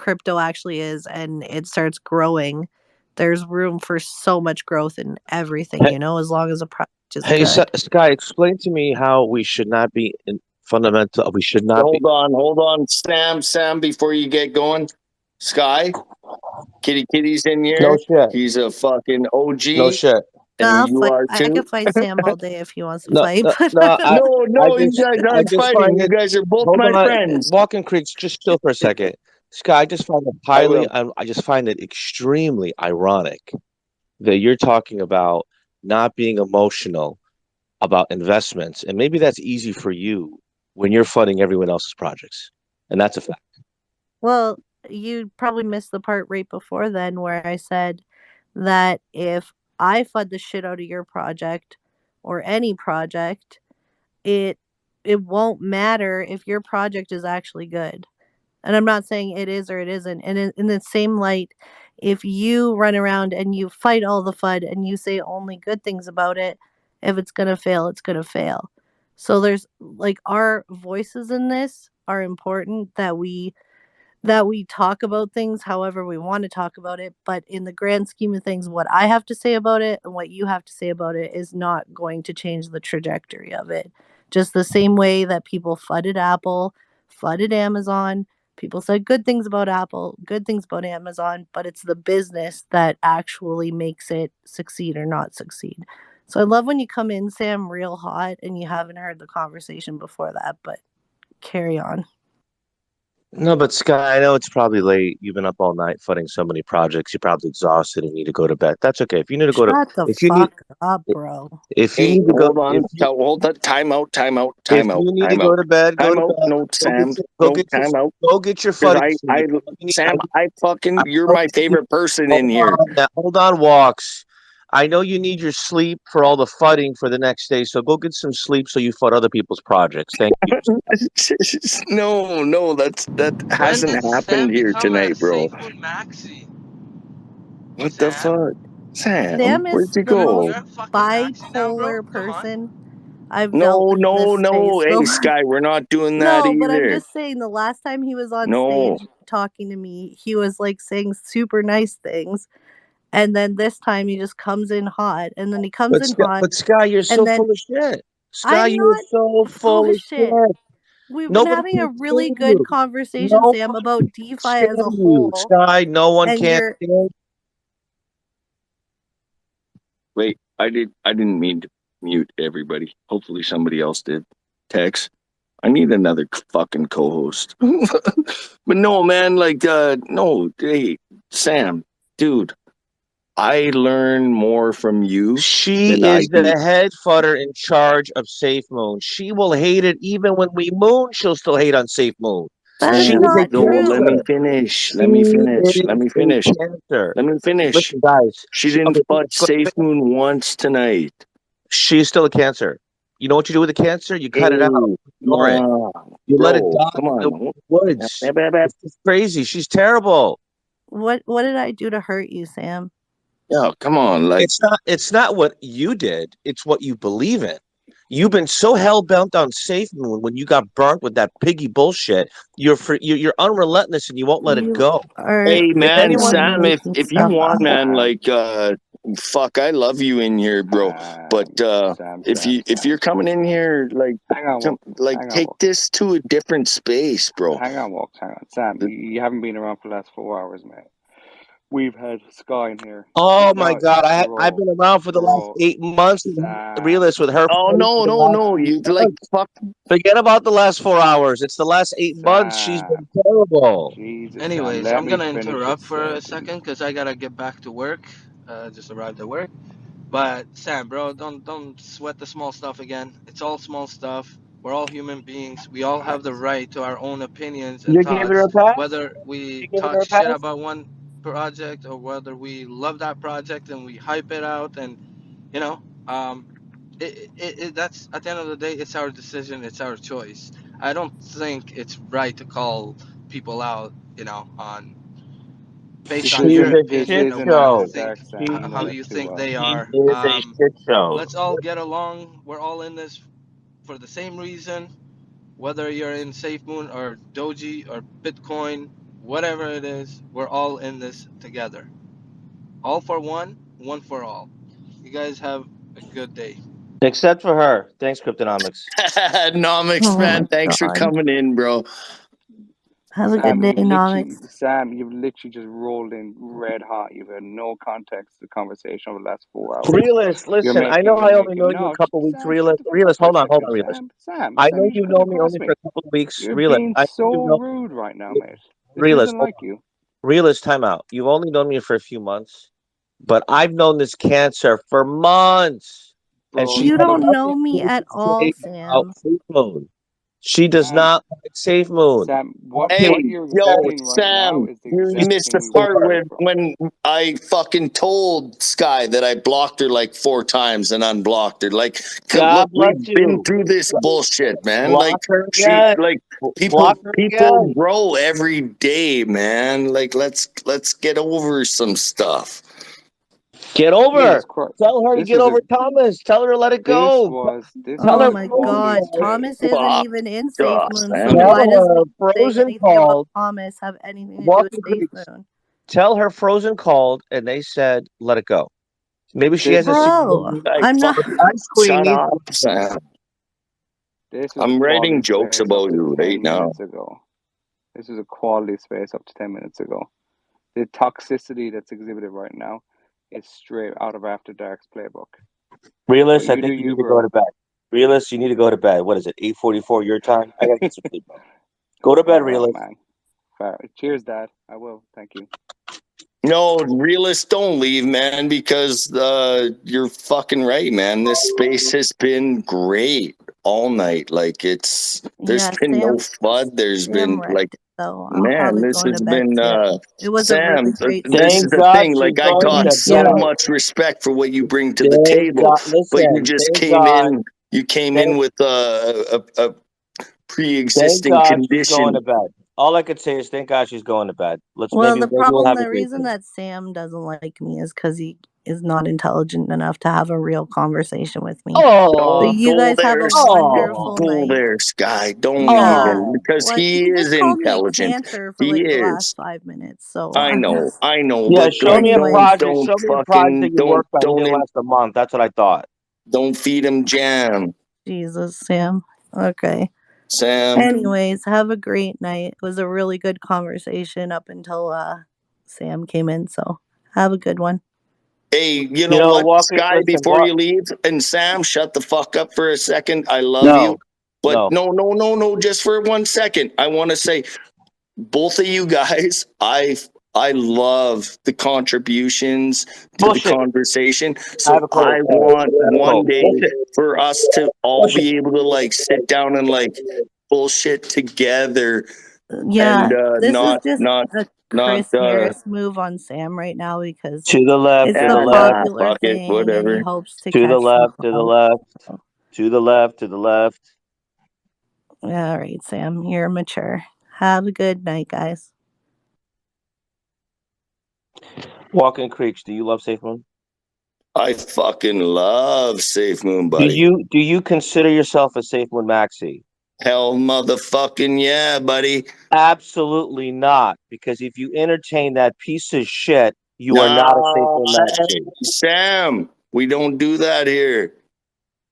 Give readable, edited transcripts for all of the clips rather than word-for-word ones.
crypto actually is and it starts growing, there's room for so much growth in everything, Hey, you know, as long as a project is hey, good. Sky, explain to me how we should not be in fundamental. We should not be. Hold on, Sam, before you get going. Skye, Kitty's in No here. shit. He's a fucking No OG, shit. and you are I too. could fight Sam all day if he wants to No, fight, no, but no. No, you guys I aren't just fighting. find You it. guys are both Hold my on, friends. Walking Creeks. Just chill for a second. Sky, I just find it I will. I just find it extremely ironic that you're talking about not being emotional about investments, and maybe that's easy for you when you're funding everyone else's projects, and that's a fact. well, you probably missed the part right before then where I said that if I fud the shit out of your project or any project, it it won't matter if your project is actually good. And I'm not saying it is or it isn't. And in the same light, if you run around and you fight all the FUD and you say only good things about it, if it's going to fail, it's going to fail. So there's like our voices in this are important that we talk about things however we want to talk about it, but in the grand scheme of things, what I have to say about it and what you have to say about it is not going to change the trajectory of it. Just the same way that people flooded Apple, flooded Amazon, people said good things about Apple, good things about Amazon, but it's the business that actually makes it succeed or not succeed. So I love when you come in, Sam, real hot and you haven't heard the conversation before that, but carry on. No, but Sky, I know it's probably late. You've been up all night funding so many projects. You're probably exhausted and need to go to bed. That's okay. If you need to go to, Shut the if you need, fuck up, bro. if you Hey, need to go, hold on. Hold that. if you need to Time out. go to bed, go Time to out. bed. No, Sam. Go No, get your, time out. go get your Because footing. Sam, I you're know my you, favorite person hold in here. on, hold on, walks. I know you need your sleep for all the fudding for the next day, so go get some sleep so you fud other people's projects. Thank you. No, that When hasn't did happened Sam here become a tonight, bro. Safemoon Maxi? What the Sam? fuck? Sam, Sam where'd is you the go? most You're a fucking Maxi now, bro? bipolar Come on. person I've dealt with in this No. space. Hey, Sky, we're not doing that No, but I'm either. just saying the last time he was on No. stage talking to me, he was like saying super nice things. And then this time he just comes in hot. And then he comes in hot. But Sky, you're And so then full of shit. Sky, I'm you're not so full full of of shit. shit. We've been Nobody having a can really stand good you. conversation, Nobody Sam, about can DeFi as a stand you. whole. Sky, no one And can you're stand. Wait, I didn't mean to mute everybody. Hopefully somebody else did. Tex, I need another fucking co-host. But no, man, no, hey, Sam, dude, I learn more from you She than I is the do. head fudder in charge of Safemoon. She will hate it even when we moon. She'll still hate on Safemoon. that is She Sam, is a not no, let me true. cancer. finish. She is Let me a finish. cancer. Let me finish. Listen, guys. She didn't fudge Go to Safe bed. Moon once tonight. She's still a cancer. You know what you do with a cancer? You cut it out. Hey, come Ignore it. on, You let it bro. die Come in the on. woods. It's just crazy. She's terrible. What did I do to hurt you, Sam? Yeah, come on. It's not what you did, it's what you believe in. You've been so hell bent on safe moon when you got burnt with that piggy bullshit. You're unrelentless and you won't let it You go. are Hey, If man, anyone Sam, making if you stuff want, up. man, fuck, I love you in here, bro. But if you're coming in here, hang on, hang on, take this to a different space, bro. hang on, Walks, hang on. Sam, you haven't been around for the last 4 hours, mate. We've had Skye in here. Oh my Guys, God, I've bro, been around for the last bro, 8 months and Sam, realist with her Oh face for the last no, you like 8 months. fuck. Forget about the last 4 hours. It's the last 8 months. She's Sam, been terrible. Jesus, Sam, Anyways, let I'm me gonna finish a interrupt for a second. second because I gotta get back to work. Just arrived at work. But Sam, bro, don't sweat the small stuff again. It's all small stuff. We're all human beings. We all have the right to our own opinions and You gave her thoughts, a pass? whether we You gave her talk a shit pass? about one project or whether we love that project and we hype it out and you know, um, that's at the end of the day, it's our decision, it's our choice. I don't think it's right to call people out, on based This on She's your isn't a this opinion shit or isn't what you after show. think dark, Sam. You She how know you that too think well. they she are. is a shit show. Let's all get along. We're all in this for the same reason. Whether you're in SafeMoon or Doji or Bitcoin, whatever it is, we're all in this together. All for one, one for all. You guys have a good day. Except for her. Thanks, Cryptonomics. Nomics, Oh man, my thanks for god. coming in, bro. Have a good day, Nomics. Sam, you've literally just rolled in red hot. You've had no context to the conversation over the last 4 hours. Realist, listen, I know I only know you a couple weeks. Sam, shut Realist, the fuck up realist, for a hold second, on, realist. Sam, I you're know just you coming know me across only for me. a couple of weeks. You're Realist, being I know you so know. rude right now, mate. This Realist, isn't hold like on. you. Realist, time out. You've only known me for a few months, but I've known this cancer for months, and Bro, she You has don't know nothing me good at to all, say about Sam. Safemoon. She does Sam, not like Safemoon. Sam, I don't what care Hey, what what you're yo, exhibiting right now Sam, is the you exact missed you the thing we say. want to part hear when from. when I fucking told Skye that I blocked her like 4 times and unblocked her. Like, look, God bless we've been you. through this bullshit, man. Block Like, her she, again. like, Block people, her people again. grow every day, man. Like, let's get over some stuff. Get over Jesus her. Christ. Tell her to This get is a over Thomas. Tell her to let it this go. was this Tell was Oh her a my frozen quality god. called. space. Thomas isn't Fuck, even in us, Safemoon, so man. why Tell does her me saying frozen anything about called. Thomas have anything to do with Walking creeps. Safemoon? Tell her frozen called, and they said let it go. Maybe she This hasn't was seen Bro, the I I'm not. fucking Ice Queen shut needs to up, let it go. Sam. this was a I'm quality writing jokes space up about to you right 10 now. minutes ago. This was a quality space up to 10 minutes ago. The toxicity that's exhibited right now is straight out of After Dark's playbook. But Realist, I you do think you you, need to go bro. to bed. Realist, you need to go to bed. What is it? 8:44 your time. I gotta get some sleep. Bro. Go to bed, Far out, realist. man. Far. Cheers, Dad. I will. Thank you. No, realists don't leave, man, because you're fucking right, man. This space has been great all night. Like there's Yeah, been no FUD. There's Sam been like, wrecked it, though. I'm man, probably this going has to bed been too. It was a Sam. really great This is Thank space. the God thing. she's Like I going got Thank to so bed. you. much respect for what you bring to the Thank table, God. but you Listen, just thank came God. in. You came Thank, in with a thank pre-existing God she's going to condition. bed. All I could say is thank God she's going to bed. Well, Maybe the we'll problem, have a the great reason day. that Sam doesn't like me is because he is not intelligent enough to have a real conversation with me. So Oh, Don't you go guys have there. a oh, wonderful Go night. there, Skye. Don't Yeah. even oh. because What? he He is just called me intelligent. cancer for He like the is. last 5 minutes. So I'm just. I know, Yeah, but show me a Anyways, project. don't Show me a project that fucking you worked on. You didn't last a month. That's what I thought. don't feed him jam, Jesus, Sam. Okay. Sam. Anyways, have a great night. It was a really good conversation up until Sam came in. So have a good one. Hey, you You know know, what, walking. Skye? Listen, Before you leave, and Sam, shut the fuck up for a second. I love you, No, but no no. Just for 1 second, I want to say both of you guys, I love the contributions to the bullshit. conversation. I have So a I cold. want I have a one cold. day Bullshit. for us to all Bullshit. be able to like sit down and like bullshit together Yeah, and this is just a not Chris Harris move on Sam right now because To the left. it's To the the left. popular fuck it, thing and he whatever. hopes to To the catch some left. To the clout. left. So, To the left. To the left. all right, Sam, you're mature. Have a good night, guys. Walking creeps. Do you love Safe Moon? I fucking love Safe Moon, Do buddy. you consider yourself a Safe Moon maxi? Hell motherfucking yeah, buddy. Absolutely not. Because if you entertain that piece of shit, you are not a Safe No, Moon maxi. Sam, we don't do that here.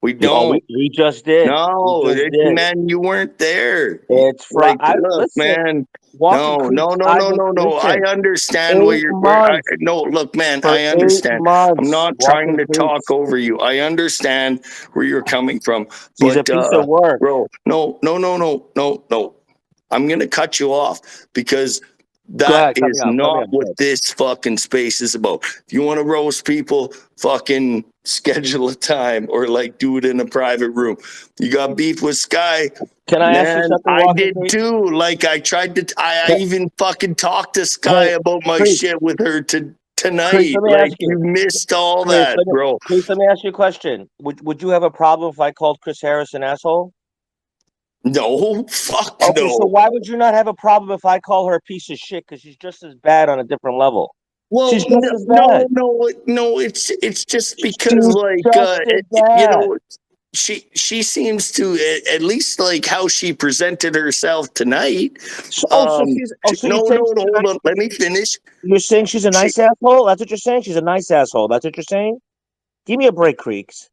We Oh, don't. we just did. We No, just did. man, you weren't there. It's Like, I look, listen. man. Walking No, no, creeps. no, I've no, been no, no. I listen. understand what 8 you're. months. No, look, man. For I 8 understand. I'm months. not trying Walking to talk creeps. over you. I understand where you're coming from, He's a but piece of work. bro, no. I'm gonna cut you off because Go that ahead, cut me is off. Cut me not off. what Good. this fucking space is about. If you want to roast people, fucking schedule a time or like do it in a private room. You got beef with Skye, Can I ask you man. something, I Walking did creeps? too. Like I tried to. I even fucking talked to Skye Hey, about my creeps. shit with her Creeps, tonight. let me Like ask you you. missed all Creeps, that, bro. Let me ask you a question. Would you have a problem if I called Chris Harris an asshole? No, fuck Okay, so no. why would you not have a problem if I call her a piece of shit? Because she's just as bad on a different level. Well, She's just as bad. no. It's just because She's like just as you bad. know she seems to, at least like how she presented herself tonight. So, No, you're saying she's a hold nice, on. Let me finish. you're saying she's a She, nice asshole? That's what you're saying? She's a nice asshole. That's what you're saying? Give me a break, Creeks.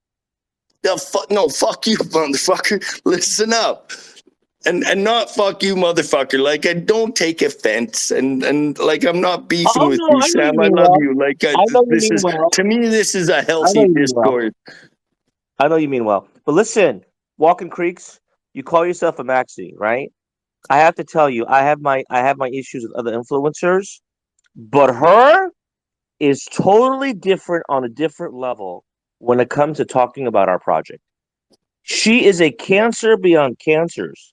no, fuck you, motherfucker. Listen up. And not fuck you, motherfucker. Like, I don't take offense, and like, I'm not beefing Oh with no, you, I know you Sam. I mean love well. you. Like, I know you this mean is, well. to me, this is a I know healthy you mean well. discourse. I know you mean well. But listen, Walking Creeks, you call yourself a maxi, right? I have to tell you, I have my issues with other influencers, but her is totally different on a different level when it comes to talking about our project. She is a cancer beyond cancers.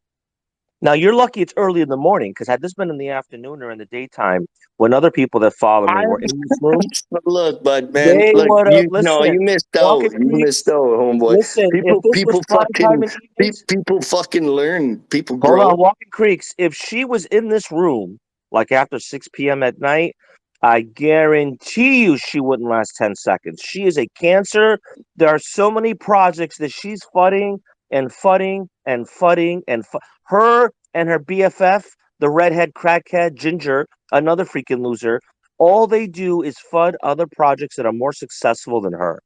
Now you're lucky it's early in the morning, because had this been in the afternoon or in the daytime, when other people that follow me were I in this room, look, bud, man. they Look, would have you no, listen. you missed out. Walking You missed Creeks, out, homeboy. listen. If this was prime time in the evenings, People fucking learn. People hold grow. on, Walking Creeks. If she was in this room like after 6 p.m. at night, I guarantee you she wouldn't last 10 seconds. She is a cancer. There are so many projects that she's fudding and fudding and fudding and her and her BFF, the redhead crackhead Ginger, another freaking loser. All they do is fud other projects that are more successful than her.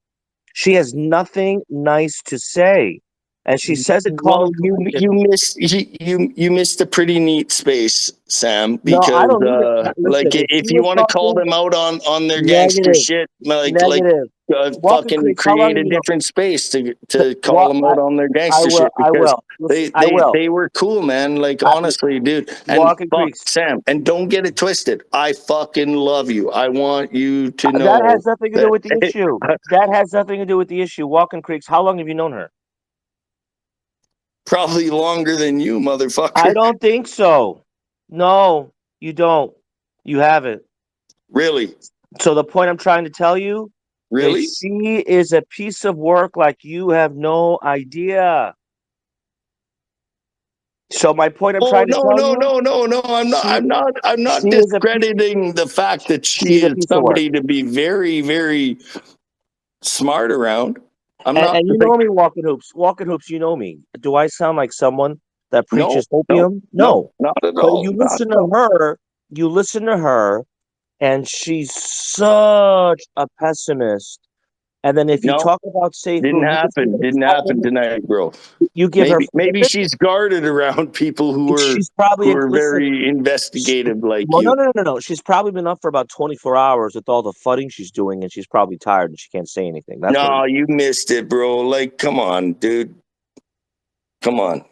She has nothing nice to say. And she says it calm Well, and collected. you missed a pretty neat space, Sam. No, I Because don't need it. like, Listen, if she if you was want to call talking them out on their gangster negative, shit, like negative. Walking fucking Creeks, how long create have a you known? different space to call Well, them out on their I gangster will. shit, I because will. Listen, I will. they were cool, man. Like, I, honestly, dude. And Walking fuck, Creeks. Sam. And don't get it twisted. I fucking love you. I want you to That know has nothing to do that. with the issue. That has nothing to do with the issue. Walking Creeks, how long have you known her? Probably longer than you, I motherfucker. don't think so. No, you don't. You haven't. Really, So the point I'm trying to tell you is really. she is a piece of work like you have no idea. So my point I'm Oh, trying to no, tell no, you, no, no, no. she I'm not she is a discrediting the fact that she's she a is piece of work. somebody to be very, very smart around. I'm not And you like, know me, Walking Hoops. Walking Hoops, you know me. Do I sound like someone that no, preaches no, opium? no, No. not at But all. Not at all. you listen to her, and she's such a pessimist. And then if you No, talk about Safemoon, you can say that it's didn't happen happening. tonight, bro. You give her Maybe she's guarded around people she's probably, who are listen, very investigative like well, you. no. She's probably been up for about 24 hours with all the fudding she's doing, and she's probably tired and she can't say anything. That's what. No, you missed it, bro. Like, come on, dude. Come on.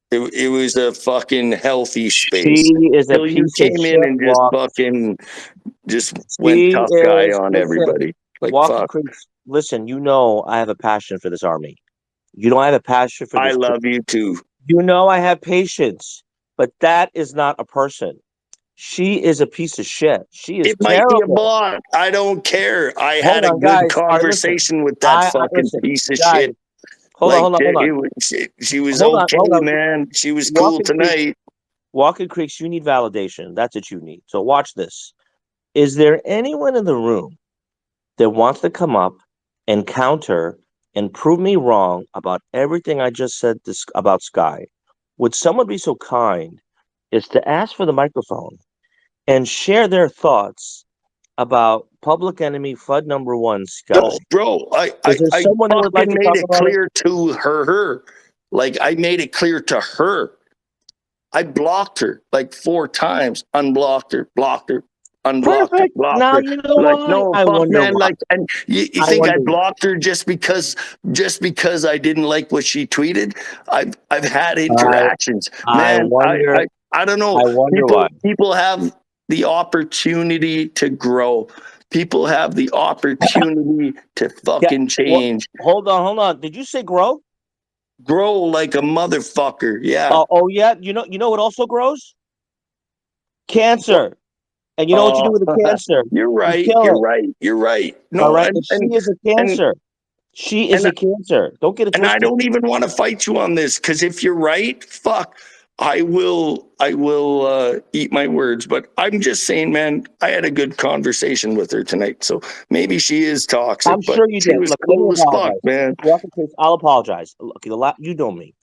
It was a fucking healthy space She is a till you piece of came in shit, and Walk. just went She tough guy is, on listen, everybody. Like, Walking fuck. Creeks, listen, you know I have a passion for this army. You know I have a passion for I this. love you too. You know I have patience, but that is not a person. She is a piece of shit. She is It might be a terrible. bot. I don't care. I Hold had a on, good guys. All right, listen. conversation with that I fucking listen, piece of guys. shit. Hold on, Like, hold on, hold on, she was hold on, okay, hold on. man. She was cool Walking Creeks, tonight. Walking Creeks. You need validation. That's what you need. So watch this. Is there anyone in the room that wants to come up and counter and prove me wrong about everything I just said about Skye? Would someone be so kind as to ask for the microphone and share their thoughts about Public Enemy FUD number one, No, Skye? bro, Is there I someone that would like fucking to made talk it about it? clear to her. Like, I made it clear to her. I blocked her like 4 times, unblocked her, blocked her, unblocked her, Perfect. blocked Now her. you know Like, why. no, I fuck, wonder man. why. Like, and you I think I wonder why. blocked her just because I didn't like what she tweeted? I've had I interactions, I man. wonder. I don't know. I wonder why. People have the opportunity to grow. People have the opportunity to Yeah. fucking Well, change. hold on, hold on. Did you say grow? Grow like a motherfucker. Yeah. Oh yeah. You know what also grows? Cancer. And you know what you do Oh, with a cancer? you're You right. kill You're it. right. You're right. All No, right. If she is a and cancer, she is and a cancer. Don't get it and I twisted. don't even want to fight you on this, because if you're right, fuck. I will eat my words, but I'm just saying, man, I had a good conversation with her tonight. So maybe she is toxic, I'm but sure you she did. was Look, let me cool as fuck, apologize. man. Walking case, I'll apologize. Okay, you know me.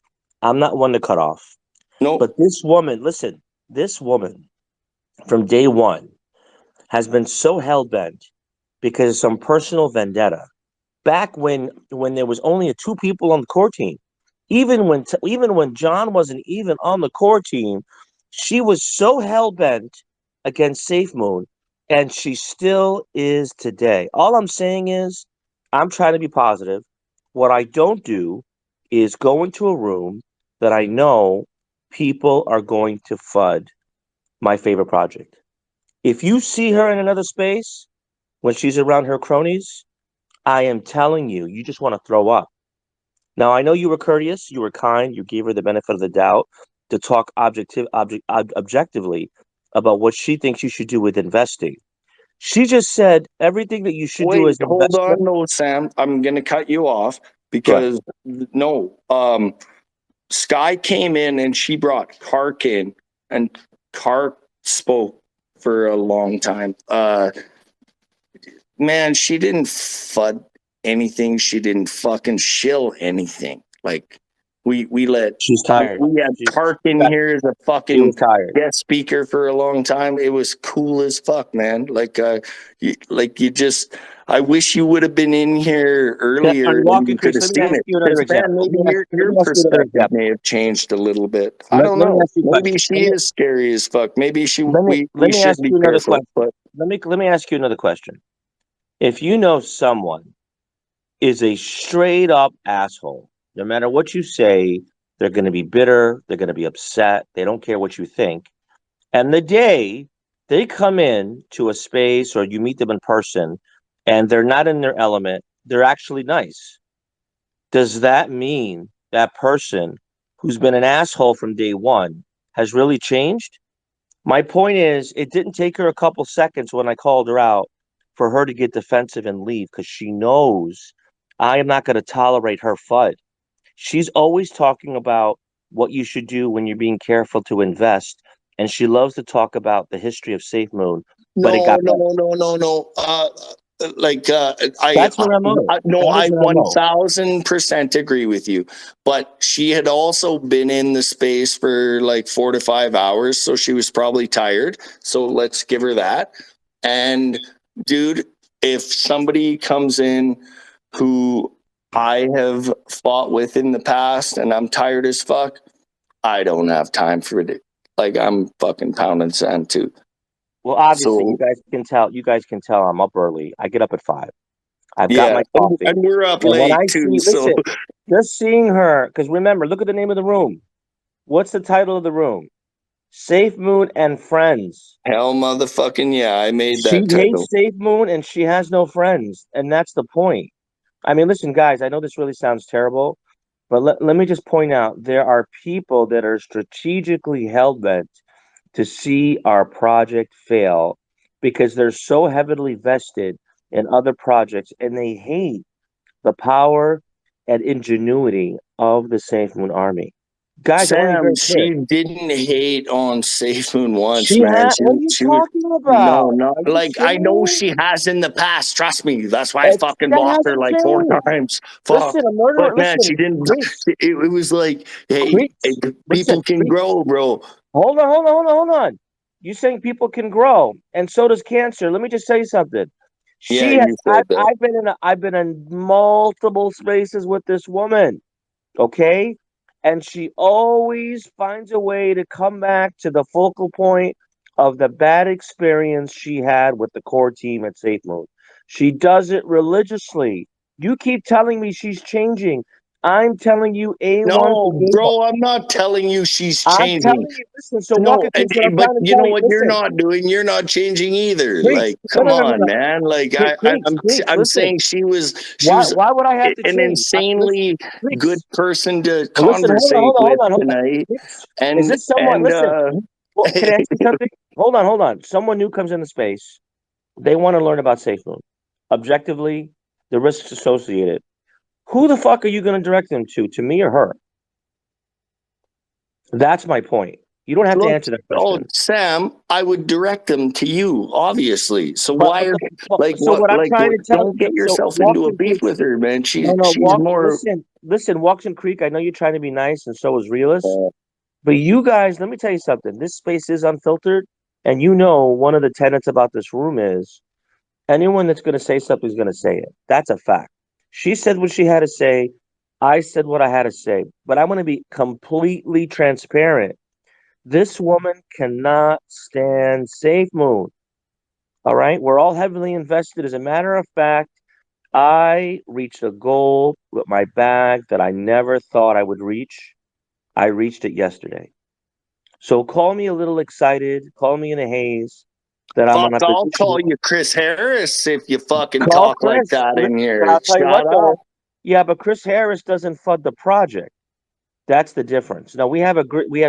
I'm not one to cut off. No, But this woman, listen, this woman from day one has been so hell bent because of some personal vendetta. Back when there was only two people on the core team, even when John wasn't even on the core team, she was so hell bent against Safemoon, and she still is today. All I'm saying is, I'm trying to be positive. What I don't do is go into a room that I know people are going to FUD my favorite project. If you see her in another space when she's around her cronies, I am telling you, you just want to throw up. Now, I know you were courteous, you were kind, you gave her the benefit of the doubt to talk objectively about what she thinks you should do with investing. She just said everything that you should do wait, as an hold on, investment. no, Sam. I'm gonna cut you off Go ahead. because no, Skye came in and she brought Kark in, and Kark spoke for a long time. Man, she didn't fud anything. She didn't fucking shill anything. Like we let She's tired. we had She, Kark she, in got, here as a she was fucking tired. guest speaker for a long time. It was cool as fuck, man. You just. I wish you would have been in here Now, earlier on and you walking could creeks, have let me seen ask it. you another Because man, example. maybe Let your me ask you another perspective example. may have changed a little bit. I don't Let me know. ask you a Maybe question. she is scary as fuck. Maybe she Let we me should ask be you another careful. question. But Let me ask you another question. If you know someone is a straight up asshole. No matter what you say, they're going to be bitter. They're going to be upset. They don't care what you think. And the day they come in to a space or you meet them in person and they're not in their element, they're actually nice. Does that mean that person who's been an asshole from day one has really changed? My point is, it didn't take her a couple seconds when I called her out for her to get defensive and leave because she knows I am not going to tolerate her FUD. She's always talking about what you should do when you're being careful to invest. And she loves to talk about the history of SafeMoon, but it no, got no, better. no, no, no. Like That's her MO. no, That is I her MO. 1000% agree with you. But she had also been in the space for like 4 to 5 hours, so she was probably tired. So let's give her that. And dude, if somebody comes in who I have fought with in the past and I'm tired as fuck, I don't have time for it. Like I'm fucking pounding sand too. Well, obviously, you So guys can tell. You guys can tell I'm up early. I get up at 5. I've got yeah, my and coffee. we're up And when late I too. see, So listen, just seeing her, because remember, look at the name of the room. What's the title of the room? Safe Moon and Friends. hell, motherfucking yeah, I made She that hates title. Safe Moon and she has no friends. And that's the point. I mean, listen, guys, I know this really sounds terrible, but let me just point out there are people that are strategically hell bent to see our project fail because they're so heavily vested in other projects and they hate the power and ingenuity of the Safe Moon Army. Guys, I want to be Sam, very clear. she didn't hate on Safe Moon once, She man. had, what are you She was talking no, about? not Are you like I know serious? she has in the past. Trust me, that's why I fucking That blocked her hasn't like four changed. times. Listen, Fuck. a murderer. But man, she Listen, didn't. creeps, It was like, hey, creeps. Listen, people can creeps. grow, bro. Hold on. You saying people can grow, and so does cancer. Let me just say something. Yeah, She has. you said that. I've been in multiple spaces with this woman. Okay, and she always finds a way to come back to the focal point of the bad experience she had with the core team at Safe Mode. She does it religiously. You keep telling me she's changing. I'm telling you, A1 No, from day one. bro, I'm not telling you she's I'm changing. telling you, listen. So, No, Walker Case, what I'm but trying to you tell know you, what you're listen, not doing? You're not changing either. creeps. Like, come on, No. man. Like, Creeps. I'm Listen, saying she why? was Why would I have to an change? Listen, insanely good creeps. person to Well, listen, conversate with hold on. tonight, Creeps. Is and this someone? and Listen. Well, can I ask you something? Hold on. Someone new comes into space. They want to learn about SafeMoon. Objectively, the risks associated. Who the fuck are you going to direct them to? To me or her? That's my point. You don't have to Look, answer that oh, question. Sam, I would direct them to you, obviously. So why are So what I'm trying to tell don't get so yourself into a Walking beef Creek, with her, man. no, She's more listen, Walking Creek, I know you're trying to be nice and so is Realist, uh, but you guys, let me tell you something. This space is unfiltered, and you know one of the tenets about this room is anyone that's going to say something is going to say it. That's a fact. She said what she had to say. I said what I had to say, but I want to be completely transparent. This woman cannot stand Safemoon. All right. We're all heavily invested. As a matter of fact, I reached a goal with my bag that I never thought I would reach. I reached it yesterday. So call me a little excited, call me in a haze that I'm fuck. on a I'll position. call you Chris Harris if you fucking Call talk like Chris. that in But here. I'll tell you what Shut up. though. Yeah, but Chris Harris doesn't fund the project. That's the difference. Now we have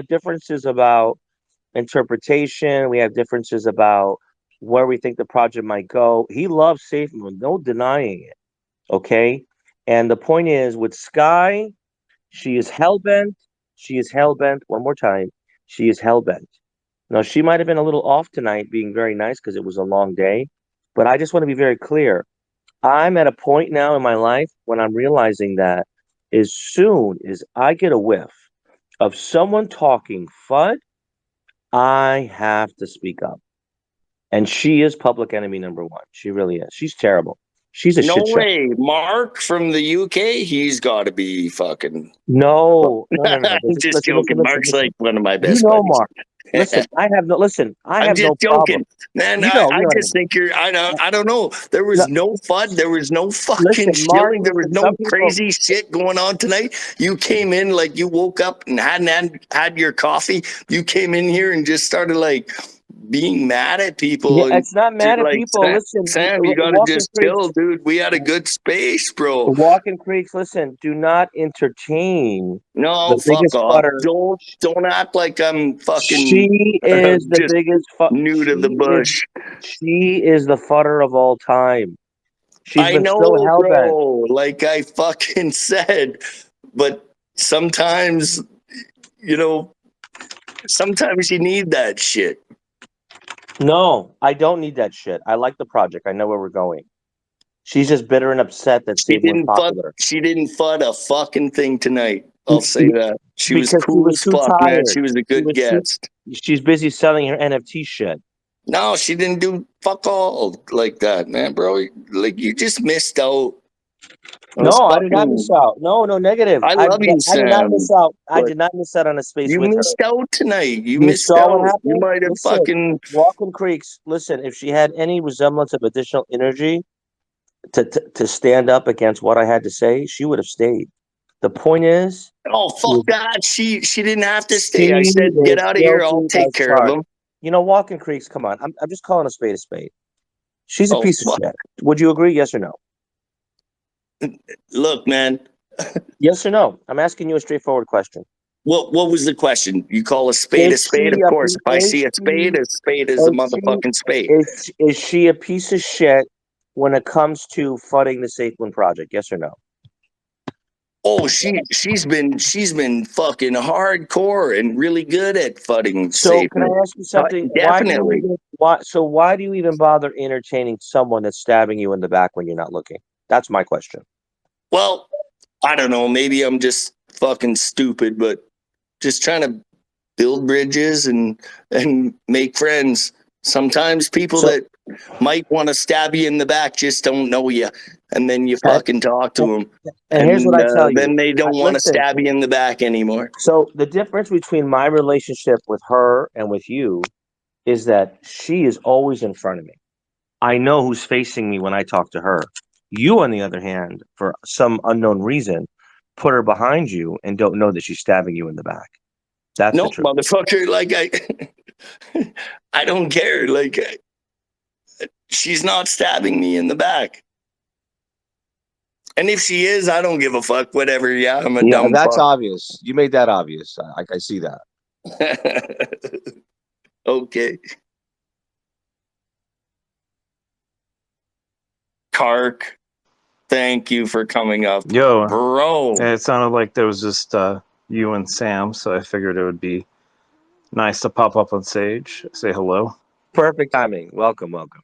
differences about interpretation. We have differences about where we think the project might go. He loves SafeMoon, no denying it. Okay. And the point is with Skye, she is hell bent. She is hell bent. One more time. She is hell bent. Now, she might have been a little off tonight, being very nice because it was a long day. But I just want to be very clear. I'm at a point now in my life when I'm realizing that as soon as I get a whiff of someone talking FUD, I have to speak up. And she is public enemy number one. She really is. She's terrible. She's a No shit show. way. Mark from the UK, he's got to be fucking. No, no, no, no, no. I'm just joking. Mark's Listen. like one of my You best know, buddies. Mark. Listen, I I'm have just no problem. joking, man. You know, I what I just mean. think you're. I don't know. There No, was no fun. There was no listen, fucking Mark. shilling. There was Listen, no some people. crazy shit going on tonight. You came in like you woke up and hadn't had your coffee. You came in here and just started like being mad at Yeah, people and it's not you're mad at like people. Listen, Sam, you got to Walking just chill, Creeks, dude. We had a good space, bro. Walking Creeks. Listen, do not entertain No, the fuck biggest off. futter. Don't act like I'm fucking She is the just biggest. new to the bush. She is the futter of all time. She's I been so know, hell bent. bro. Like I fucking said, but sometimes, you know, sometimes you need that shit. No, I don't need that shit. I like the project. I know where we're going. She's just bitter and upset that She Safemoon's didn't fuck. popular. She didn't fud a fucking thing tonight. I'll say that. She was Because she cool was as too fuck, man. tired. She was a She good was too. guest. She's busy selling her NFT shit. No, she didn't do fuck all like that, man, bro. Like you just missed out. It was No, I did not miss fucking. out. No, no, negative. I love you, I did not Sam, miss out. I but did not miss out on a space you with her. missed out tonight. You You missed saw what out. You happened? might have Listen, fucking. Walking Creeks, listen, if she had any resemblance of additional energy to stand up against what I had to say, she would have stayed. The point is, Oh she fuck that! She didn't have to she stay. I said, get is out of here. I'll guilty take as care of charged. him. You know, Walking Creeks, come on. I'm just calling a spade a spade. She's a Oh piece of fuck! shit. Would you agree? Yes or no? Look, man. Yes or no? I'm asking you a straightforward question. What was the question? You call a spade a spade? Of course. If I see a spade is a motherfucking spade. Is she a piece of shit when it comes to funding the Safe Moon project? Yes or no? Oh, she's been fucking hardcore and really good at fudding So safe. can I ask you something? Definitely. Why do you even bother entertaining someone that's stabbing you in the back when you're not looking? That's my question. Well, I don't know. Maybe I'm just fucking stupid, but just trying to build bridges and make friends. Sometimes people So that might want to stab you in the back just don't know you, and then you and, fucking talk to them, and here's what and I tell you. then they don't want to Listen. stab you in the back anymore. So the difference between my relationship with her and with you is that she is always in front of me. I know who's facing me when I talk to her. You, on the other hand, for some unknown reason, put her behind you and don't know that she's stabbing you in the back. That's the No, truth. motherfucker, like I don't care. Like she's not stabbing me in the back. And if she is, I don't give a fuck. Whatever. Yeah, I'm a Yeah, dumb that's fuck. obvious. You made that obvious. I see that. Okay. Kark, thank you for coming up. Yo, Bro. it sounded like there was just you and Sam, so I figured it would be nice to pop up on stage, say hello. Perfect timing. Welcome, welcome.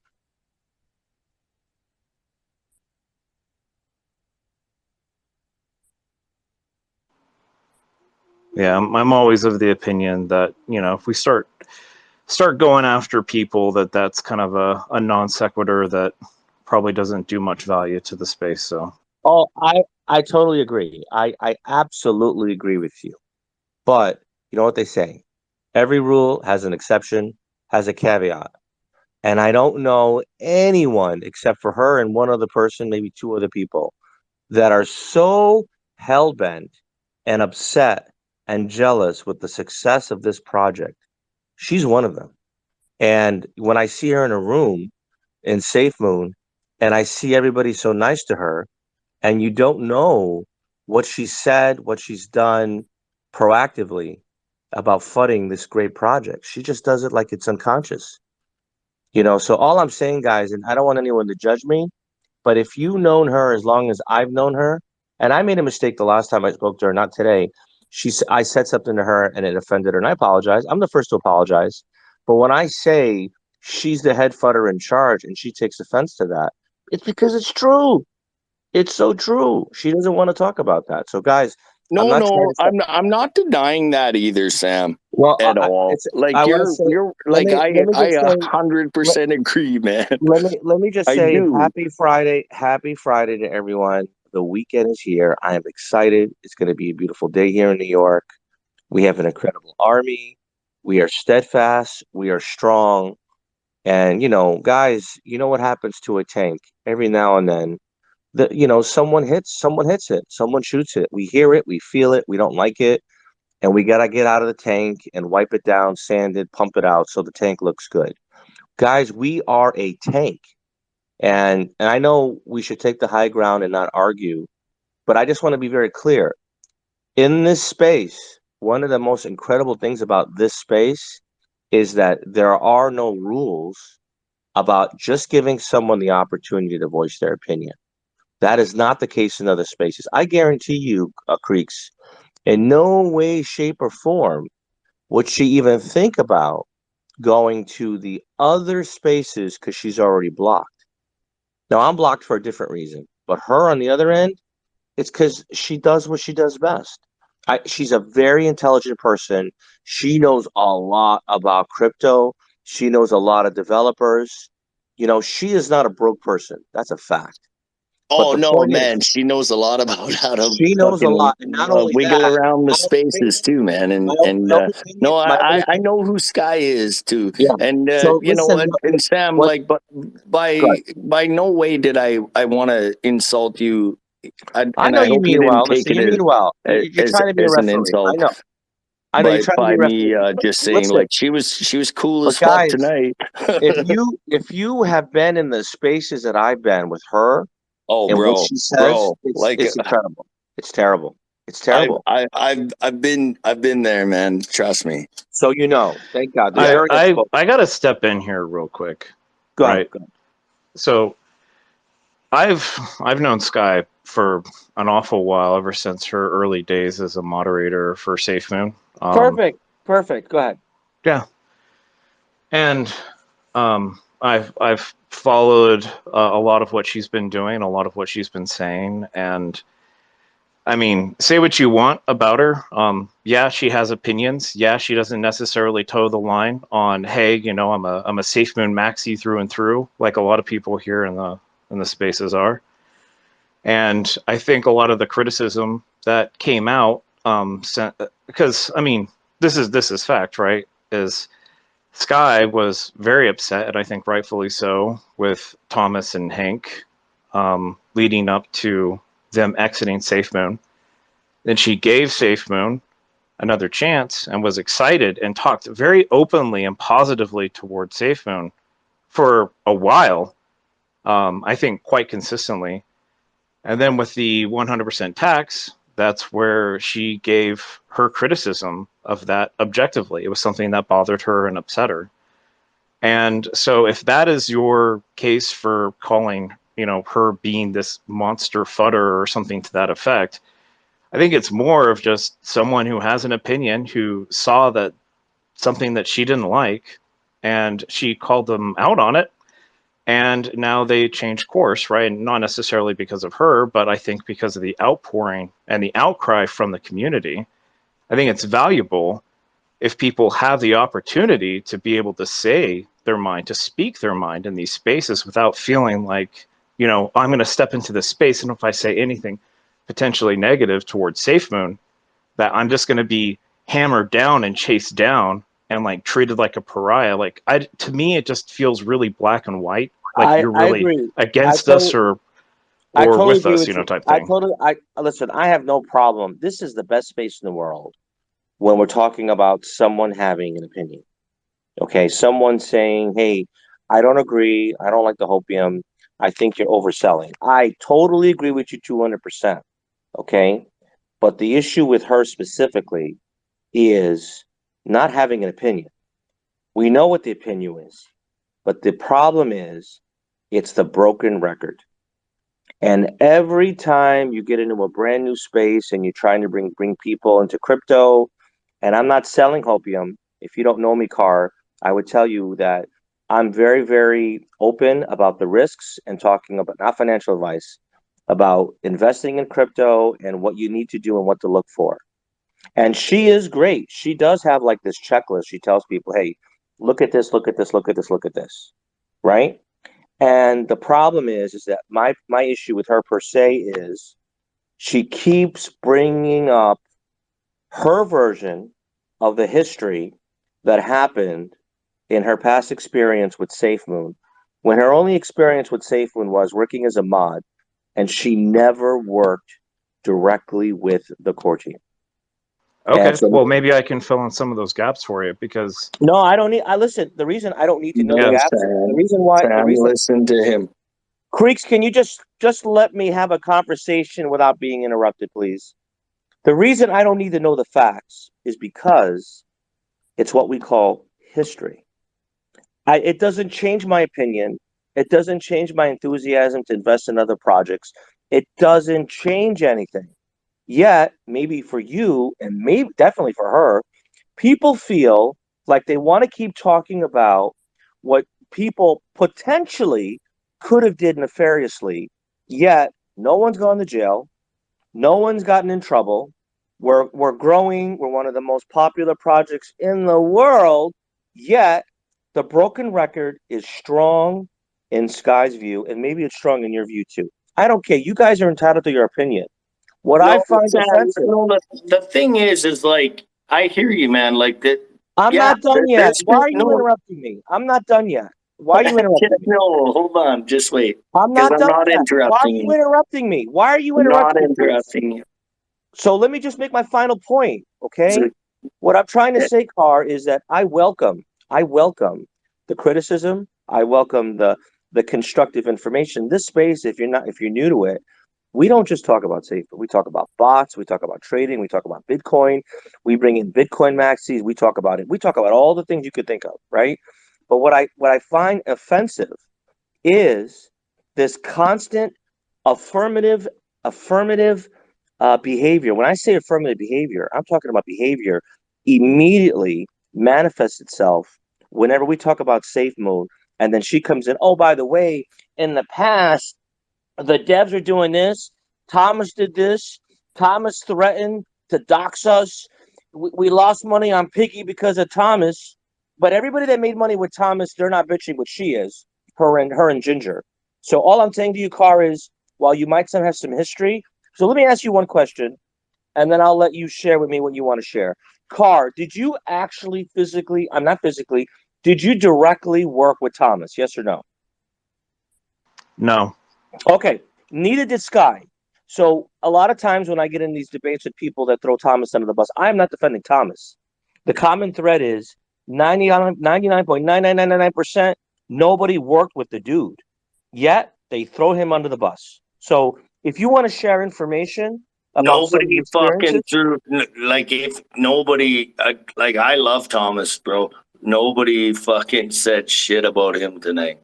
Yeah, I'm always of the opinion that, you know, if we start going after people, that's kind of a non sequitur that probably doesn't do much value to the space. So Oh, I totally agree. I absolutely agree with you. But you know what they say? Every rule has an exception, has a caveat. And I don't know anyone except for her and one other person, maybe two other people, that are so hell bent and upset and jealous with the success of this project. She's one of them. And when I see her in a room in Safemoon and I see everybody so nice to her, and you don't know what she said, what she's done proactively about fudding this great project. She just does it like it's unconscious. So all I'm saying, guys, and I don't want anyone to judge me, but if you've known her as long as I've known her, and I made a mistake the last time I spoke to her, not today. I said something to her and it offended her, and I apologize. I'm the first to apologize. But when I say she's the head fudder in charge and she takes offense to that, it's because it's true. It's so true. She doesn't want to talk about that. So, guys, I'm No, not trying no, to say. I'm not denying that either, Sam. Well, At all. I Like want to say. you're Let like me let me I just say. 100% agree, man. Let me just I say do. happy Friday to everyone. The weekend is here. I am excited. It's going to be a beautiful day here in New York. We have an incredible army. We are steadfast. We are strong. And guys, you know what happens to a tank every now and then? Someone hits it, someone shoots it. We hear it, we feel it, we don't like it, and we gotta get out of the tank and wipe it down, sand it, pump it out so the tank looks good. Guys, we are a tank. And I know we should take the high ground and not argue, but I just want to be very clear. In this space, one of the most incredible things about this space is that there are no rules about just giving someone the opportunity to voice their opinion. That is not the case in other spaces. I guarantee you, Creeks, in no way, shape, or form would she even think about going to the other spaces because she's already blocked. Now, I'm blocked for a different reason, but her on the other end, it's because she does what she does best. She's a very intelligent person. She knows a lot about crypto. She knows a lot of developers. She is not a broke person. That's a fact. But Oh the no, point man, is, she knows a lot about how to she knows a fucking lot. And not only wiggle that, around the my opinion, spaces too, man. And my own opinion, no, my own I opinion. know who Skye is too. Yeah. And So you know listen, what? And Sam, what, like, but good. by no way did I want to insult you. I And know I you hope you mean didn't well. take Listen, it you mean well. You're trying to be a as an referee. I insult know. I know you're trying to be by a me referee. But just saying listen, like she was cool but as fuck guys, tonight. if you have been in the spaces that I've been with her Oh, and what bro, she says, bro, it's like it's incredible. It's terrible. It's terrible. I've been there, man. Trust me. So thank God. They're Yeah. very outspoken. I gotta step in here real quick, Go ahead. right? Go ahead. So I've known Skye for an awful while, ever since her early days as a moderator for Safemoon. Perfect. Perfect. Go ahead. Yeah, and I've followed a lot of what she's been doing, a lot of what she's been saying, and I mean, say what you want about her. Yeah, she has opinions. Yeah, she doesn't necessarily toe the line on, hey, I'm a Safemoon maxi through and through, like a lot of people here in the spaces are. And I think a lot of the criticism that came out, because I mean, this is fact, right? Is Skye was very upset, and I think rightfully so, with Thomas and Hank, leading up to them exiting Safemoon. Then she gave Safemoon another chance and was excited and talked very openly and positively toward Safemoon for a while. I think quite consistently. And then with the 100% tax, that's where she gave her criticism of that objectively. It was something that bothered her and upset her. And so if that is your case for calling, her being this monster fudder or something to that effect, I think it's more of just someone who has an opinion, who saw that something that she didn't like, and she called them out on it, and now they changed course, right? Not necessarily because of her, but I think because of the outpouring and the outcry from the community. I think it's valuable if people have the opportunity to be able to say their mind, to speak their mind in these spaces without feeling like, I'm going to step into this space, and if I say anything potentially negative towards Safemoon, that I'm just going to be hammered down and chased down and like treated like a pariah. Like, to me, it just feels really black and white. Like you're I really agree. I against us totally I or totally with agree us, with you. type thing. I listen. I have no problem. This is the best space in the world when we're talking about someone having an opinion. Okay, someone saying, "Hey, I don't agree. I don't like the hopium. I think you're overselling." I totally agree with you 200%. Okay, but the issue with her specifically is not having an opinion. We know what the opinion is, but the problem is it's the broken record. And every time you get into a brand new space and you're trying to bring people into crypto, and I'm not selling hopium. If you don't know me, Carr, I would tell you that I'm very, very open about the risks and talking about not financial advice, about investing in crypto and what you need to do and what to look for. And she is great. She does have like this checklist. She tells people, hey, look at this, look at this, look at this, look at this. Right? And the problem is that my issue with her per se is she keeps bringing up her version of the history that happened in her past experience with Safemoon, when her only experience with Safemoon was working as a mod, and she never worked directly with the core team. And Okay, so, well, maybe I can fill in some of those gaps for you because, no, I don't need. I listen. The reason I don't need to know the No, yeah, gaps, Sam. the Sam, reason, listen to him. Creeks, can you just let me have a conversation without being interrupted, please? The reason I don't need to know the facts is because it's what we call history. It doesn't change my opinion. It doesn't change my enthusiasm to invest in other projects. It doesn't change anything. Yet, maybe for you and maybe definitely for her, people feel like they want to keep talking about what people potentially could have did nefariously. Yet, no one's gone to jail. No one's gotten in trouble. We're growing. We're one of the most popular projects in the world. Yet the broken record is strong in Skye's view, and maybe it's strong in your view too. I don't care. You guys are entitled to your opinion. What I No, find Sam, offensive. no, the thing is like, I hear you, man. Like that, I'm yeah, not done yet. there's Why been, are you no, interrupting me? I'm not done yet. Why are you interrupting me? no, hold on, just wait. I'm Because not I'm done not yet. Why are interrupting you you. interrupting me? Why are you I'm not interrupting me, please? interrupting you. So let me just make my final point, So, okay? What I'm trying to say, Carr, is that I welcome the criticism. I welcome the constructive information. This space, if you're new to it, we don't just talk about safe, but we talk about bots, we talk about trading, we talk about Bitcoin, we bring in Bitcoin maxis, we talk about it. We talk about all the things you could think of, right? But what I find offensive is this constant affirmative affirmative behavior. When I say affirmative behavior, I'm talking about behavior immediately manifests itself whenever we talk about safe mode. And then she comes in, oh, by the way, in the past, the devs are doing this. Thomas did this. Thomas threatened to dox us. We lost money on Piggy because of Thomas. But everybody that made money with Thomas, they're not bitching what she is, her and Ginger. So all I'm saying to you, Carr, is while you might have some history, so let me ask you one question, and then I'll let you share with me what you want to share. Carr, did you actually physically, I'm not physically, did you directly work with Thomas? Yes or no? no. Okay, neither did Skye. So a lot of times when I get in these debates with people that throw Thomas under the bus, I am not defending Thomas. The common thread is 99.99999% nobody worked with the dude. Yet they throw him under the bus. So if you want to share information about some of the nobody experiences, fucking threw, like, if nobody, like, I love Thomas, bro. Nobody fucking said shit about him tonight.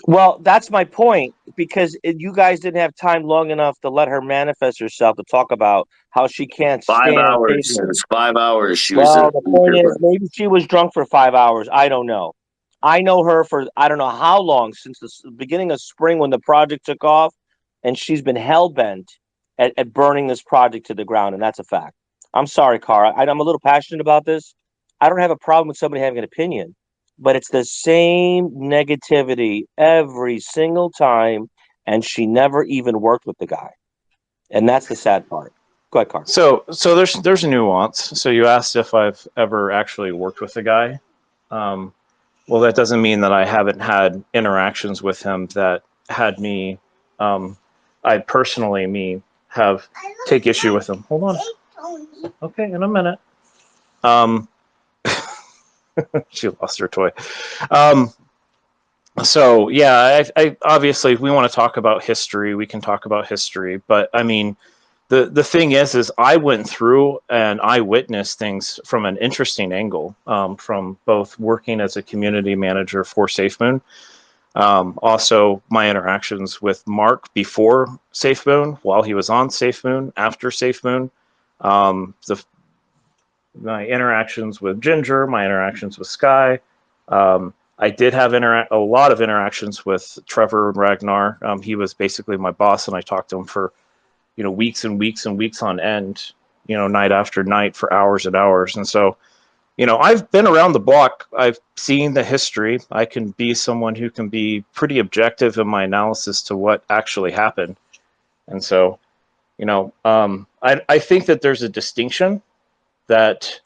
Well, that's my point because you guys didn't have time long enough to let her manifest herself to talk about how she can't Five stand hours. It Safemoon. was 5 hours. She was a Well, the point speaker is, for. maybe she was drunk for 5 hours. I don't know. I know her for I don't know how long, since the beginning of spring when the project took off, and she's been hell bent at burning this project to the ground, and that's a fact. I'm sorry, Cara. I'm a little passionate about this. I don't have a problem with somebody having an opinion, but it's the same negativity every single time, and she never even worked with the guy, and that's the sad part. Go ahead, Cara. So there's a nuance. So you asked if I've ever actually worked with the guy. Um, well, that doesn't mean that I haven't had interactions with him that had me, um, I personally, me, have take issue with him. Hold on. Okay, in a minute. Um, she lost her toy. Um, so yeah, I obviously, if we want to talk about history, we can talk about history. But I mean, the thing is I went through and I witnessed things from an interesting angle, from both working as a community manager for Safemoon. Also, my interactions with Mark before SafeMoon, while he was on SafeMoon, after SafeMoon, the my interactions with Ginger, my interactions with Skye. I did have a lot of interactions with Trevor and Ragnar. He was basically my boss, and I talked to him for weeks and weeks and weeks on end, night after night for hours and hours. And so I've been around the block. I've seen the history. I can be someone who can be pretty objective in my analysis to what actually happened. And so, I think that there's a distinction that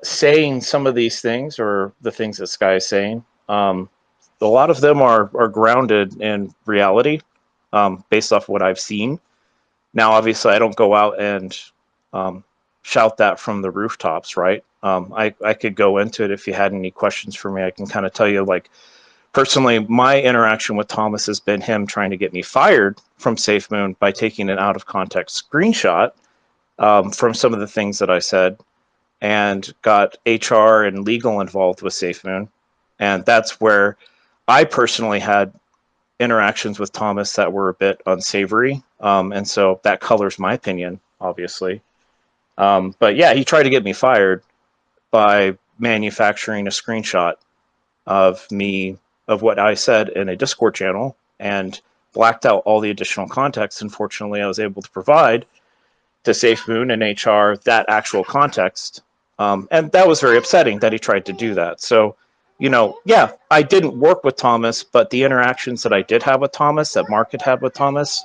saying some of these things, or the things that Skye is saying, a lot of them are grounded in reality, based off what I've seen. Now, obviously, I don't go out and um, shout that from the rooftops, right? I could go into it if you had any questions for me. I can kind of tell you, like, personally, my interaction with Thomas has been him trying to get me fired from SafeMoon by taking an out of context screenshot from some of the things that I said, and got HR and legal involved with SafeMoon. And that's where I personally had interactions with Thomas that were a bit unsavory. And so that colors my opinion, obviously. But yeah, he tried to get me fired by manufacturing a screenshot of me, of what I said in a Discord channel, and blacked out all the additional context. Unfortunately, I was able to provide to SafeMoon and HR that actual context. And that was very upsetting that he tried to do that. So, yeah, I didn't work with Thomas, but the interactions that I did have with Thomas, that Mark had with Thomas,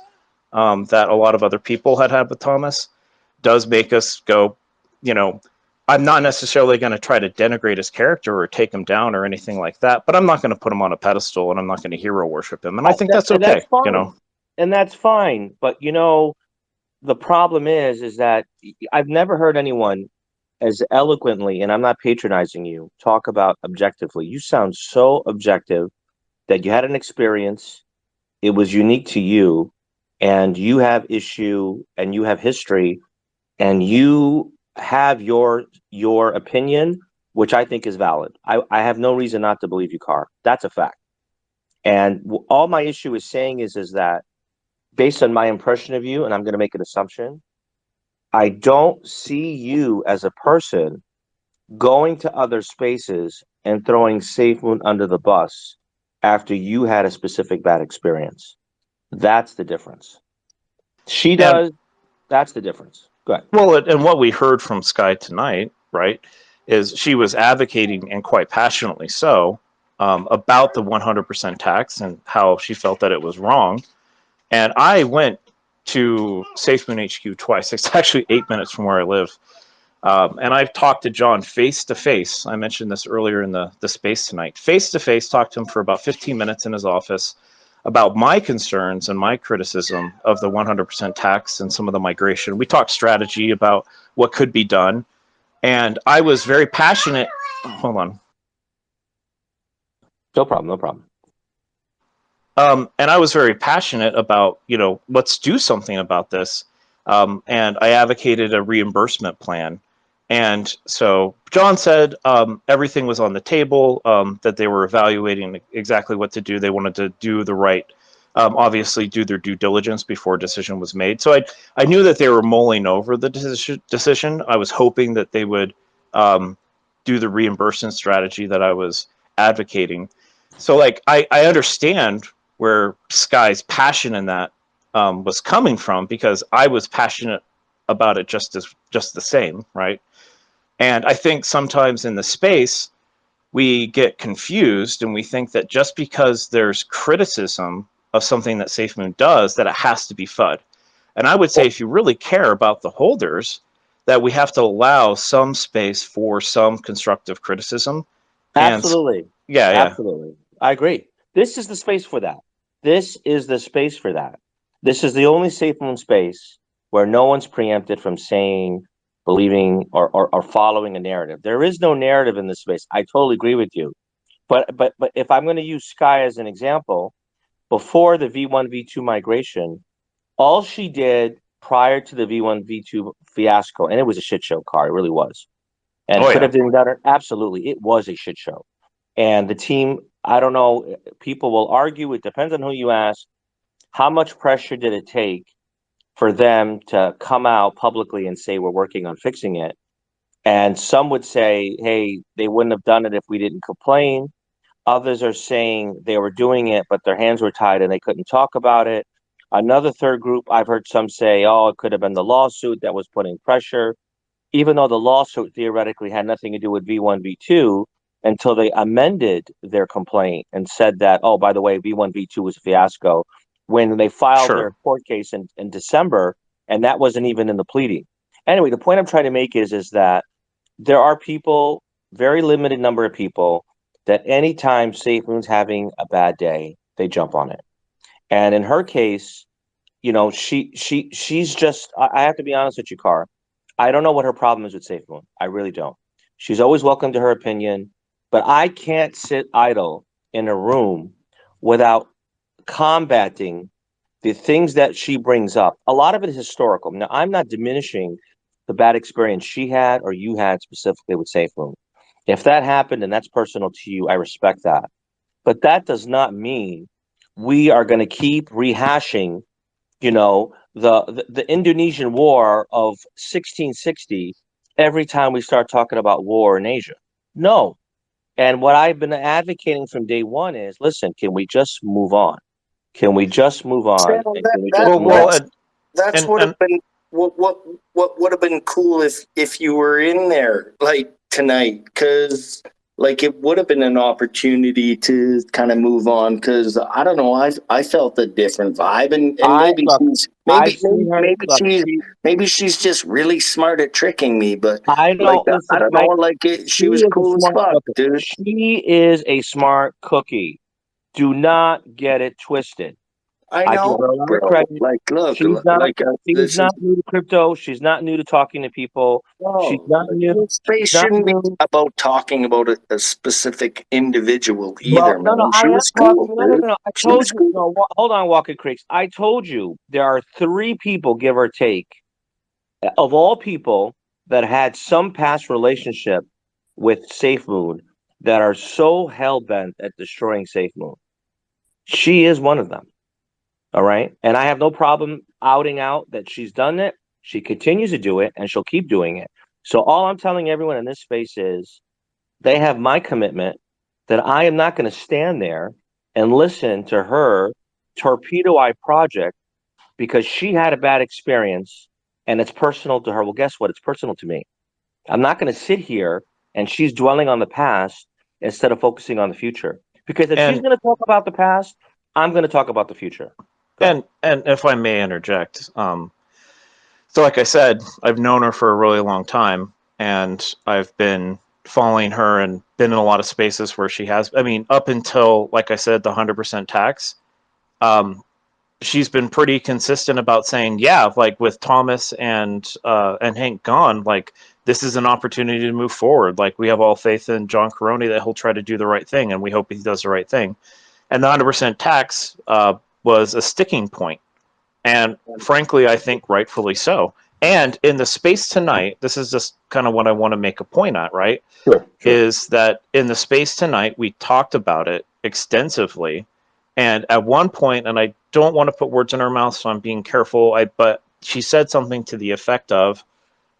that a lot of other people had with Thomas, does make us go, you know, I'm not necessarily going to try to denigrate his character or take him down or anything like that, but I'm not going to put him on a pedestal, and I'm not going to hero worship him. And I think that's And okay, that's fine. And that's fine. But the problem is that I've never heard anyone as eloquently, and I'm not patronizing you, talk about objectively. You sound so objective that you had an experience, it was unique to you, and you have issue and you have history, and you have your opinion, which I think is valid. I have no reason not to believe you, Carr. That's a fact. And all my issue is saying is that based on my impression of you, and I'm going to make an assumption, I don't see you as a person going to other spaces and throwing SafeMoon under the bus after you had a specific bad experience. That's the difference. She And does. That's the difference. Go ahead. well, and what we heard from Skye tonight, right, is she was advocating, and quite passionately so, about the 100% tax and how she felt that it was wrong. And I went to SafeMoon HQ twice. It's actually 8 minutes from where I live. And I've talked to John face to face. I mentioned this earlier in the space tonight. Face to face, talked to him for about 15 minutes in his office about my concerns and my criticism of the 100% tax and some of the migration. We talked strategy about what could be done. And I was very passionate. Hold on. No problem. No problem. And I was very passionate about, let's do something about this. And I advocated a reimbursement plan. And so John said everything was on the table, that they were evaluating exactly what to do. They wanted to do the right, obviously do their due diligence before a decision was made. So I knew that they were mulling over the decision. I was hoping that they would do the reimbursement strategy that I was advocating. So like I understand where Skye's passion in that was coming from, because I was passionate about it just the same, right? And I think sometimes in the space we get confused and we think that just because there's criticism of something that Safemoon does, that it has to be FUD. And I would say if you really care about the holders, that we have to allow some space for some constructive criticism. And Absolutely. yeah. Absolutely. I agree. This is the space for that. This is the space for that. This is the only safe moon space where no one's preempted from saying, believing, or following a narrative. There is no narrative in this space. I totally agree with you. But if I'm going to use Skye as an example, before the V1 V2 migration, all she did prior to the V1 V2 fiasco, and it was a shit show, car, it really was. And Oh could yeah. have been better. Absolutely, it was a shit show. And the team, I don't know, people will argue, it depends on who you ask. How much pressure did it take for them to come out publicly and say we're working on fixing it? And some would say, hey, they wouldn't have done it if we didn't complain. Others are saying they were doing it, but their hands were tied and they couldn't talk about it. Another third group, I've heard some say, oh, it could have been the lawsuit that was putting pressure, even though the lawsuit theoretically had nothing to do with V1, V2, until they amended their complaint and said that, oh, by the way, V1, V2 was a fiasco, when they filed Sure. their court case in December, and that wasn't even in the pleading. Anyway, the point I'm trying to make is that there are people, very limited number of people, that anytime Safemoon's having a bad day, they jump on it. And in her case, you know, she's just, I have to be honest with you, Car. I don't know what her problem is with Safemoon. I really don't. She's always welcome to her opinion, but I can't sit idle in a room without combating the things that she brings up. A lot of it is historical. Now, I'm not diminishing the bad experience she had or you had specifically with Safemoon. If that happened and that's personal to you, I respect that. But that does not mean we are going to keep rehashing, you know, the Indonesian War of 1660 every time we start talking about war in Asia. No. And what I've been advocating from day one is, listen, can we just move on? Can we just move on? Well, And can we just move on? that's would have And been what would have been cool if you were in there like tonight, because like it would have been an opportunity to kind of move on, because I don't know, I felt a different vibe, and I maybe look, she's I've seen her. Look, maybe she's just really smart at tricking me, but I like don't I listen, don't know, Mike. like She she was is a cool as smart fuck, cookie. dude. She is a smart cookie. Do not get it twisted. I I give know, her a lot of bro. credit. Like, look, She's not. She's this is not new to crypto. She's not new to talking to people. She's no. not new. This She's space not shouldn't be new. about talking about a specific individual Well, either, no, no. man. I She am was talking. cool, No, no, dude. no, no. I She told was you. cool. No, hold on, Walker Creeks. I told you there are 3 people, give or take, of all people that had some past relationship with SafeMoon that are so hell bent at destroying SafeMoon. She is one of them. All right. And I have no problem outing out that she's done it. She continues to do it and she'll keep doing it. So all I'm telling everyone in this space is they have my commitment that I am not going to stand there and listen to her torpedo eye project because she had a bad experience and it's personal to her. Well, guess what? It's personal to me. I'm not going to sit here and she's dwelling on the past instead of focusing on the future. Because if she's and going to talk about the past, I'm going to talk about the future. Go. and if I may interject, so like I said, I've known her for a really long time, and I've been following her and been in a lot of spaces where she has. I mean, up until like I said, the 100% tax. Um, she's been pretty consistent about saying, yeah, like with Thomas and Hank gone, like this is an opportunity to move forward. Like we have all faith in John Caroni that he'll try to do the right thing, and we hope he does the right thing. And the 100% tax was a sticking point, and frankly, I think rightfully so. And in the space tonight, this is just kind of what I want to make a point at, right? Sure. Is that in the space tonight, we talked about it extensively. And at one point, and I don't want to put words in her mouth, so I'm being careful, but she said something to the effect of,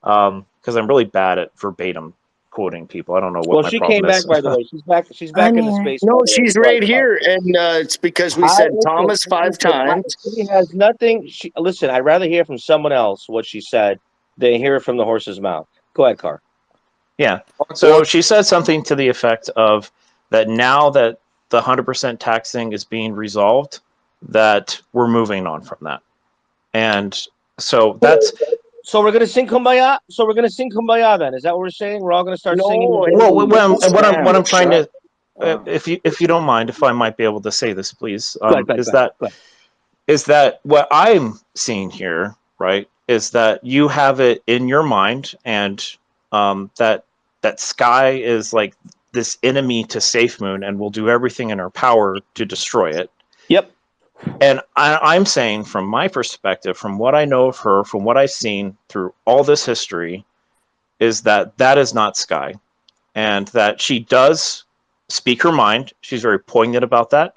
because I'm really bad at verbatim quoting people. I don't know what Well, my she came problem back, is. by the way. She's back. She's back I'm in the here. space, by No, the way. she's Go ahead, right Carl. here, and it's because we I said listen. Thomas 5 times. She has nothing. Listen. I'd rather hear from someone else what she said than hear it from the horse's mouth. Go ahead, Carl. Yeah. So she said something to the effect of that now that the 100% tax thing is being resolved, that we're moving on from that. And so that's So we're gonna sing Kumbaya. So we're gonna sing Kumbaya. Then is that what we're saying? We're all gonna start singing. No, well. What I'm trying to, Uh, if you don't mind, if I might be able to say this, please, Go ahead, is that go ahead. is that what I'm seeing here, right? Is that you have it in your mind, and that Skye is like this enemy to Safemoon, and will do everything in her power to destroy it. Yep. And I'm saying, from my perspective, from what I know of her, from what I've seen through all this history, is that that is not Skye, and that she does speak her mind. She's very poignant about that.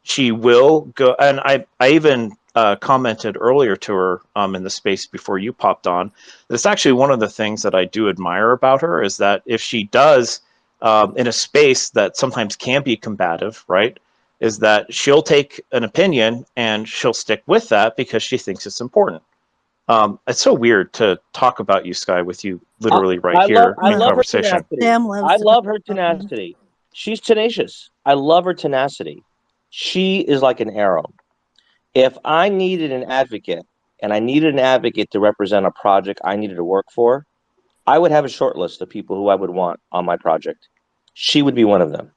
She will go, and I even commented earlier to her in the space before you popped on. That's actually one of the things that I do admire about her, is that if she does, in a space that sometimes can be combative, right, is that she'll take an opinion and she'll stick with that because she thinks it's important. It's so weird to talk about you, Skye, with you literally right here I in No, love her conversation. tenacity. Sam I loves to talk love her about me. tenacity. She's tenacious. I love her tenacity. She is like an arrow. If I needed an advocate and I needed an advocate to represent a project I needed to work for, I would have a short list of people who I would want on my project. She would be one of them.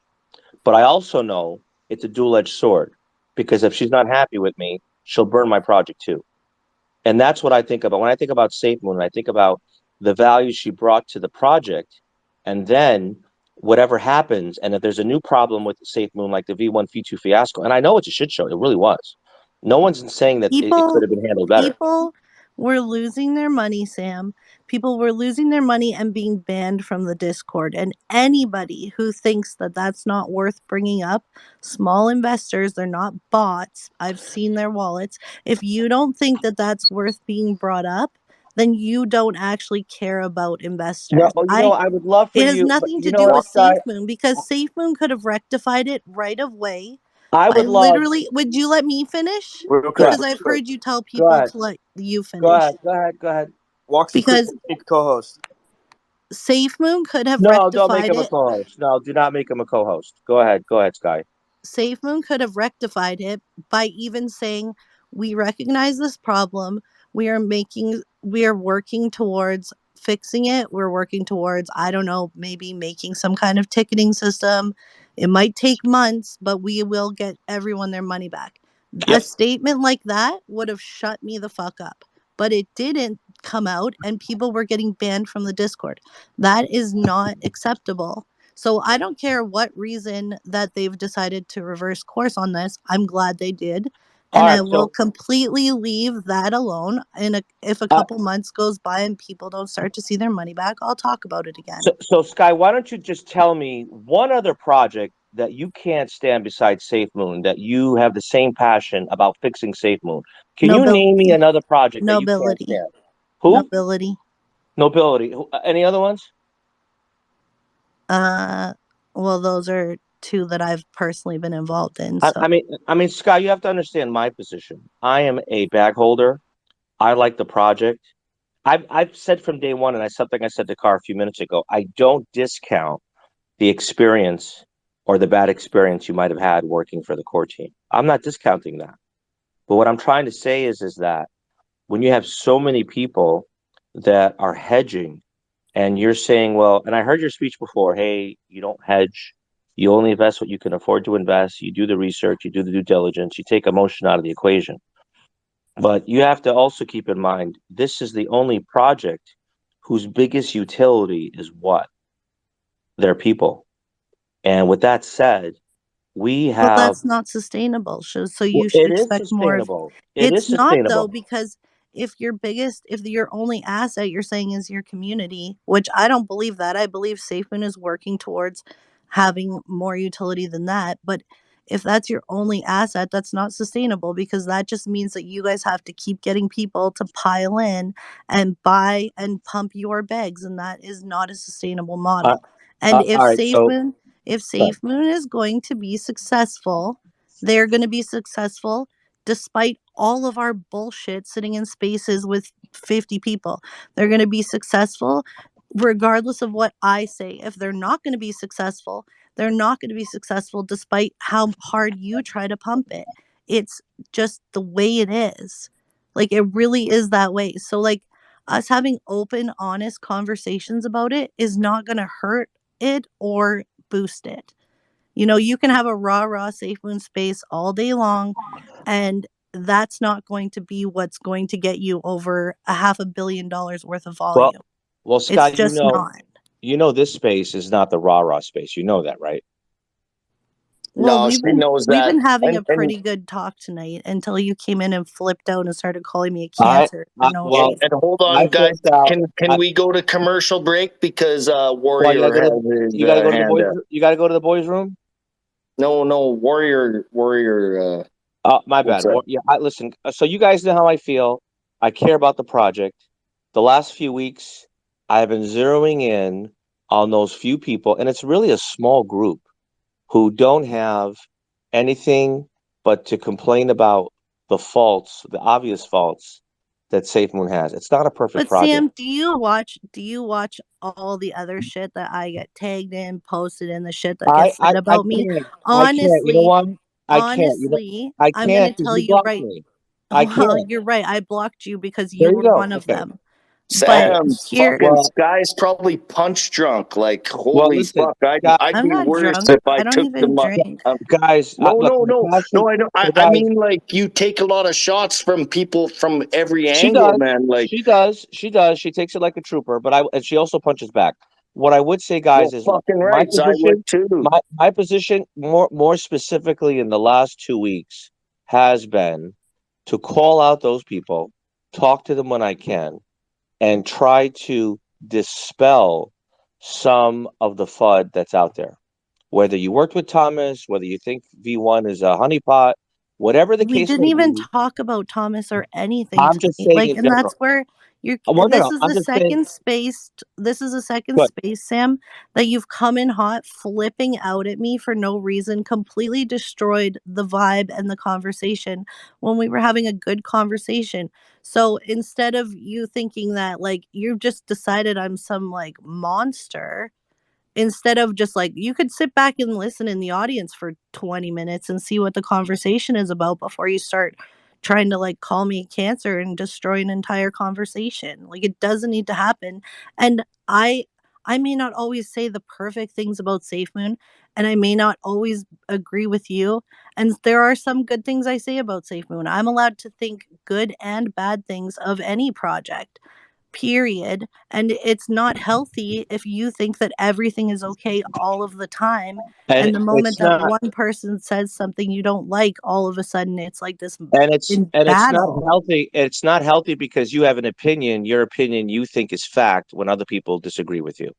But I also know it's a dual-edged sword, because if she's not happy with me, she'll burn my project too. And that's what I think about when I think about Safemoon. I think about the value she brought to the project, and then whatever happens, and if there's a new problem with Safemoon, like the V1 V2 fiasco, and I know it's a shit show, it really was. No one's saying that it could People have been handled better. people were losing their money, Sam. People were losing their money and being banned from the Discord. And anybody who thinks that that's not worth bringing up, small investors, they're not bots. I've seen their wallets. If you don't think that that's worth being brought up, then you don't actually care about investors. I would love for It has you, but nothing to you know do what, with Sky? SafeMoon, because SafeMoon could have rectified it right away I by would love. literally. Would you let me finish? Real Go quick, ahead. Because real I've quick. heard you tell Go people ahead. to let you Go finish. ahead. Go ahead. Go ahead. Walks quick. Because Make co-host. SafeMoon could have No, don't make rectified him a it. co-host. No, do not make him a co-host. Go ahead. Go ahead, Sky. SafeMoon could have rectified it by even saying, we recognize this problem. We are working towards fixing it. We're working towards, I don't know, maybe making some kind of ticketing system. It might take months, but we will get everyone their money back. A Yep. statement like that would have shut me the fuck up. But it didn't come out, and people were getting banned from the Discord. That is not acceptable. So I don't care what reason that they've decided to reverse course on this. I'm glad they did. All And I right. will completely leave that alone. And if a Uh, couple months goes by and people don't start to see their money back, I'll talk about it again. so Sky, why don't you just tell me one other project that you can't stand besides Safe Moon, that you have the same passion about fixing Safe Moon? Can you name me Nobility. another project that you can't Nobility. stand? Who? Nobility. Nobility. Any other ones? Uh, well, those are two that I've personally been involved in. So I mean, Sky, you have to understand my position. I am a bag holder. I like the project. I've said from day one, and something I said to Carr a few minutes ago. I don't discount the experience or the bad experience you might have had working for the core team. I'm not discounting that. But what I'm trying to say is that when you have so many people that are hedging, and you're saying, well, and I heard your speech before, hey, you don't hedge. You only invest what you can afford to invest. You do the research, you do the due diligence, you take emotion out of the equation. But you have to also keep in mind, this is the only project whose biggest utility is what? Their people. And with that said, we well, have, that's not sustainable. So you should it is expect more of. sustainable. It is It's not though, sustainable. because if your only asset you're saying is your community, which I don't believe that. I believe Safemoon is working towards having more utility than that. But if that's your only asset, that's not sustainable, because that just means that you guys have to keep getting people to pile in and buy and pump your bags, and that is not a sustainable Uh, model. And all right. So, if but, SafeMoon is going to be successful, they're going to be successful despite all of our bullshit sitting in spaces with 50 people. They're going to be successful regardless of what I say. If they're not going to be successful, they're not going to be successful despite how hard you try to pump it. It's just the way it is. Like, it really is that way. So, like, us having open, honest conversations about it is not going to hurt it or boost it. You know, you can have a raw safe moon space all day long, and that's not going to be what's going to get you over a $500 million worth of well, volume. well, It's Scott, just not. this space is not the rah-rah space. You know that, right? Well, No, she knows we've that. been having a And pretty good talk tonight until you came in and flipped out and started calling me a I, cancer for no well, and reason. hold I on, guys. flipped out. Can we go to commercial break because Well, Warrior has his you gotta go to the hand boys. up? You gotta go to the boys' room. No, Warrior. My What's bad. that? Well, yeah, listen. So you guys know how I feel. I care about the project. The last few weeks, I have been zeroing in on those few people, and it's really a small group who don't have anything but to complain about the faults, the obvious faults that SafeMoon has. It's not a perfect But project. Sam, do you watch all the other shit that I get tagged in, posted in, the shit that I, gets I, said I about me? can't. I can't. You know Honestly, why? I can't. I I'm going to can't because tell you you blocked right. me. I Well, can't. you're right. I blocked you because There you you were go. one of Okay. them. But Sam, here, fucking Well, Skye's probably punch drunk. Like, well, holy listen, fuck, guys, I'd I'm be not worse drunk. if I I don't took the even drink. guys. No, Look, no, no, Natasha. no. I don't. So, I guys, mean, like, you take a lot of shots from people from every she angle, does. man. Like, She does. She does. She takes it like a trooper. And she also punches back. What I would say, well, guys, is fucking my rights. I would position. too. My position, more specifically in the last 2 weeks, has been to call out those people, talk to them when I can, and try to dispel some of the FUD that's out there. Whether you worked with Thomas, whether you think V1 is a honeypot, whatever the We case didn't may even be, talk about Thomas or anything I'm just tonight. saying Like, in and general. that's where you're. Well, no, This no, is I'm the just saying. second space. This is the second Good. space, Sam, that you've come in hot, flipping out at me for no reason, completely destroyed the vibe and the conversation when we were having a good conversation. So instead of you thinking that, like, you've just decided I'm some like monster, instead of just like, you could sit back and listen in the audience for 20 minutes and see what the conversation is about before you start trying to like call me cancer and destroy an entire conversation. Like, it doesn't need to happen. And I may not always say the perfect things about SafeMoon, and I may not always agree with you, and there are some good things I say about SafeMoon. I'm allowed to think good and bad things of any project, period. And it's not healthy if you think that everything is okay all of the time. And And the moment it's that not. one person says something you don't like, all of a sudden it's like this in And it's not battle. healthy. It's not healthy because you have an opinion. Your opinion you think is fact when other people disagree with you.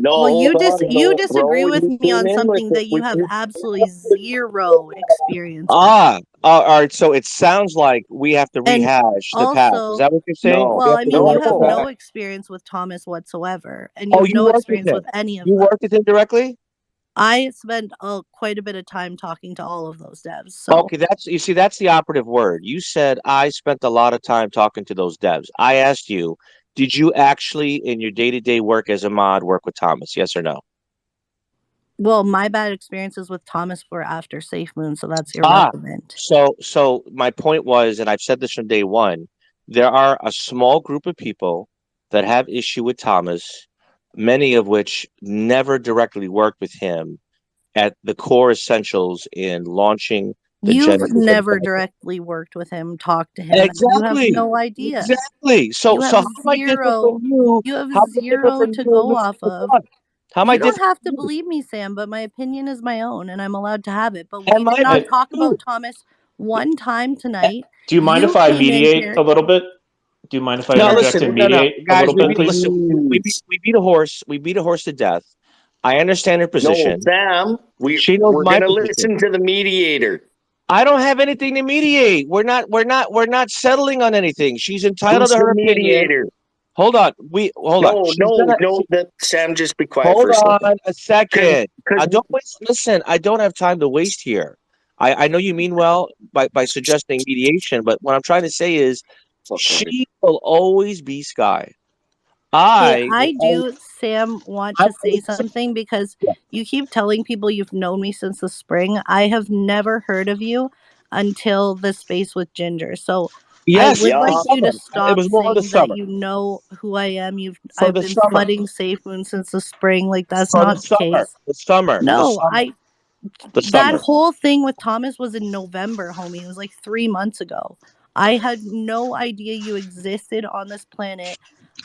No, Well, hold on, you no, disagree bro. with You me came on in with something it. that you have absolutely zero experience with. All right. So it sounds like we have to And rehash the past. Is also, that what you're saying? No, We well, have I to mean, you rehash the have no. past. no experience with Thomas whatsoever, and you Oh, have you no worked with experience him. with any of You them. worked with him directly. I spent quite a bit of time talking to all of those devs. So, Okay, that's the operative word. You said I spent a lot of time talking to those devs. I asked you, did you actually in your day-to-day work as a mod work with Thomas? Yes or no? well, my bad experiences with Thomas were after Safe Moon, so that's Ah, irrelevant. so my point was, and I've said this from day one, there are a small group of people that have issue with Thomas, many of which never directly worked with him at the core essentials in launching the You've Genesis of never Cycle. directly worked with him, talked to him, and you have Exactly. no idea. Exactly. So You so have how am I different from zero. you? You have How am I different zero from to you and go Mr. off of. Fun? How am I You don't different have to from you? believe me, Sam, but my opinion is my own, and I'm allowed to have it. But we And did my not Hey, talk opinion about Thomas one time too. tonight. do you mind if You I came in mediate a here. little bit? Do you mind if I No, interject and listen, no, mediate a guys, little bit, please? listen. We beat a horse. We beat a horse to death. I understand her No, position. Sam, She knows we're my gonna position. listen to the mediator. I don't have anything to mediate. We're not settling on anything. She's entitled Who's to the her opinion. mediator? Hold on. Hold on. No. That Sam, just be quiet Hold for a second. on a second. I Because don't listen. I don't have time to waste here. I know you mean well by suggesting mediation, but what I'm trying to say is she will always be Skye. Okay, I will I always, do, Sam, want I to will say always say, something because yeah. you keep telling people you've known me since the spring. I have never heard of you until the space with Ginger. So I Yes, would yeah, the like you summer. to It stop was more the saying that summer. you know who I am. For I've the been summer. flooding Safe Moon since the spring. Like that's For the not the summer. case. The summer. The No, summer. The that summer. whole thing with Thomas was in November, homie. It was like 3 months ago. I had no idea you existed on this planet.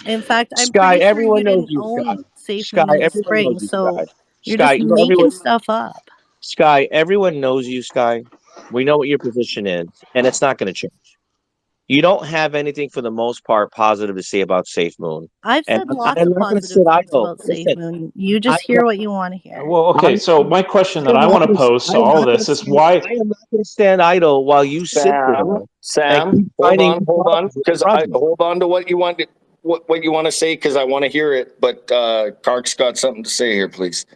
In fact, I'm Skye, pretty sure you everyone knows didn't you, own Skye. Safe Skye, Moon in the everyone knows spring. you, So Skye. you're just Skye, making everyone stuff up. Skye, everyone knows you, Skye. We know what your position is, and it's not going to change. You don't have anything for the most part positive to say about Safe Moon. I've And said lots I'm of not going to positive sit things idle. about Safe Listen, Moon. You I'm just hear what you want to hear. Well, okay. I'm So my question that I want to pose I to am all of not going to this is stand. why. I am not going to stand idle while you sit there and Sam, keep finding new hold on, problems with the because I project. hold on to what you want to what you want to say, because I want to hear it. But Kark's got something to say here, please.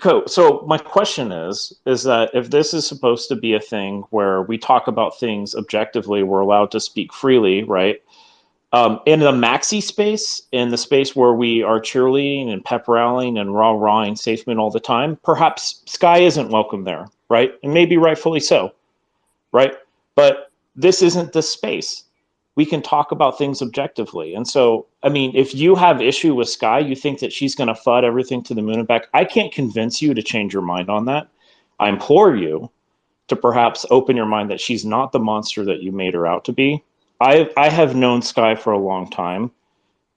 Cool. So my question is that if this is supposed to be a thing where we talk about things objectively, we're allowed to speak freely, right? In the maxi space, in the space where we are cheerleading and pep rallying and rah-rahing Safeman all the time, perhaps Skye isn't welcome there, right? And maybe rightfully so, right? But this isn't the space. We can talk about things objectively. And so, I mean, if you have issue with Skye, you think that she's going to FUD everything to the moon and back, I can't convince you to change your mind on that. I implore you to perhaps open your mind that she's not the monster that you made her out to be. I have known Skye for a long time,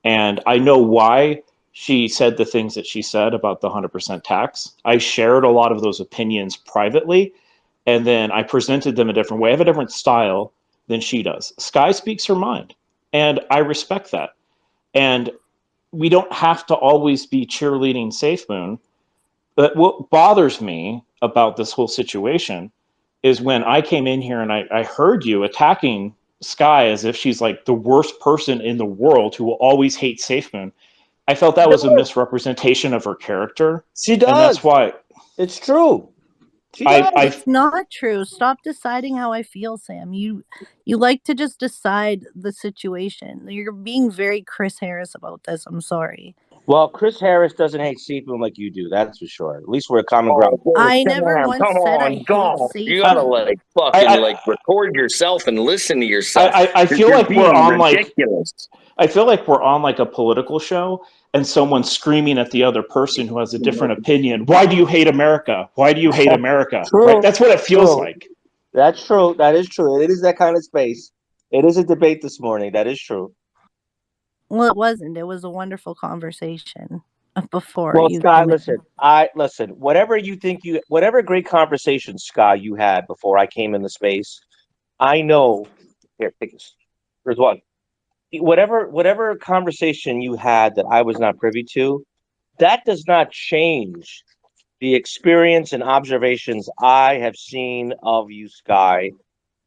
and I know why she said the things that she said about the 100% tax. I shared a lot of those opinions privately, and then I presented them a different way. I have a different style than she does. Skye speaks her mind, and I respect that. And we don't have to always be cheerleading Safe Moon. But what bothers me about this whole situation is when I came in here and I heard you attacking Skye as if she's like the worst person in the world who will always hate Safemoon. I felt that was a misrepresentation of her character, She and that's does. why It's true. She I does. It's not true. Stop deciding how I feel, Sam. You like to just decide the situation. You're being very Chris Harris about this. I'm sorry. Well, Chris Harris doesn't hate seafood like you do. That's for sure. At least we're a common Oh, ground. boy, I never Sam, once come said I on, hate go! Safe You gotta Moon. like fucking I, like record yourself and listen to yourself, I because feel you're like we're being on like ridiculous. I feel like we're on like a political show and someone's screaming at the other person who has a different opinion. Why do you hate America? Why do you hate America? Right? True. That's what it feels True. like. That's true. That is true. It is that kind of space. It is a debate this morning. That is true. Well, it wasn't. It was a wonderful conversation before Well, you Scott, came listen. in. Whatever you think whatever great conversation, Scott, you had before I came in the space. I know. Here, take this. Here's one. Whatever conversation you had that I was not privy to, that does not change the experience and observations I have seen of you, Sky.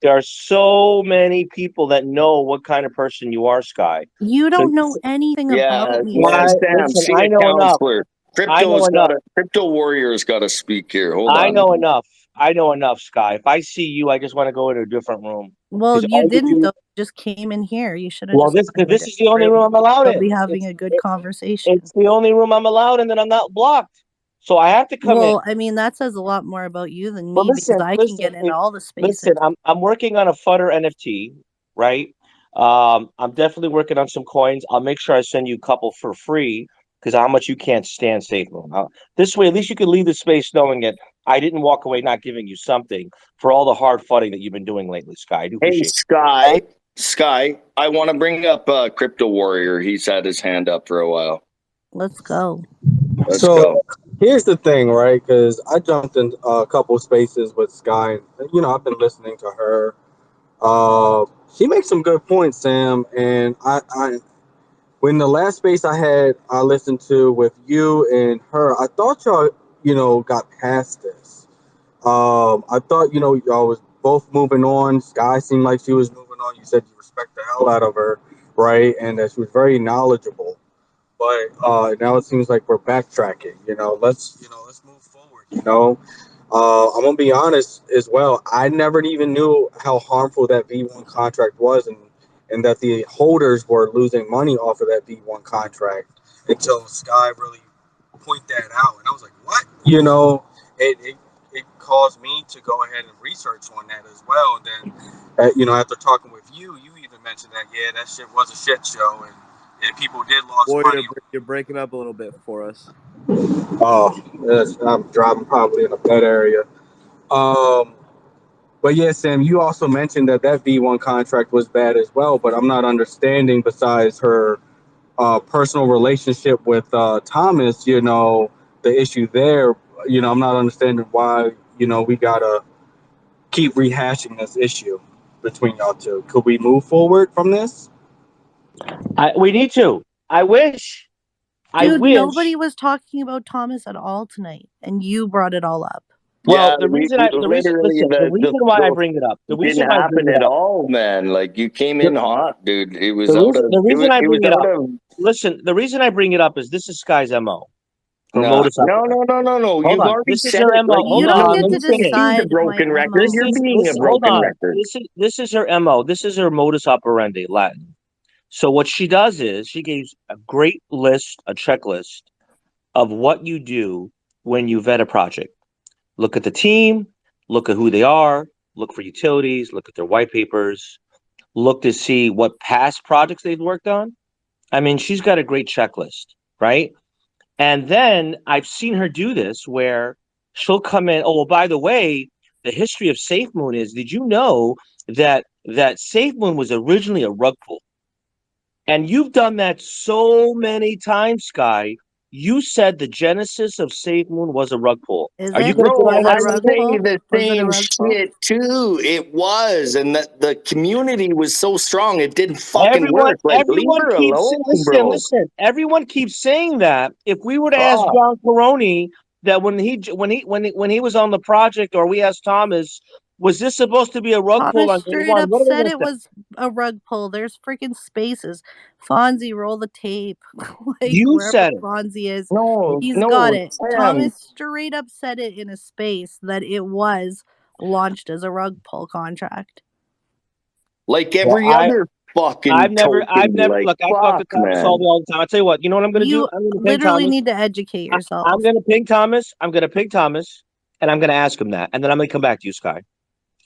There are so many people that know what kind of person you are, Sky. You So don't know anything Yeah, about me, yeah, Sam. Sam, listen, see I a know enough. counselor. I know enough. Crypto Warrior's got to speak here. Hold I on. know enough. I know enough, Sky. If I see you, I just want to go into a different room Well, because you all you didn't do. though. You just came in here. You should have Well, just this gone because in a this is the different only room. room I'm allowed We'll be in. having a good conversation. It's the only room I'm allowed in that I'm not blocked. So I have to come in. Well, I mean, that says a lot more about you than But me because I can listen, get in all the listen. spaces. I'm working on a Flutter NFT, right? I'm definitely working on some coins. I'll make sure I send you a couple for free because how much you can't stand SafeMoon. This way, at least you can leave the space knowing that I didn't walk away not giving you something for all the hard fighting that you've been doing lately, Sky. I do Hey, appreciate Sky, I want to bring up Crypto Warrior. He's had his hand up for a while. Let's go. Let's So go. here's the thing, right? Because I jumped in a couple spaces with Sky. You know, I've been listening to her. she makes some good points, Sam. And when the last space I listened to with you and her, I thought y'all, got past this. I thought, y'all was both moving on. Skye seemed like she was moving on. You said you respect the hell out of her, right? And that she was very knowledgeable. But now it seems like we're backtracking. Let's move forward. I'm gonna be honest as well. I never even knew how harmful that V1 contract was, and that the holders were losing money off of that V1 contract until Skye really point that out, and I was like, "What?" It caused me to go ahead and research on that as well. And then, after talking with you, you even mentioned that that shit was a shit show, and people did lose Boy, money. you're breaking up a little bit for us. Oh, yes, I'm driving probably in a bad area. Um, but yeah, Sam, you also mentioned that V1 contract was bad as well. But I'm not understanding, besides her personal relationship with Thomas, the issue there. I'm not understanding why we gotta keep rehashing this issue between y'all two. Could we move forward from this? We need to. I wish. Dude, nobody was talking about Thomas at all tonight, and you brought it all up. Well, Yeah, the reason literally the reason why I the bring it up, didn't happen at all, man. Like you came in hot, dude. It was out of the reason I it was bring it out up. of Listen, the reason I bring it up is this is Skye's MO. Her no, modus no, operandi. no, no, no, no. Hold You've on. already This is said her it. MO. Like You Hold don't on. get Let to me don't finish. be the decide my broken record. This MO. You're is being a hold broken on. record. This is her MO. This is her modus operandi, Latin. So what she does is she gives a great list, a checklist of what you do when you vet a project. Look at the team, look at who they are, look for utilities, look at their white papers, look to see what past projects they've worked on. I mean, she's got a great checklist, right? And then I've seen her do this where she'll come in. Oh, well, by the way, the history of Safemoon is, did you know that Safemoon was originally a rug pull? And you've done that so many times, Skye. You said the genesis of Safemoon was a rug pull. Is Are you it? going to deny Bro, Was it that I a rug statement? say pull? the Was it a same rug pull? shit too. It was, and that the community was so strong, it didn't fucking work. Like, leave Everyone her keeps alone, bro. listen. Everyone keeps saying that. If we were to ask Fuck. John Peroni that when he was on the project, or we asked Thomas, was this supposed to be a rug pull Thomas on day straight one? up What are they said going to it say? was a rug pull. There's freaking spaces. Fonzie, roll the tape. Like You wherever said it. Fonzie is, No, he's got no, it. Sam. Thomas straight up said it in a space that it was launched as a rug pull contract. Like Well, every other fucking I've token. never Like, look. I talk to fuck, Thomas all man. the time. I tell you what. You know what I'm going to do? You I'm going to ping literally Thomas. need to educate yourself. I'm going to ping Thomas. I'm going to ping Thomas, and I'm going to ask him that, and then I'm going to come back to you, Skye.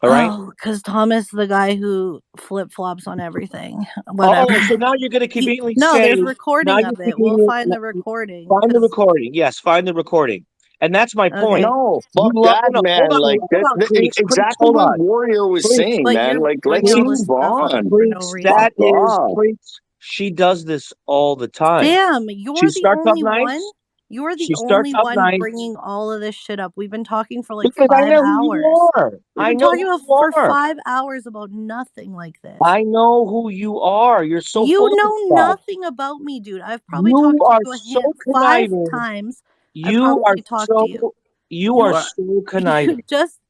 All right. Oh, because Thomas, the guy who flip flops on everything. Whatever. Oh, so now you're going to conveniently No, say, there's now recording you're of it. We'll conveniently, find the recording. find the Because recording. Yes, find the recording. And that's my point. okay, No, You fuck love, that, no, hold man. on, Like, hold on, Creeps, Creeps, exactly hold what on. Warrior was Creeps, saying, but man. you're Like, let's bringing all this move stuff up on. for no Creeps, reason. Fuck that is, off. Creeps, she does this all the time. Sam, She you're the starts up only one. nights. You're the She starts only up one nights bringing all of this shit up. We've been talking for like because I 5 know who you hours. are. We've I been know talking who about you for are. 5 hours about nothing like this. I know who you are. You're so You full of know stuff. nothing about me, dude. I've probably You talked to are you so 5 conniving. times. I've You are probably talked to you. you You are are so you conniving. just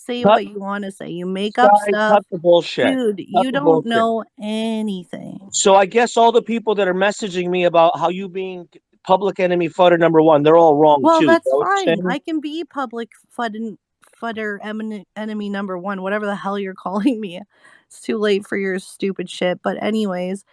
say Cut, what you want to say. You make up Skye, stuff. cut the bullshit. Dude, Cut you the don't bullshit. know anything. So I guess all the people that are messaging me about how you being public enemy fodder number one, they're all wrong Well, too. You that's know what I'm fine. saying? I can be public fudder enemy number one, whatever the hell you're calling me. It's too late for your stupid shit. But anyways,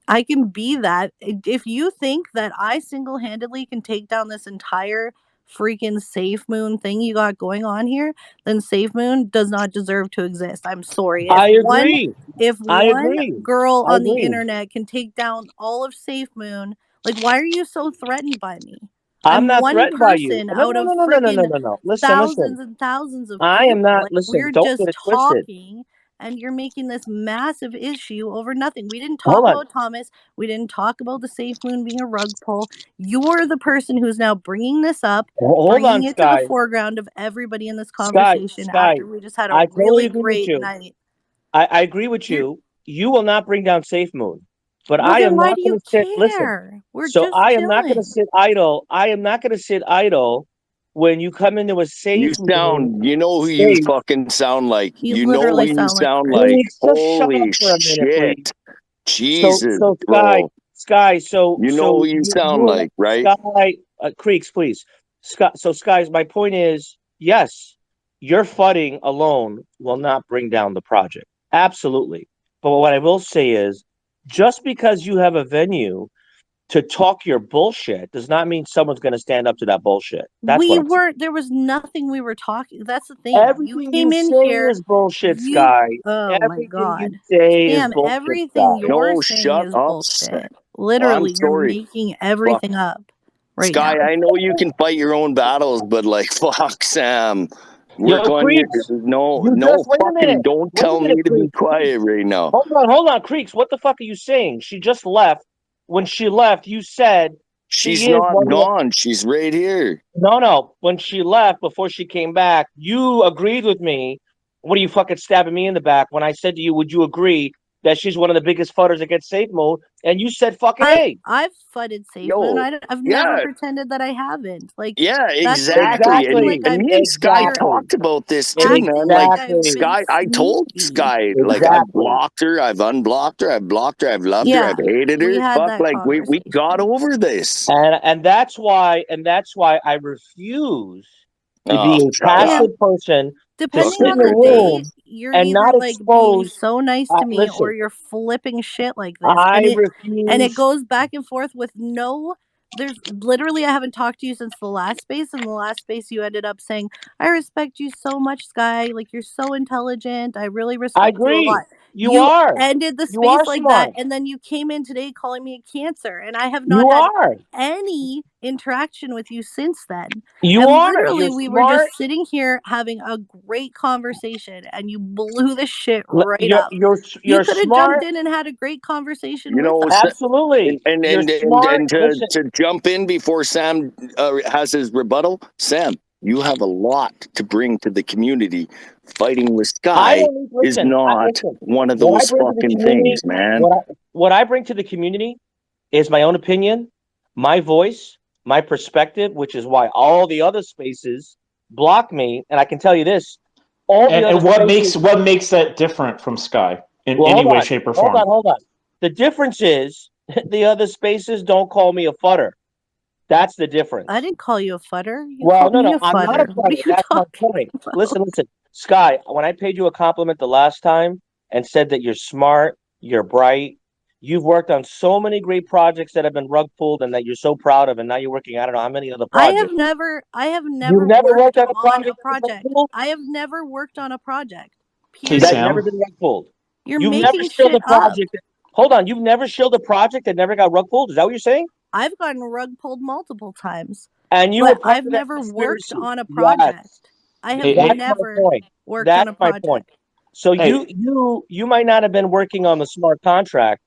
I can be that. If you think that I single handedly can take down this entire freaking Safemoon thing you got going on here, then Safemoon does not deserve to exist. I'm sorry. I agree. If I one agree. girl I on the agree. internet can take down all of Safemoon, like why are you so threatened by me? I'm I'm not one threatened by you. person No, out no, of no, no, no, no, no, freaking no, no. Listen, listen. thousands and thousands of I am people. not. Like Listen. we're Don't get just it twisted. talking and you're making this massive issue over nothing. We didn't talk Hold on. about Thomas. We didn't talk about the Safe Moon being a rug pull. You're the person who's now bringing this up, Hold bringing on, it to the Skye. foreground of everybody in this Skye. conversation Skye. after we just had a I totally really agree with great you. night. I agree with You're you. you will not bring down Safemoon. But Well, I then am why not do going you to sit. Listen. care? We're So just I am not going to chilling. sit idle. I am not going to sit idle when you come into a You Safemoon sound, you know who you space. fucking sound like. You You know who literally you sound like sound Chris. like. Please just shut up Holy for a minute, please. shit. Jesus, So bro. Sky. So You know who you sound like, right? Sky Creeks, please. Skies. My point is, yes, your fudding alone will not bring down the project. Absolutely. But what I will say is, just because you have a venue to talk your bullshit does not mean someone's going to stand up to that bullshit. That's what We I'm saying. weren't. There was nothing we were talking. That's the thing. You Everything you came in say here. is bullshit, You. Sky. Oh my Everything you God, say is Sam. bullshit, Everything Sky. you're No, saying shut is up. bullshit. Well, I'm Literally, you're sorry. making Fuck. everything up right now. Skye, I know you can fight your own battles, but like, fuck, Sam. Work Yo, on your. Creeks, No, you just wait a fucking minute. don't Wait a tell minute, me to be Creeks. quiet right now. Hold on, Creeks. What the fuck are you saying? She just left. When she left, you said She's she is not one of the. gone. She's right here. No. When she left, before she came back, you agreed with me. What are you fucking stabbing me in the back when I said to you, would you agree that she's one of the biggest fudders against Safe Mode? And you said fucking A. I've fudded Safemoon. Yo, I've never yeah, pretended that I haven't. Like yeah, that's like exactly. acting Exactly. like And I've. me and Skye You're Exactly. talked about this too, man. acting Like like I've been Exactly. Skye, I told sneaky. Skye, like I've Exactly. blocked her, I've unblocked her, I've blocked her, I've loved her, Yeah, I've hated we her. had Fuck, that like we got conversation. over this. And that's why I refuse to Oh, be a shut up. Sam, passive person to depending sit Fucking in on a the day, ridiculous. room you're and either not like being expose. so nice to me or Listen, you're flipping shit like this. I And it refuse. goes back and forth with no there's literally I haven't talked to you since the last space, and the last space you ended up saying, I respect you so much, Sky. Like you're so intelligent. I really I respect you a agree. lot. You You are. ended the You are space like that, smart. and then you came in today calling me a cancer, and I have not You had are. any interaction with you since then. You And are. You're literally, we were smart. just sitting here having a great conversation, and you blew the shit right You're up. you're You you're could have jumped smart. in and had a great conversation You with know, us. Absolutely. You're smart. and Listen, to jump in before Sam has his rebuttal, Sam, you have a lot to bring to the community. Fighting with I Skye don't need. is not Listen. one of What I those bring to the fucking community, things, man. what I bring to the community is my own opinion, my voice, my perspective, which is why all the other spaces block me. And I can tell you this: all the other And spaces. what makes that different from Sky in Well, any hold way, on, shape, or form? hold on. The difference is the other spaces don't call me a futter. That's the I difference. didn't call you a futter. You Well, called me no, a I'm not a futter. What are futter. you That's my talking point. about? Listen. Sky, when I paid you a compliment the last time and said that you're smart, you're bright, you've worked on so many great projects that have been rug pulled and that you're so proud of, and now you're working, I don't know how many other projects. I have You've never never worked worked on a on a project that was rug project. pulled? I have never worked on a project. Okay, That Period. never Sam. been rug pulled. You're You've never making shielded shit a up. project that, hold on, you've never shielded a project that never got rug pulled? Is that what you're saying? I've gotten rug pulled multiple times, And you were but part I've of that never worked conspiracy. on a Yes. project. I have Hey, hey, That's my never point. worked on That's a my point. project. So hey. you might not have been working on the smart contract,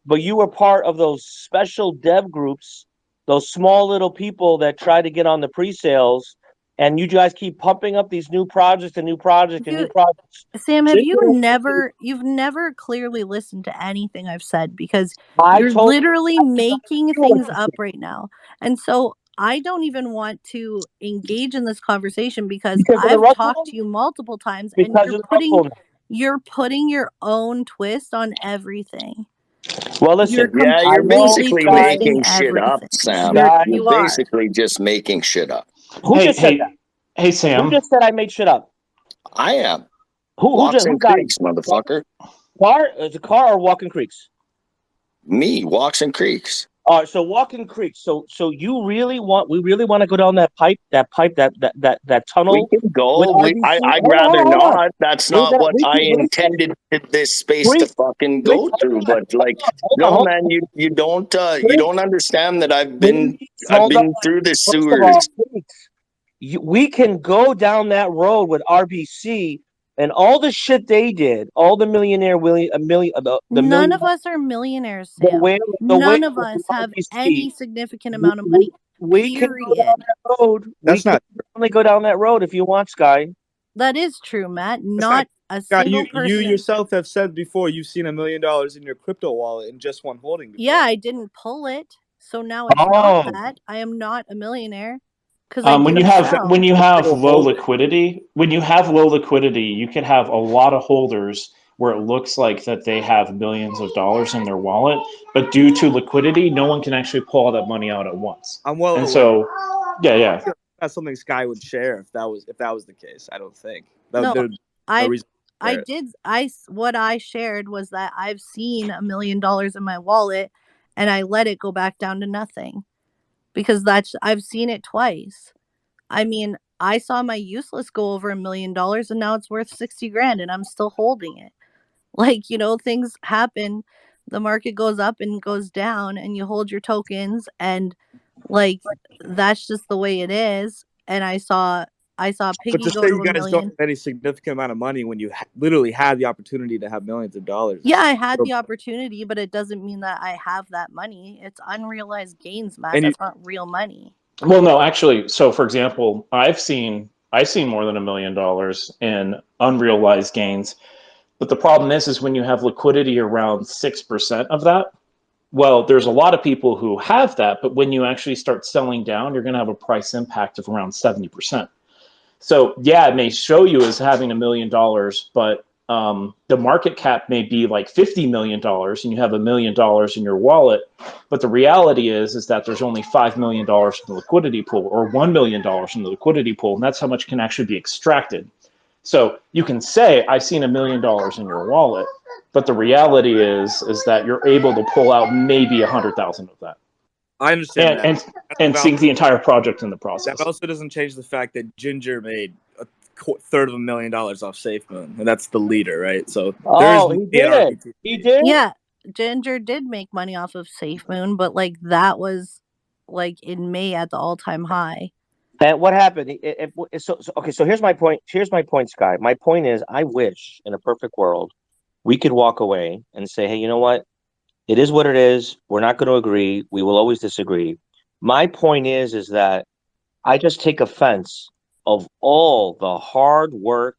but you were part of those special dev groups, those small little people that try to get on the pre-sales, and you guys keep pumping up these new projects and new projects and new You projects. Sam, Sit there. you've never clearly listened to anything I've said because I you're told literally I did not making hear what things you up said right now. And so I don't even want to engage in this conversation because because of the I've rug talked pull. to you multiple times and Because of the rug pull. you're putting your own twist on everything. Well, You're listen, Yeah, you're I know completely basically Sky, twisting making shit up, everything. Sam. You're Sky. You're you are. basically just making shit up. Who Hey, just said that? hey, hey, Who Sam. just said I made shit up? I am. Who Walks got Creeks, motherfucker. car? Is it car or Walking Creeks? Me, Walks Creeks. All right, so Walking Creek. So we really want to go down that We tunnel can with go. RBC. I'd Hold on, rather hold on. not. That's not what I We can intended this space to Creeks, fucking Creeks, go through. But like, hold on, no, hold on. man, you Creeks, don't understand that Creeks, I've hold on. been through the First of all, sewers. Creeks, we can go down that road with RBC and all the shit they did, all the millionaire William, a million, the None million, of us are millionaires, the Sam. whale, the whale None of with us have RBC. any significant We, amount of we, money. we can go down Period. that road. We That's can not only go down that road if you want, Sky. That is true, Matt. that's not Not a Scott, single you person. yourself have said before you've seen $1 million in your crypto wallet in just one holding before. Yeah, I didn't pull it, so now it's not that. I am not a millionaire because I When didn't you have sell. when you have Still low holding. liquidity, you could have a lot of holders where it looks like that they have millions of dollars in their wallet, but due to liquidity, no one can actually pull all that money out at once. I'm well And aware. so, yeah. That's something Skye would share if that was the case. I don't think No, there's no I reason to I share it. did what I shared was that I've seen $1 million in my wallet and I let it go back down to nothing because I've seen it twice. I mean, I saw my useless go over $1 million and now it's worth 60 grand and I'm still holding it. Like, things happen. The market goes up and goes down and you hold your tokens and like that's just the way it is. And I saw But Piggy to go say to you a guys don't million. have any significant amount of money when you literally had the opportunity to have millions of dollars. Yeah, I had the opportunity, but it doesn't mean that I have that money. It's unrealized gains, Matt. And you, That's not real money. Well, no, actually. So, for example, I've seen more than $1 million in unrealized gains. But the problem is when you have liquidity around 6% of that. Well, there's a lot of people who have that, but when you actually start selling down, you're going to have a price impact of around 70%. So yeah, it may show you as having $1 million, but the market cap may be like $50 million, and you have $1 million in your wallet. But the reality is that there's only $5 million in the liquidity pool, or $1 million in the liquidity pool, and that's how much can actually be extracted. So you can say I've seen $1 million in your wallet, but the reality is that you're able to pull out maybe 100,000 of that, I understand and that. and That's and valid. sink the entire project in the That process. also doesn't change the fact that Ginger made a third of $1 million off Safemoon, and that's the leader, right? So there is Oh, money he in did. RBT. He did. Yeah, Ginger did make money off of Safemoon, but like that was like in May at the all-time high. And what happened? Okay. So here's my point. Here's my point, Sky. My point is, I wish in a perfect world we could walk away and say, hey, you know what? It is what it is. We're not going to agree. We will always disagree. My point is that I just take offense of all the hard work,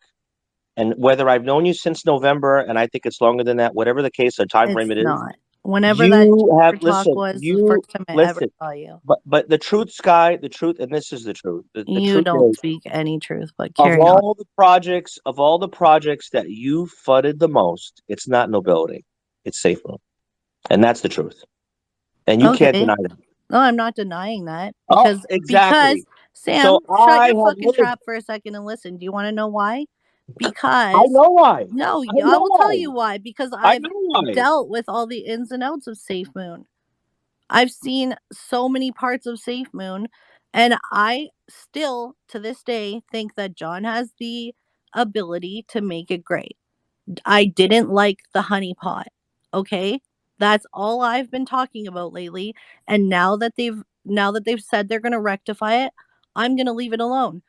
and whether I've known you since November, and I think it's longer than that, whatever the case or time It's frame it is, not. Whenever that you have Ginger talk was the first time I ever listen. saw you. But the truth, Sky, the truth, and this is the truth. The You truth don't is, speak any truth, but carry on. of all the projects that you fudded the most, it's not nobility, it's Safemoon, and that's the truth, and you can't Okay. deny that. No, I'm not denying that Oh, because exactly. Sam, So shut I your have fucking lived. trap for a second and listen. Do you want to know why? I Because know why. no, I I know will tell why. you why. Because I I've know why. dealt with all the ins and outs of Safe Moon. I've seen so many parts of Safe Moon, and I still to this day think that John has the ability to make it great. I didn't like the honey pot. Okay? That's all I've been talking about lately. And now that they've said they're going to rectify it, I'm going to leave it alone.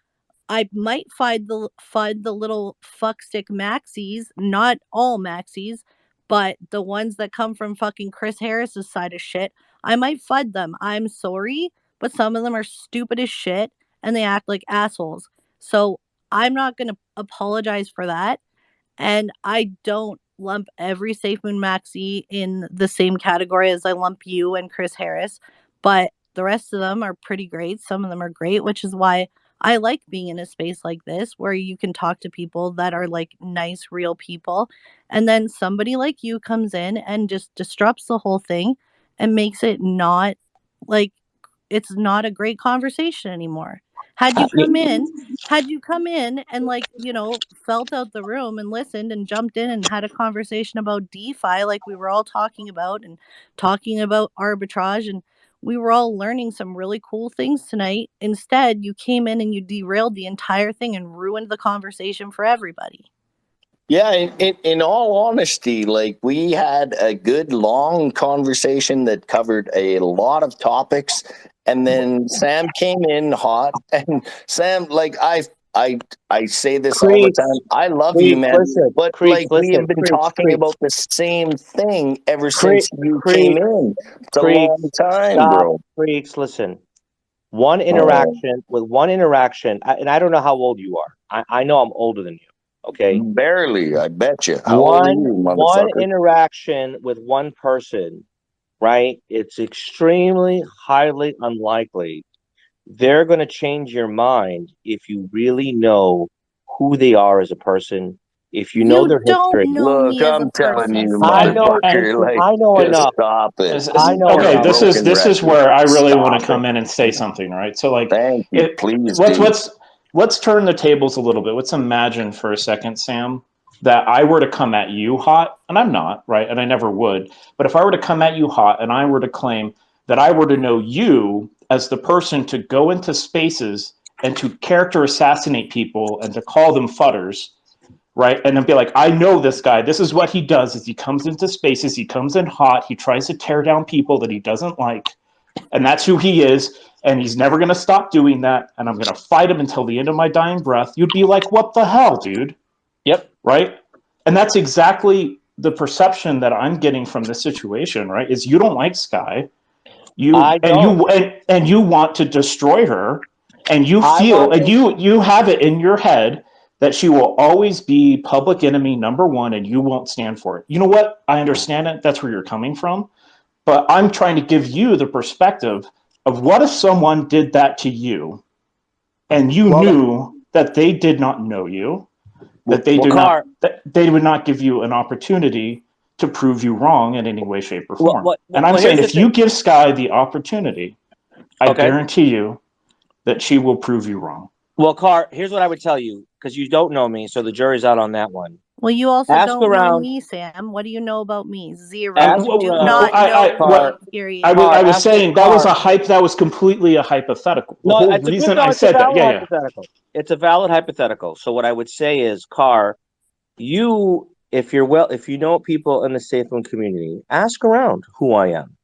I might fud the little fuckstick maxis, not all maxis, but the ones that come from fucking Chris Harris's side of shit. I might fud them. I'm sorry, but some of them are stupid as shit and they act like assholes. So I'm not going to apologize for that. And I don't lump every Safe Moon Maxi in the same category as I lump you and Chris Harris, but the rest of them are pretty great. Some of them are great, which is why I like being in a space like this where you can talk to people that are like nice, real people. And then somebody like you comes in and just disrupts the whole thing and makes it not like it's not a great conversation anymore. Had you come in, had you come in and like, felt out the room and listened and jumped in and had a conversation about DeFi like we were all talking about and talking about arbitrage and we were all learning some really cool things tonight. Instead, you came in and you derailed the entire thing and ruined the conversation for everybody. Yeah, in all honesty, like we had a good long conversation that covered a lot of topics, and then Sam came in hot, and Sam, like I say this all the time, Creeps, I love you, creeps, man, listen, but creeps, like we have listen, been creeps, talking creeps, about the same thing ever creep, since you came creep, in. It's a long creeps. time, Stop, bro. creeps. Listen. Oh, One interaction, and I don't know how old you are. I know I'm older than you. Okay. Barely, I bet you. How old are you, One motherfucker? interaction with one person, right? It's extremely highly unlikely they're going to change your mind if you really know who they are as a person, if you know You their don't history. know Look, me as a I'm telling person, you, I Sam. know, And motherfucker. listen, Like, I know good. just enough. stop it. I know Okay, You're a enough. this broken is record. where I really want to Stop it. come in and say something, right? So like, Thank you. Please let's do. let's turn the tables a little bit. Let's imagine for a second, Sam, that I were to come at you hot, and I'm not, right? And I never would. But if I were to come at you hot and I were to claim that I were to know you as the person to go into spaces and to character assassinate people and to call them fudders, right? And then be like, I know this guy. This is what he does is he comes into spaces, he comes in hot, he tries to tear down people that he doesn't like, and that's who he is, and he's never going to stop doing that, and I'm going to fight him until the end of my dying breath. You'd be like, what the hell, dude? Yep. Right? And that's exactly the perception that I'm getting from this situation, right? Is you don't like Skye. I don't. And you want to destroy her, and you I feel want and to. you have it in your head that she will always be public enemy number one and you won't stand for it. You know what? I understand it. That's where you're coming from. But I'm trying to give you the perspective of what if someone did that to you and you Well, knew that they did not know you, Car. that they would not give you an opportunity to prove you wrong in any way, shape, or form. And I'm saying Here's the if you thing. give Skye the opportunity, I Okay. guarantee you that she will prove you wrong. Well, Car, here's what I would tell you because you don't know me, so the jury's out on that one. Well, you also Ask don't know around. me, Sam. What do you know about me? Zero. Ask You do around. not know Car. me, period. I was Ask saying that was Car. a hype. That was completely a hypothetical. The No, whole it's a good. reason No, I it's a said that, valid yeah, yeah. hypothetical. It's a valid hypothetical. So what I would say is, Car, if you know people in the Safemoon community, ask around who I am,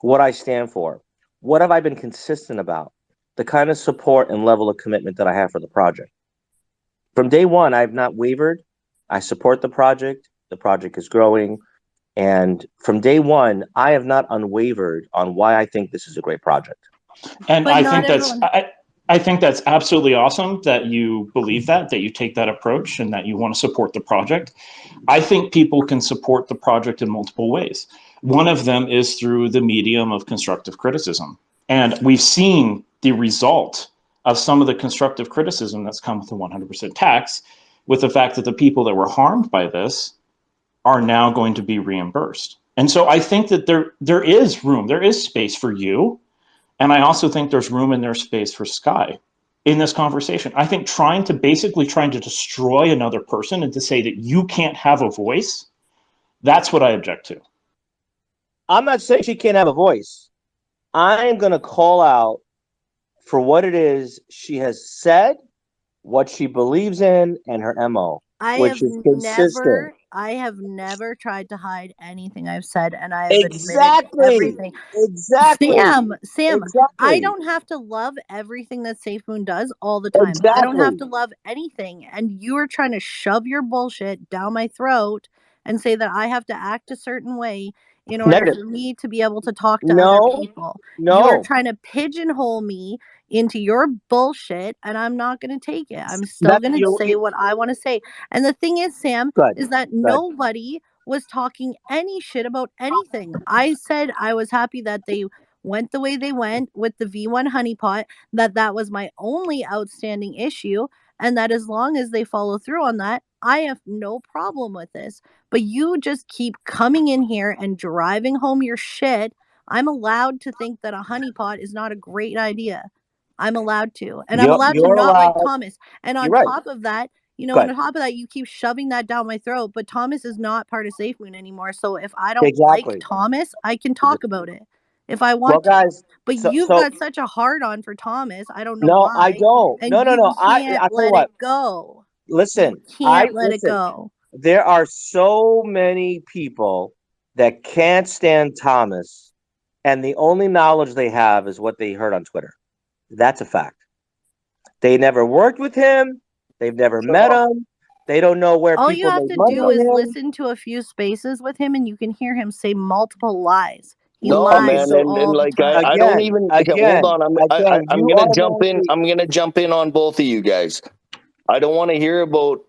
what I stand for, what have I been consistent about, the kind of support and level of commitment that I have for the project. From day one, I've not wavered. I support the project. The project is growing. And from day one, I have not unwavered on why I think this is a great project. And But not everyone. I think that's absolutely awesome that you believe that you take that approach and that you want to support the project. I think people can support the project in multiple ways. One of them is through the medium of constructive criticism. And we've seen the result of some of the constructive criticism that's come with the 100% tax, with the fact that the people that were harmed by this are now going to be reimbursed. And so I think that there is room, there is space for you. And I also think there's room in their space for Skye in this conversation. I think trying to destroy another person and to say that you can't have a voice, that's what I object to. I'm not saying she can't have a voice. I'm going to call out for what it is she has said, what she believes in, and her MO, which is consistent. I have never tried to hide anything I've said, and I have admitted Exactly. everything. Exactly. Sam, I Exactly. don't have to love everything that Safemoon does all the time. I don't have Exactly. to love anything. And you are trying to shove your bullshit down my throat and say that I have to act a certain way in order Negative. for me to be able to talk to other No, people. You are no. trying to pigeonhole me into your bullshit, and I'm not going to take it. I'm still That's going to you. say what I want to say. And the thing is, Sam, Good. is that Good. nobody was talking any shit about anything. I said I was happy that they went the way they went with the V1 honeypot, that was my only outstanding issue, and that as long as they follow through on that, I have no problem with this. But you just keep coming in here and driving home your shit. I'm allowed to think that a honeypot is not a great idea. I'm allowed to. And I'm allowed to You're not like allowed. Thomas. And You're on right. top of that, on Good. top of that, you keep shoving that down my throat. But Thomas is not part of SafeMoon anymore. So if I don't like Exactly. Thomas, I can talk about it if I Well, want to. guys. But you've So got such a hard on for Thomas. I don't know no, I why. don't. And No, no, you no. can't I tell you let what. it go. You Listen. can't let it Listen. go. There are so many people that can't stand Thomas, and the only knowledge they have is what they heard on Twitter. That's a fact. They never worked with him. They've never met him. They don't know where All you people have made to money do with is him. listen to a few spaces with him and you can hear him say multiple lies. He No, Okay, lies man, so and all the like time. I don't even hold on. I'm you gonna jump in. automatically. I'm gonna jump in on both of you guys. I don't want to hear about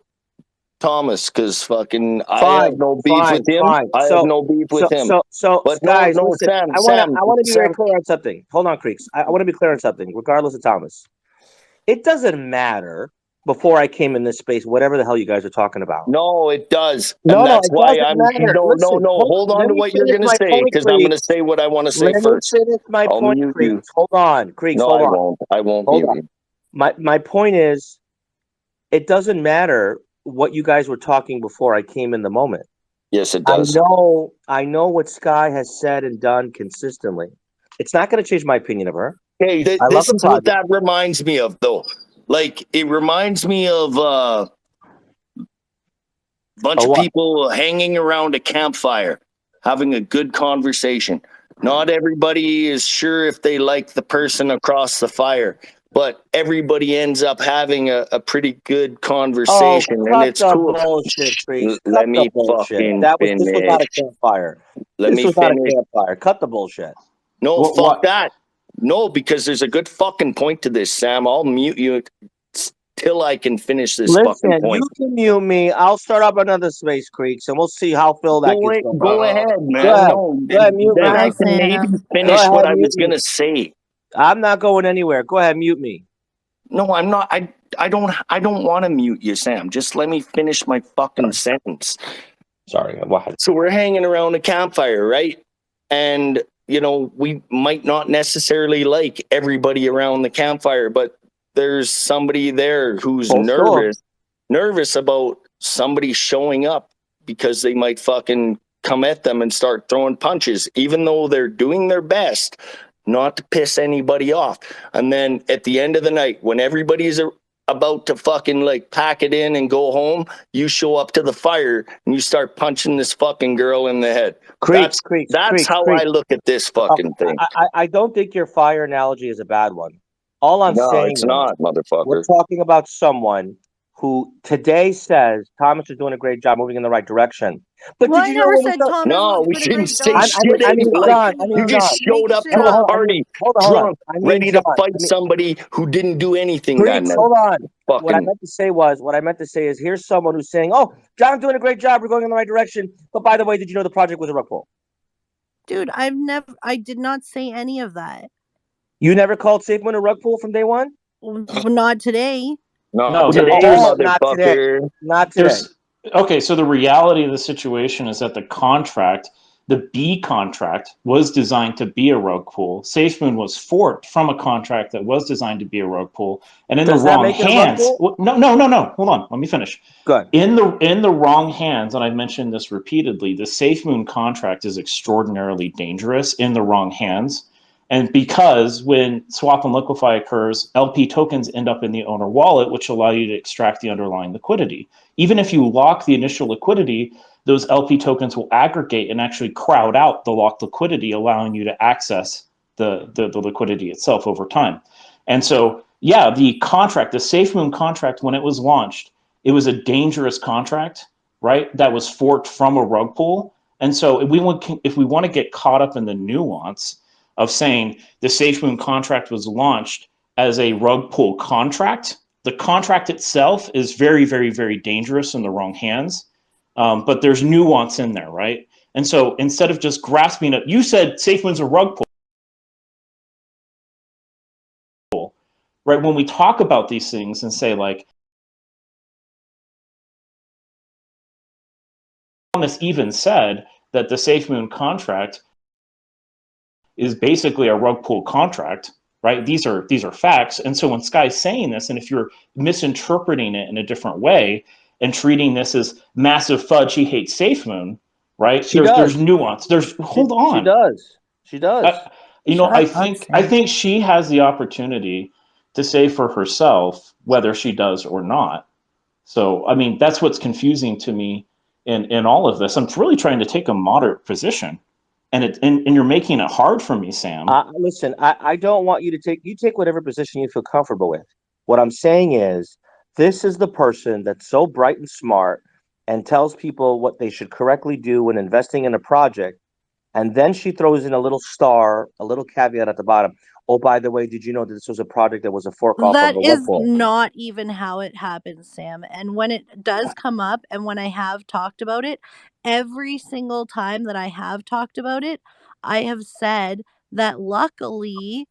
Thomas because fucking I have Fine, no beef fine, with him. fine. I have no beef with him. But no, Guys, no, listen. Sam, I want to be very Sam. clear on something. Hold on, Creeks. I want to be clear on something, regardless of Thomas. It doesn't matter. Before I came in this space, whatever the hell you guys are talking about. No, it does, No, and no, that's it why doesn't I'm. matter. No, no, Listen, no. hold Hold on. on Let to me what you're finish gonna my say point, because I'm gonna Creeks. say what I want to say Let me first. finish my I'll point, mute you. Creeks. Hold on, Creeks. No, Hold I on. won't. I won't Hold mute on. you. My point is, it doesn't matter what you guys were talking before I came in the moment. Yes, it does. I know what Skye has said and done consistently. It's not going to change my opinion of her. Hey, I love this the is what project. that reminds me of, though. Like, it reminds me of a bunch Oh, of what? people hanging around a campfire, having a good conversation. Not everybody is sure if they like the person across the fire, but everybody ends up having a pretty good Oh, conversation, and cut it's the cool. bullshit, Creeks. Cut Let the me bullshit. fucking This was not a finish. campfire. Let This me was not a finish. campfire. Cut the bullshit. No, fuck What? that. No, because there's a good fucking point to this, Sam. I'll mute you till I can finish this fucking Listen, you point. can mute me. I'll start up another Space Creeks, and we'll see how Phil that gets going. Go ahead, Go man. ahead. No, Go ahead, mute then me. I Bye, can maybe Sam. Go finish what ahead, I mute was me. gonna say. I'm not going anywhere. Go ahead, mute me. No, I'm not. I don't want to mute you, Sam. Just let me finish my fucking sentence. Sorry. What? So we're hanging around a campfire, right? And we might not necessarily like everybody around the campfire, but there's somebody there who's Full store. nervous about somebody showing up because they might fucking come at them and start throwing punches, even though they're doing their best not to piss anybody off. And then at the end of the night, when everybody's about to fucking like pack it in and go home, you show up to the fire and you start punching this fucking girl in the head. Creeks. That's how I look at this fucking thing. I don't think your fire analogy is a bad one. All I'm No, saying it's is not, we're motherfucker. talking about someone who today says Thomas is doing a great job moving in the right direction. But Well, did I you know never when we said thought? Thomas No, was we doing a didn't great say job. I shit mean, anyway. John. I You mean, just John. showed Make up shit to the up. party Hold on. drunk, I mean, ready to John. fight somebody who didn't do anything that Creeks, night. hold on. What I Fucking meant to say is here's someone who's saying, "Oh, John's doing a great job. We're going in the right direction." But by the way, did you know the project was a rug pull? Dude, I did not say any of that. You never called Safemoon a rug pull from day one? Not today. not No, today, Not today. motherfucker. Not today. there's okay. So the reality of the situation is that the contract, the B contract, was designed to be a rug pull. SafeMoon was forked from a contract that was designed to be a rug pull, and in the Does that wrong make it a rug hands. pull? No, no, no, no. Hold on. Let me finish. Good. In the wrong hands, and I mentioned this repeatedly, the SafeMoon contract is extraordinarily dangerous in the wrong hands. And because when swap and liquefy occurs, LP tokens end up in the owner wallet, which allow you to extract the underlying liquidity. Even if you lock the initial liquidity, those LP tokens will aggregate and actually crowd out the locked liquidity, allowing you to access the liquidity itself over time. And so, yeah, the contract, the SafeMoon contract, when it was launched, it was a dangerous contract, right? That was forked from a rug pull. And so if we want to get caught up in the nuance of saying the SafeMoon contract was launched as a rug pull contract, the contract itself is very, very, very dangerous in the wrong hands. But there's nuance in there, right? And so instead of just grasping it, you said SafeMoon's a rug pull, right? When we talk about these things and say like, Thomas even said that the SafeMoon contract is basically a rug pull contract, right? These are facts. And so when Skye's saying this, and if you're misinterpreting it in a different way and treating this as massive fudge, he hates SafeMoon, right? She There's does. nuance. Hold She on. does. She does. I Shut up, Sam. think she has the opportunity to say for herself whether she does or not. So I mean that's what's confusing to me in all of this. I'm really trying to take a moderate position, and you're making it hard for me, Sam. Listen, I don't want you to take whatever position you feel comfortable with. What I'm saying is, this is the person that's so bright and smart and tells people what they should correctly do when investing in a project. And then she throws in a little star, a little caveat at the bottom. oh, by the way, did you know that this was a project that was a fork off of That the rug is pull? not even how it happens, Sam. And when it does come up, and when I have talked about it, every single time that I have talked about it, I have said that luckily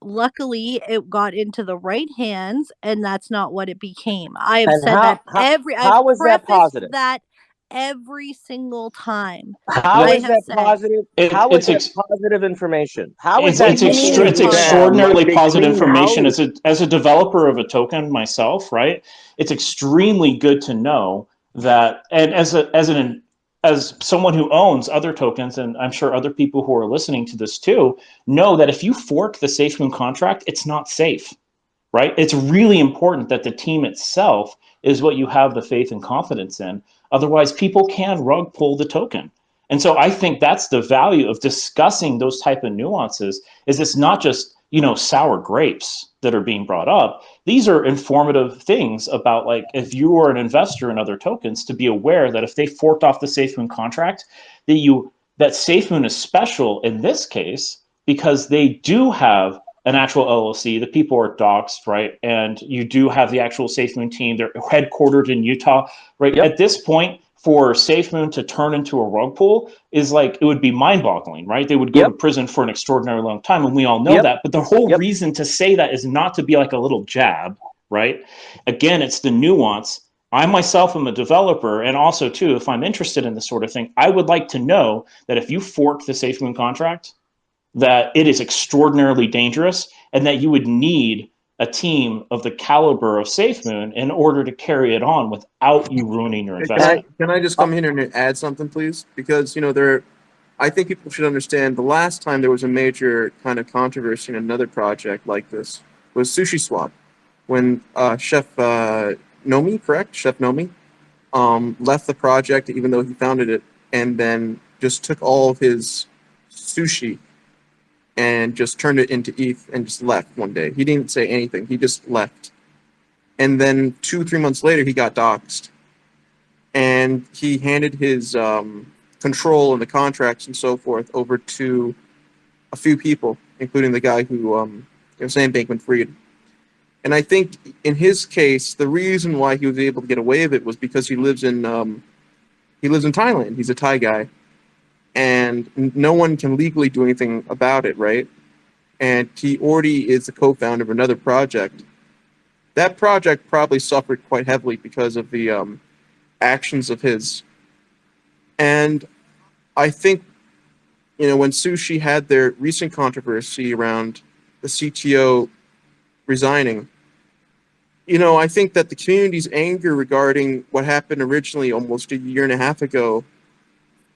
it got into the right hands, and that's not what it became. I have And said that I've how is that prefaced positive? that every single time. How I is Well, have that said positive? it, How is it's that ex- positive information? How is it's that what it's do you mean it's extra, it's genuinely Sam, positive? bad? like extraordinarily they positive clean information house. as a developer of a token myself, right? It's extremely good to know that, and as someone who owns other tokens, and I'm sure other people who are listening to this too, know that if you fork the Safemoon contract, it's not safe, right? It's really important that the team itself is what you have the faith and confidence in. Otherwise, people can rug pull the token. And so I think that's the value of discussing those type of nuances. Is it's not just, sour grapes that are being brought up. These are informative things about, like, if you are an investor in other tokens, to be aware that if they forked off the SafeMoon contract, that SafeMoon is special in this case because they do have an actual LLC. The people are doxxed, right? And you do have the actual SafeMoon team. They're headquartered in Utah, right? Yep. At this point, for SafeMoon to turn into a rug pull is like, it would be mind-boggling, right? They would go to Yep. prison for an extraordinary long time, and we all know Yep. that. But the whole Yep. reason to say that is not to be like a little jab, right? Again, it's the nuance. I myself am a developer, and also too, if I'm interested in this sort of thing, I would like to know that if you fork the SafeMoon contract, that it is extraordinarily dangerous and that you would need a team of the caliber of SafeMoon in order to carry it on without you ruining your Hey, Can I investment. can I just Uh, come in here and add something, please? Because there, I think people should understand the last time there was a major kind of controversy in another project like this was Sushi Swap, when Chef Nomi, correct, Chef Nomi, left the project even though he founded it, and then just took all of his sushi and just turned it into ETH and just left one day. He didn't say anything. He just left, and then 2 3 months later he got doxxed and he handed his control and the contracts and so forth over to a few people, including the guy who Sam Bankman-Fried. And I think in his case, the reason why he was able to get away with it was because he lives in Thailand. He's a Thai guy, and no one can legally do anything about it, right? And he already is the co-founder of another project. That project probably suffered quite heavily because of the actions of his. And I think when Sushi had their recent controversy around the CTO resigning, I think that the community's anger regarding what happened originally almost a year and a half ago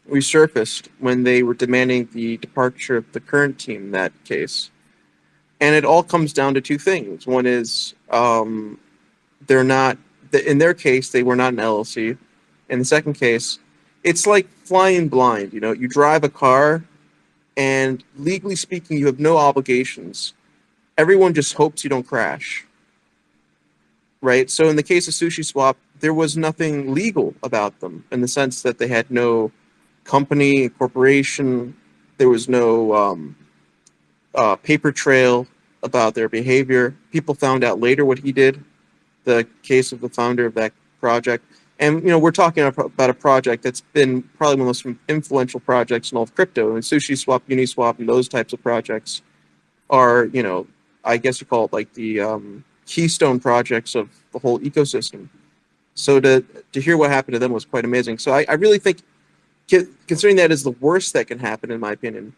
resurfaced when they were demanding the departure of the current team in that case. And it all comes down to two things. One is they're not, in their case, they were not an LLC. In the second case, it's like flying blind. You drive a car, and legally speaking, you have no obligations. Everyone just hopes you don't crash, right? So in the case of Sushi Swap, there was nothing legal about them in the sense that they had no company, corporation. There was no paper trail about their behavior. People found out later what he did. The case of the founder of that project. And we're talking about a project that's been probably one of the most influential projects in all of crypto. And Sushi Swap, Uniswap, and those types of projects are, I guess you call it like the keystone projects of the whole ecosystem. So to hear what happened to them was quite amazing. So I really think, considering that is the worst that can happen, in my opinion,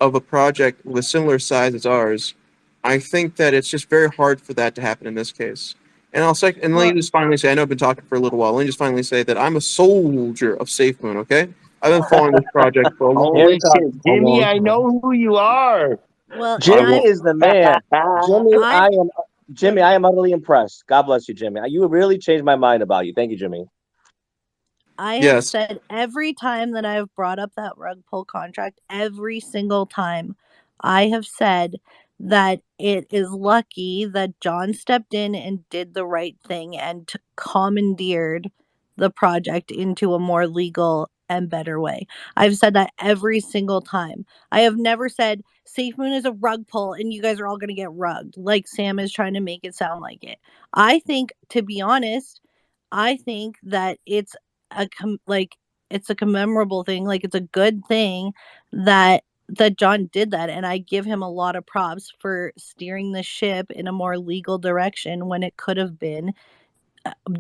of a project with a similar size as ours, I think that it's just very hard for that to happen in this case. And let me Well, just finally say, I know I've been talking for a little while. Let me just finally say that I'm a soldier of Safemoon. Okay, I've been following this project for a long Holy time. shit, A Jimmy! long I time. know who you are. well, and Jimmy is the man. I've Jimmy, I am utterly impressed. God bless you, Jimmy. You really changed my mind about you. Thank you, Jimmy. I have Yes. said every time that I've brought up that rug pull contract, every single time, I have said that it is lucky that John stepped in and did the right thing and commandeered the project into a more legal and better way. I've said that every single time. I have never said Safemoon is a rug pull and you guys are all going to get rugged, like Sam is trying to make it sound like it. I think, to be honest, I think that it's a commemorable thing, like it's a good thing that John did that, and I give him a lot of props for steering the ship in a more legal direction when it could have been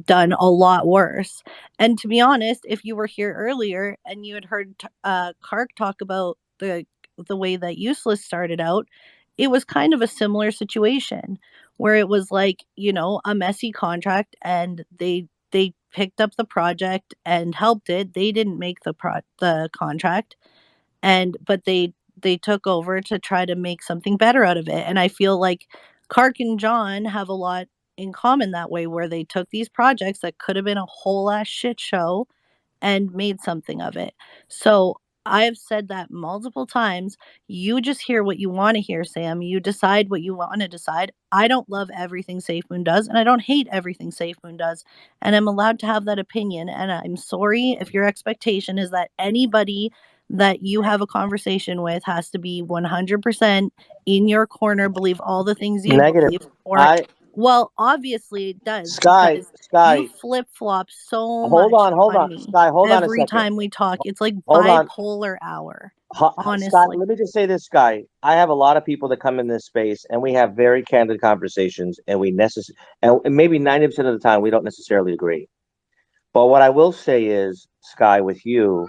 done a lot worse. And to be honest, if you were here earlier and you had heard Kark talk about the way that Useless started out, it was kind of a similar situation where it was like, a messy contract, and they picked up the project and helped it. They didn't make the contract, but they took over to try to make something better out of it. And I feel like Kark and John have a lot in common that way, where they took these projects that could have been a whole ass shit show and made something of it. So I have said that multiple times. You just hear what you want to hear, Sam. You decide what you want to decide. I don't love everything Safemoon does, and I don't hate everything Safemoon does. And I'm allowed to have that opinion. And I'm sorry if your expectation is that anybody that you have a conversation with has to be 100% in your corner, believe all the things you Negative. believe, or I well, obviously it does, Skye, because you Skye, flip flop so hold much hold on on, me Skye, hold on a every second. time we talk. It's like Hold on. bipolar hour, Scott, honestly. let me just say this, Guy. I have a lot of people that come in this space, and we have very candid conversations, and and maybe 90% of the time we don't necessarily agree. But what I will say is, Sky, with you,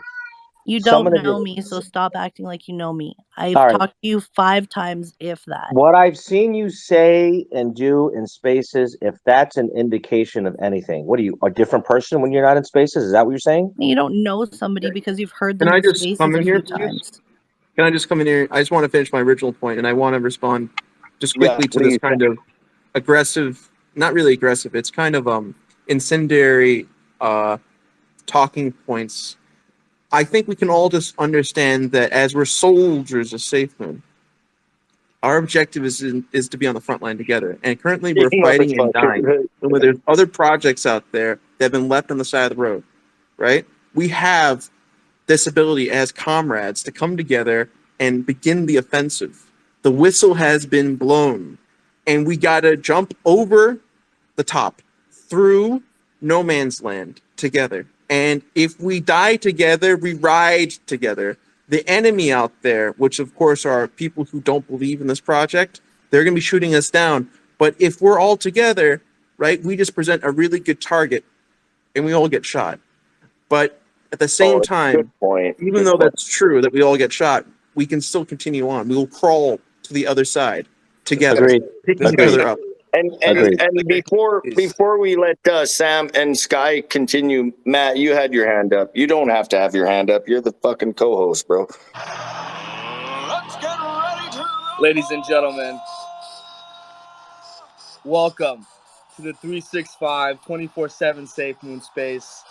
You some don't of know the me, so stop acting like you know me. I've all right, talked to you 5 times, if that. what I've seen you say and do in spaces, if that's an indication of anything, what are you, a different person when you're not in spaces? Is that what you're saying? You don't know somebody because you've heard Can them I in just come spaces a in here, few please? times. Can I just come in here? I just want to finish my original point, and I want to respond just Yeah, quickly to this please. kind of aggressive, not really aggressive. It's kind of incendiary uh, talking points. I think we can all just understand that as we're soldiers of SafeMoon, our objective is to be on the front line together. And currently, we're fighting and dying. Motherfucker. And when there's other projects out there that have been left on the side of the road, right? We have this ability as comrades to come together and begin the offensive. The whistle has been blown, and we got to jump over the top through no man's land together. And if we die together, we ride together. The enemy out there, which of course are people who don't believe in this project, they're going to be shooting us down. But if we're all together, right, we just present a really good target and we all get shot. But at the same Oh, good time, point. even Good though point. that's true that we all get shot, we can still continue on. We will crawl to the other side together, Agreed. picking each Agreed. other up. Agreed. And before we let Sam and Sky continue, Matt, you had your hand up. You don't have to have your hand up. You're the fucking co-host, bro. Ladies and gentlemen, welcome to the 365 24/7 Safe Moon Space.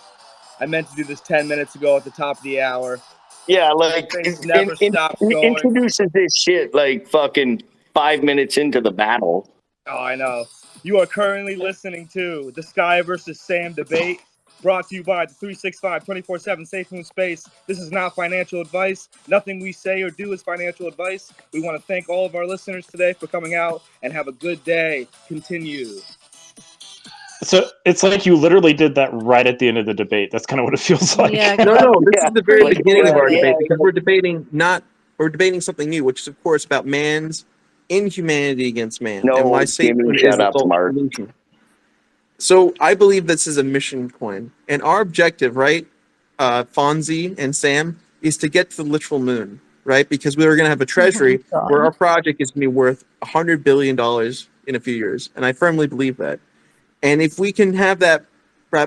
I meant to do this 10 minutes ago at the top of the hour. Yeah, like Things never stop going. introduces this shit like fucking 5 minutes into the battle. Oh, I know. You are currently listening to the Skye versus Sam debate, brought to you by the 365 24/7 Safe Moon Space. This is not financial advice. Nothing we say or do is financial advice. We want to thank all of our listeners today for coming out, and have a good day. Continue. So it's like you literally did that right at the end of the debate. That's kind of what it feels like. Yeah, No, this Yeah, is the very like, beginning of our Pretty debate good. because we're debating something new, which is of course about man's inhumanity against man and why no, Jimmy, SafeMoon is shout the out to sole Mark. solution. So I believe this is a mission coin, and our objective, right, Fonzie and Sam, is to get to the literal moon, right? Because we are going to have a treasury where our God. project is going to be worth $100 billion in a few years, and I firmly believe that. And if we can have that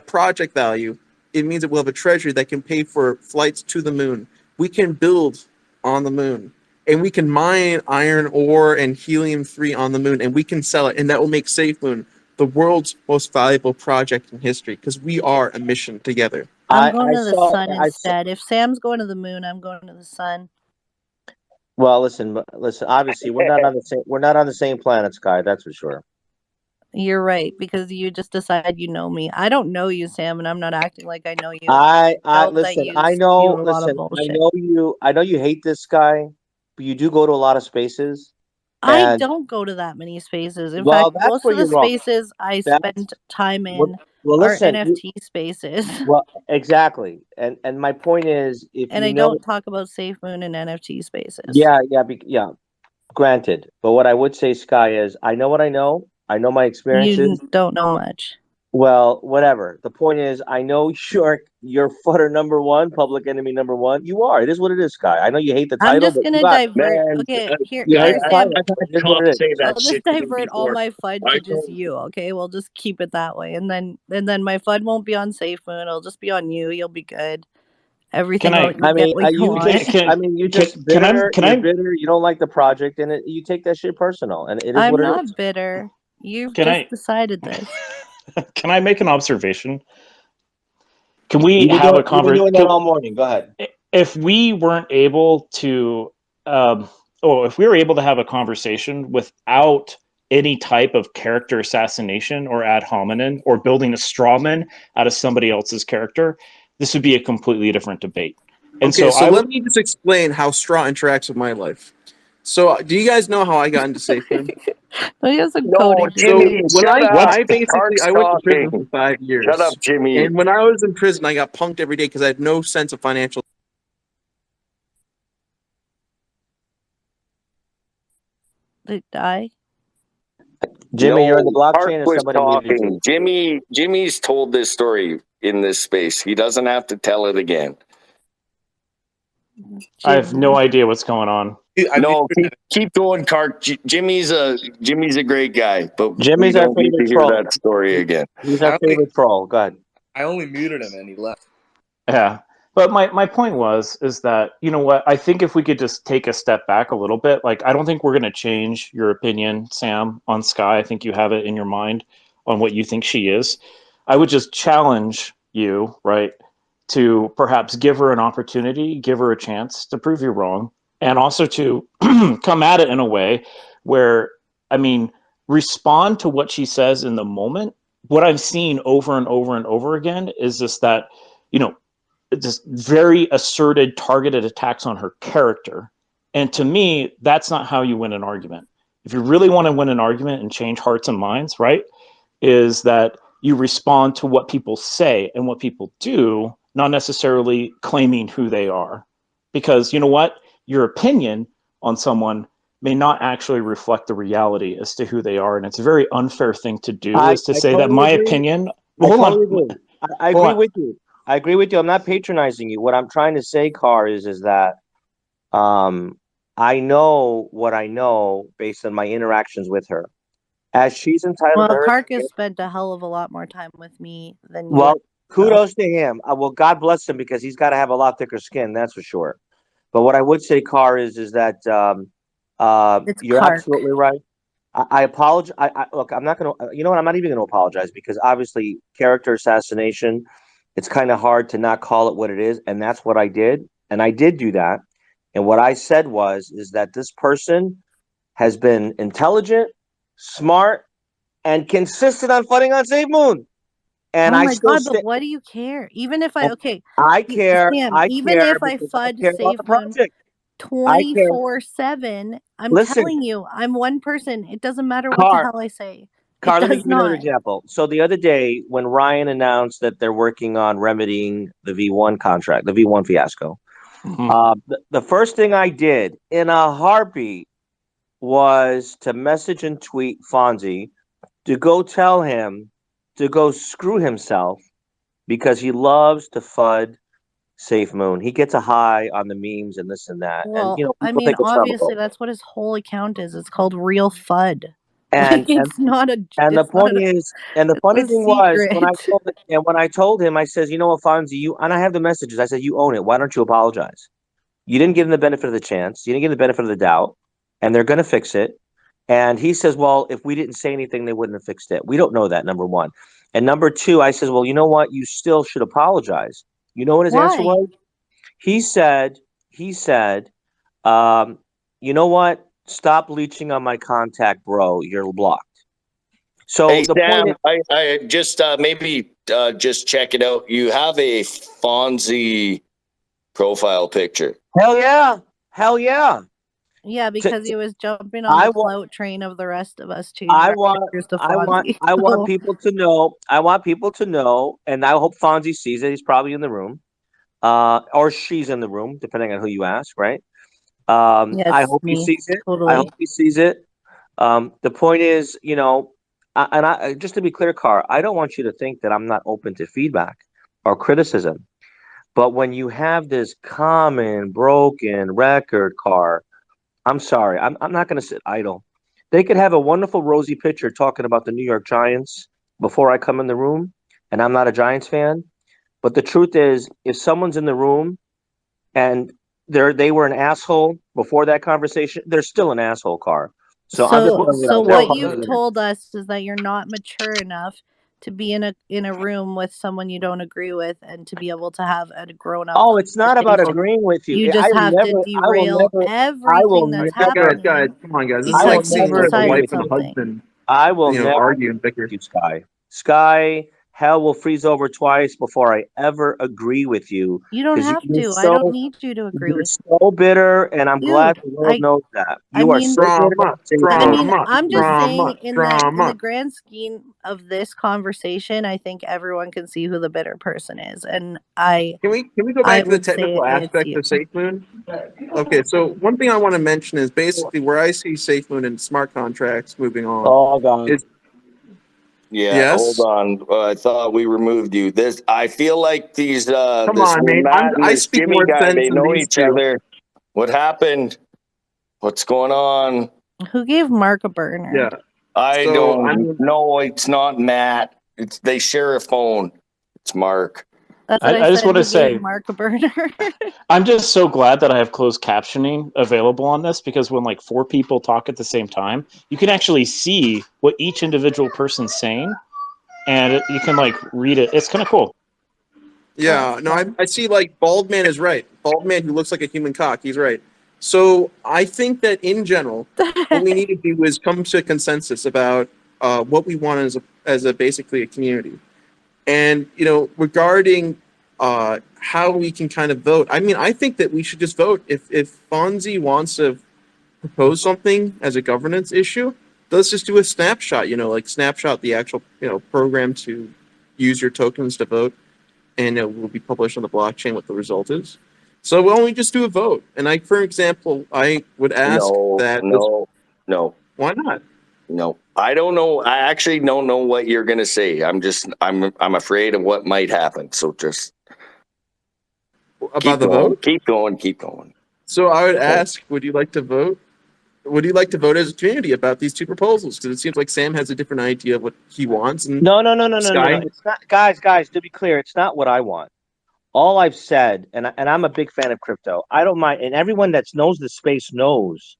project value, it means that we'll have a treasury that can pay for flights to the moon. We can build on the moon, and we can mine iron ore and helium-3 on the moon, and we can sell it, and that will make SafeMoon the world's most valuable project in history because we are a mission together. I'm going I to the saw sun I saw, instead. If Sam's going to the moon, I'm going to the sun. well, listen. Obviously, we're not on the same planet, Sky. That's for sure. You're right, because you just decide you know me. I don't know you, Sam, and I'm not acting like I know you. I Know that listen. you I spew know. a lot of Listen. I bullshit. know you. I know you hate this guy, but you do go to a lot of spaces, I and don't go to that many spaces. In well, fact, that's most where of the you're wrong. spaces I That's spend time what. in Well, are listen. NFT spaces. Well, exactly. And my point is, if And you I know, don't talk about Safemoon in NFT spaces. yeah. Granted, but what I would say, Sky, is I know what I know. I know my You experiences. don't know much. Well, whatever. The point is, I know you're footer number one, public enemy number one. You are. It is what it is, Sky. I know you hate the I'm title, just but you gonna got divert. Man, Okay, here, you Guy, hate here, the I've Sam. title. had It is what cops it is. say that I'll just shit to me divert all before. my FUD I to just told you. Okay, we'll just keep it that way, and then my FUD won't be on Safemoon. It'll just be on you. You'll be good. Can Everything will I you'll get what you You can want. just, can I mean, you're can just can I bitter. can You're I bitter. You don't like the project, and you take that shit personal, and it is I'm what it is. not bitter. You've can just I decided this. can I make an observation? Can we You've been have doing, a you've been convers? doing that all morning. Go ahead. If we weren't able to, if we were able to have a conversation without any type of character assassination or ad hominem or building a straw man out of somebody else's character, this would be a completely different debate. And Okay, so so I let would, me just explain how straw interacts with my life. So, do you guys know how I got into SafeMoon? No, he has some no, coding to So do. Jimmy, when shut what? up. I basically Cart's I went to prison for talking. 5 years, Shut up, Jimmy. and when I was in prison, I got punked every day because I had no sense of financial. Did die? Jimmy, you're in the No, Hart blockchain, or was somebody muted talking. you. Jimmy's told this story in this space. He doesn't have to tell it again. I have no Jimmy. idea what's going on. I mean, No, keep going, Cart. Jimmy's a great guy, but we Jimmy's our don't need to favorite hear troll. that story again. He's our I only favorite troll. Go ahead. I only muted him and he left. Yeah. But my point was is that, you know what, I think if we could just take a step back a little bit, like I don't think we're gonna change your opinion, Sam, on Skye. I think you have it in your mind on what you think she is. I would just challenge you, right, to perhaps give her an opportunity, give her a chance to prove you wrong, and also to come at it in a way where, I mean, respond to what she says in the moment. What I've seen over and over and over again is just that, you know, just very asserted, targeted attacks on her character. And to me, that's not how you win an argument. If you really want to win an argument and change hearts and minds, right, is that you respond to what people say and what people do, not necessarily claiming who they are. Because you know what? Your opinion on someone may not actually reflect the reality as to who they are. And it's a very unfair thing to do is to I say that totally my agree. opinion, I well, hold totally on, agree. I hold agree on. with you. I agree with you. I'm not patronizing you. What I'm trying to say, Carr, is that um, I know what I know based on my interactions with her. As she's entitled to Well, her Carcass opinion, spent a hell of a lot more time with me than you well, ever will. kudos to him. Well, God bless him because he's got to have a lot thicker skin, that's for sure. But what I would say, Carr, is that It's you're Kark. absolutely right. I apologize. Look. I'm not going to. You know what? I'm not even going to apologize because obviously, character assassination. It's kind of hard to not call it what it is, and that's what I did. And I did do that. And what I said is that this person has been intelligent, smart, and consistent on fighting on Safemoon. And Oh I my still god, but stay. what do you care? Even if I And okay, I care. Sam, I even care if I because I FUD care about the Safemoon project. I care. 24/7, I'm Listen, telling you, I'm one person. It doesn't matter what the Car. hell I say. It Car, let me does give you another not. example. So the other day, when Ryan announced that they're working on remedying the V1 contract, the V1 fiasco, Mhm. the first thing I did in a heartbeat was to message and tweet Fonzie to go tell him to go screw himself because he loves to FUD Safe Moon. He gets a high on the memes and this and that, and Well, I people mean, think it's obviously comical. that's what his whole account is. It's called Real FUD. Like And and And the it's not point a is, and the it's funny a thing was secret. when I told him, I says, you know what, Fonzie, you and I have the messages. I said, you own it. Why don't you apologize? You didn't give them the benefit of the chance. You didn't give them the benefit of the doubt, and they're going to fix it. And he says, well, if we didn't say anything, they wouldn't have fixed it. We don't know that. Number one, and number two, I says, well, you know what? You still should apologize. You know what his answer Why? was? He said, he said, um, you know what? Stop leeching on my contact, bro. You're blocked. So Hey the point Sam, is, I just maybe just check it out. You have a Fonzie profile picture. hell yeah, hell yeah. Yeah, To, because he was jumping on I the want, clout train of the rest of us changing our pictures to Fonzie. I want So people to know. I want people to know, and I hope Fonzie sees it. He's probably in the room, or she's in the room, depending on who you ask, right? I yes, hope he me sees it. I totally. hope he sees it. The point is, just to be clear, Car, I don't want you to think that I'm not open to feedback or criticism. But when you have this common broken record, Car, I'm sorry, I'm not going to sit idle. They could have a wonderful rosy picture talking about the New York Giants before I come in the room, and I'm not a Giants fan. But the truth is, if someone's in the room and they were an asshole before that conversation, they're still an asshole, Car. So I'm just So going to so tell what No, Car you've that. told us is that you're not mature enough to be in a room with someone you don't agree with and to be able to have a grown up Oh, it's not about conversation. agreeing with you. You just have to I will derail never, I will everything that's Guys, never, happening come on, guys. This is I will like because you seeing never a agree decided wife with and a you. something. husband, I will never argue agree and with bicker. you, Sky. Sky, hell will freeze over twice before I ever agree with you You don't because have to. I don't need you to agree you're with so bitter, and I'm glad dude. the world knows that. I You are mean so bitter Drama, and I mean, Safemoon. drama, I'm just saying drama, in the drama. grand scheme of this conversation, I think everyone can see who the bitter person is, and Can we go I back to the would say technical it's aspect you. of SafeMoon? Okay, so one thing I want to mention is basically where I see SafeMoon and smart contracts moving on Oh God. is yeah, hold yes. on. I thought we removed you. This I feel like these Come this on, man. Matt and I this speak Jimmy more guy, sense they than know these each two. other. What happened? What's going on? Who gave Mark a burner? Yeah. I So I don't mean, know. It's not Matt. It's they share a phone. It's Mark. That's what I I just said. want to Who gave say Mark a burner? I'm just so glad that I have closed captioning available on this because when like four people talk at the same time, you can actually see what each individual person's saying, and you can like read it. It's kind of cool. Oh, that's yeah, no, fun. I see like bald man is right. Bald man who looks like a human cock, he's right. So I think that in general, what we need to do is come to a consensus about what we want as a basically a community. And regarding how we can kind of vote, I mean, I think that we should just vote. If Fonzie wants to propose something as a governance issue, let's just do a snapshot. Like snapshot the actual program to use your tokens to vote, and it will be published on the blockchain what the result is. So why don't we just do a vote? And for example, I would ask No, that this. no, no, Why not? no. I don't know. I actually don't know what you're gonna say. I'm afraid of what might happen. So just About keep the going. vote? Keep going. Keep going. So I would Okay. ask, would you like to vote? Would you like to vote as a community about these two proposals? Because it seems like Sam has a different idea of what he wants, and No, no, no, no, no, no, no. Sky. It's not, guys. Guys, to be clear, it's not what I want. All I've said, and I'm a big fan of crypto. I don't mind, and everyone that knows the space knows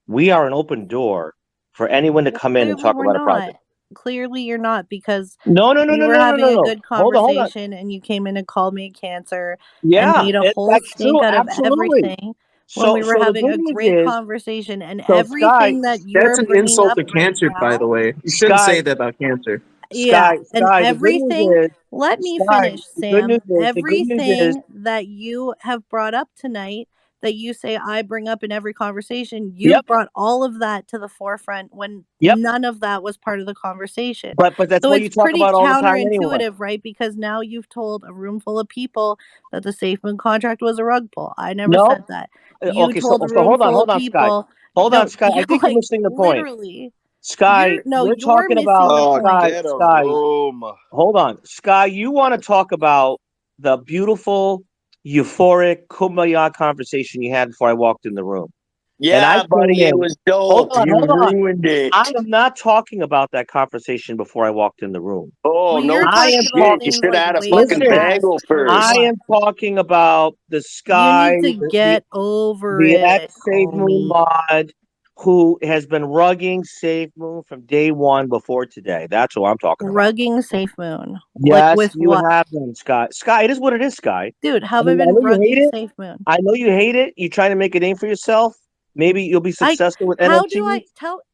we are an open door for anyone to Well, come in and clearly talk we're about a not. project. Clearly you're not because No, no, no, we no, were no, no, no, having a no. good Hold on. conversation and you came in and called me a cancer and Yeah, made a whole that's stink true. out of Absolutely. everything when So, we were so the having good a news great is, conversation and so Sky, everything that you're That's an bringing insult up to right cancer, by the now. way. You shouldn't Sky, say that about cancer. Yeah, and Sky. The good news everything, is, let me Sky. finish, The good Sam. news is, the good news is, Everything that you have brought up tonight that you say I bring up in every conversation, yep, you've brought all of that to the forefront when yep. none of that was part of the conversation. But that's So what you it's talk pretty about all the time anyway. counterintuitive, right? Because now you've told a room full of people that the SafeMoon contract was a rug pull. I never No. said that. You Okay. So told a so room hold on, full of Sky. people. Hold on, No, Sky. I you're think you're like missing the point. literally. Sky, you're You're talking missing about the Oh, point. get a Sky. room. Hold on, Sky. You want to talk about the beautiful, euphoric kumbaya conversation you had before I walked in the room, and I Yeah, came buddy, it in. was dope. You Hold on. ruined I it. am not talking about that conversation before I walked in the room. Oh Well, no you're I talking am about shit. You talking. things should like have had a way fucking Listen, past bagel for I first. what? am talking about the You Sky, need to get over the it, ex Safe Moon homie. mod, who has been rugging Safe Moon from day one before today. That's who I'm talking about. Rugging Safe Moon. Like Yes, with you what? have been, Sky. Sky, it is what it is, Sky. Dude, I have I mean, I been know you hate rugging it. Safe Moon? I know you hate it. You're trying to make a name for yourself. Maybe you'll be I successful with how do NFT. I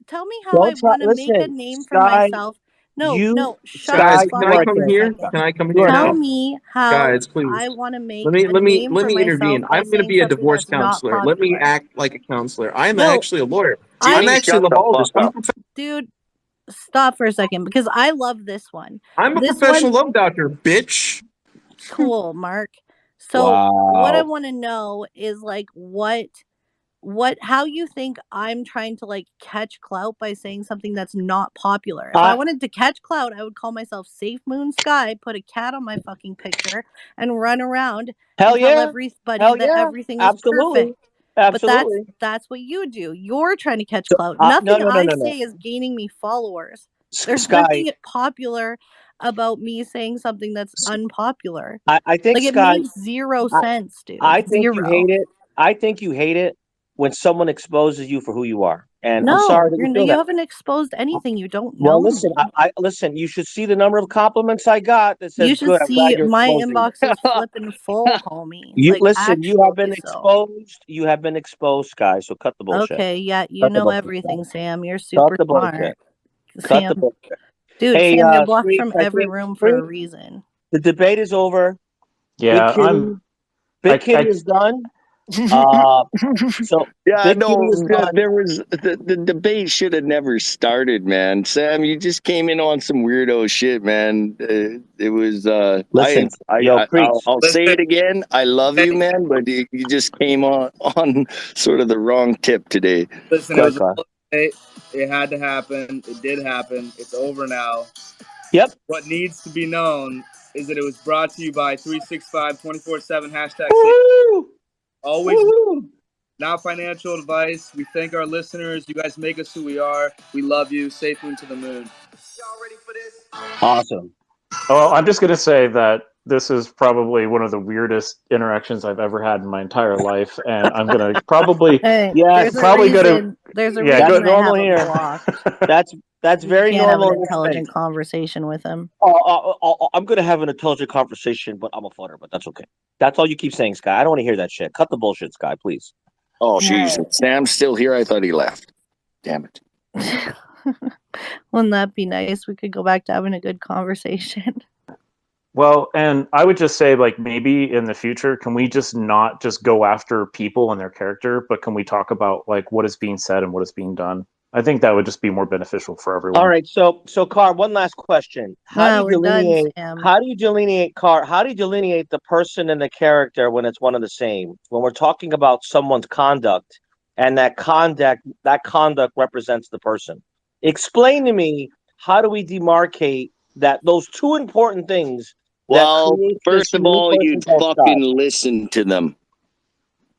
tell me how I Don't try. want to make a Listen, name for Sky. myself No, You, no, shut the Skye, Guys, can fuck you I are up come for a here? dangerous. second. Can I come You here are Tell now? dangerous. me how Guys, please. I want to make Let me a let me name let for me myself intervene. by I'm going to saying be a something divorce that's not counselor. Let me popular. act like a counselor. I am No, actually a lawyer. I'm I, Jimmy, actually a shut the fuck lobologist. up. dude, stop for a second because I love this one. I'm a This one, professional love doctor, bitch. cool, Mark. So, what I Wow. want to know is like how you think I'm trying to like catch clout by saying something that's not popular. If I I wanted to catch clout, I would call myself Safemoon Skye, put a cat on my fucking picture, and run around hell and tell yeah, everybody hell that yeah, everything is absolutely, perfect. But that's absolutely. that's what you do. You're trying to catch So, clout. no, Nothing no, no, I no, no. say is gaining me followers. There's Sky, nothing popular about me saying something that's unpopular. I think Like it Sky, makes zero I, sense, dude. I think you Zero. hate it. I think you hate it when someone exposes you for who you are, and I'm No, sorry that you feel you that. haven't exposed anything. You don't Well, know listen, me. I listen. You should see the number of compliments I got that You says, should "Good, I'm glad see you're my exposing me." inbox is flipping full, homie. You Like listen. You have actually been so. exposed. You have been exposed, Sky. So cut the bullshit. Okay, yeah, you Cut the know bullshit, Sky. everything, Sam. You're Cut super the bullshit. smart. Cut the Sam, bullshit. dude, Hey, Sam, you're blocked Freak. from I every think room for a Freak. reason. The debate is over. Big Yeah, Kitty. Big Kitty I is done. Uh, so Yeah, Big Kitty no, is done. there was the debate should have never started, man. Sam, you just came in on some weirdo shit, man. It was Listen, yo, preach. I'll say Listen, it again. I love you, man, but you just came on sort of the wrong tip today. listen. Go It ahead, was Sky. it had to happen. It did happen. It's over now. Yep. What needs to be known is that it was brought to you by 365 24/7 hashtag safe. Woohoo! Always Woohoo! not financial advice. We thank our listeners. You guys make us who we are. We love you. Safe moon to the moon. Y'all ready for this? Awesome. well, I'm just gonna say that this is probably one of the weirdest interactions I've ever had in my entire life, and I'm gonna probably Hey, there's a Yes, probably go to reason. There's a yeah that's go. reason I normal have him here. blocked. That's You very can't have an normal in this intelligent space. conversation with him. I'm gonna have an intelligent conversation, but I'm a futter. But that's okay. That's all you keep saying, Sky. I don't want to hear that shit. Cut the bullshit, Sky, please. Oh, jeez, Yeah. Sam's still here. I thought he left. Damn it. Wouldn't that be nice? We could go back to having a good conversation. Well, and I would just say, like, maybe in the future, can we just not just go after people and their character, but can we talk about like what is being said and what is being done? I think that would just be more beneficial for All everyone. right. So, Car. One last question. How do No, you we're done, delineate? Sam. How do you delineate, Car? How do you delineate the person and the character when it's one and the same? When we're talking about someone's conduct, and that conduct represents the person. Explain to me, how do we demarcate that those two important things that Well, create this first of unique all, person you'd called Sky? fucking listen to them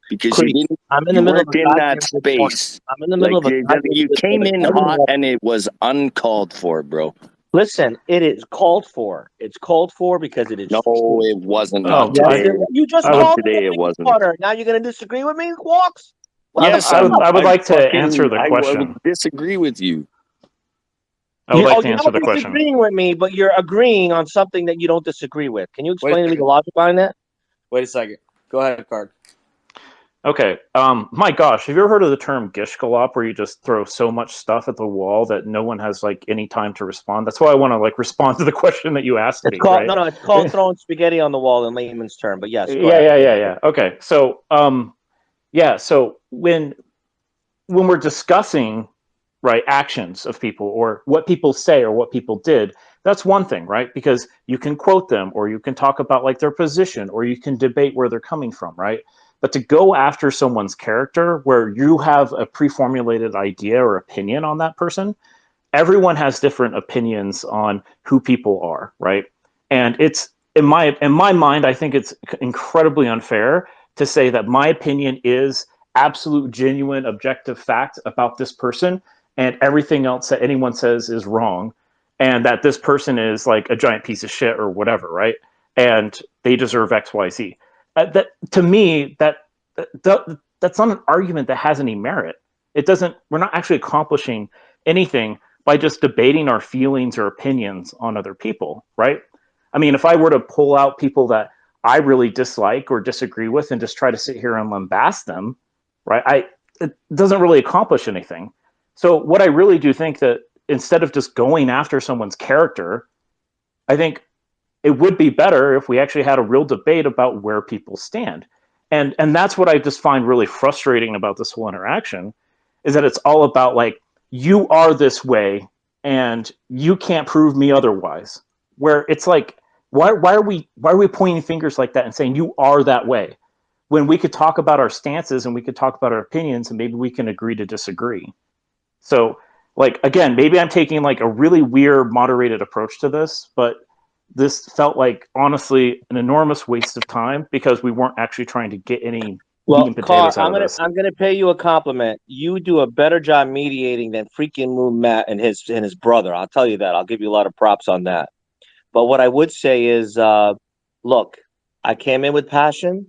because Creep. I'm in the you middle of weren't a in that goddamn good point. space. I'm in the middle Like of a goddamn you good came point. in Don't hot interrupt and me. it was uncalled for, bro. Listen, it is called for. It's called for because it is No, true. it wasn't. Not Oh, Yes, today. you just I Not would called me a today. It big wasn't. butter. Now you're going to disagree with me, Walks? What the Yes, I would fuck? I would like to answer the I would question. disagree with you. I would like to You're answer not the question. disagreeing with me, but you're agreeing on something that you don't disagree with. Can you Wait explain a to me the second. logic behind that? Wait a second. Go ahead, Card. Okay. My gosh, have you ever heard of the term gish gallop, where you just throw so much stuff at the wall that no one has like any time to respond? That's why I want to like respond to the question that you asked It's me, called right? no, no. It's called throwing spaghetti on the wall in layman's term. But yes, go ahead. Yeah. Okay. So, yeah. So when we're discussing right actions of people or what people say or what people did, that's one thing, right? Because you can quote them or you can talk about like their position or you can debate where they're coming from, right? But to go after someone's character where you have a pre-formulated idea or opinion on that person, everyone has different opinions on who people are, right? And it's in my mind, I think it's incredibly unfair to say that my opinion is absolute, genuine, objective fact about this person, and everything else that anyone says is wrong, and that this person is like a giant piece of shit or whatever, right? And they deserve X, Y, Z. That to me, that's not an argument that has any merit. It doesn't. We're not actually accomplishing anything by just debating our feelings or opinions on other people, right? I mean, if I were to pull out people that I really dislike or disagree with and just try to sit here and lambast them, right? It doesn't really accomplish anything. So what I really do think that instead of just going after someone's character, I think it would be better if we actually had a real debate about where people stand. And that's what I just find really frustrating about this whole interaction, is that it's all about like, you are this way and you can't prove me otherwise. Where it's like, why are we pointing fingers like that and saying you are that way, when we could talk about our stances and we could talk about our opinions and maybe we can agree to disagree. So, like, again, maybe I'm taking like a really weird moderated approach to this, but this felt like honestly an enormous waste of time because we weren't actually trying to get any meat Well, and Carr, potatoes out of this. I'm gonna pay you a compliment. You do a better job mediating than freaking Moon Matt and his brother. I'll tell you that. I'll give you a lot of props on that. But what I would say is, look, I came in with passion.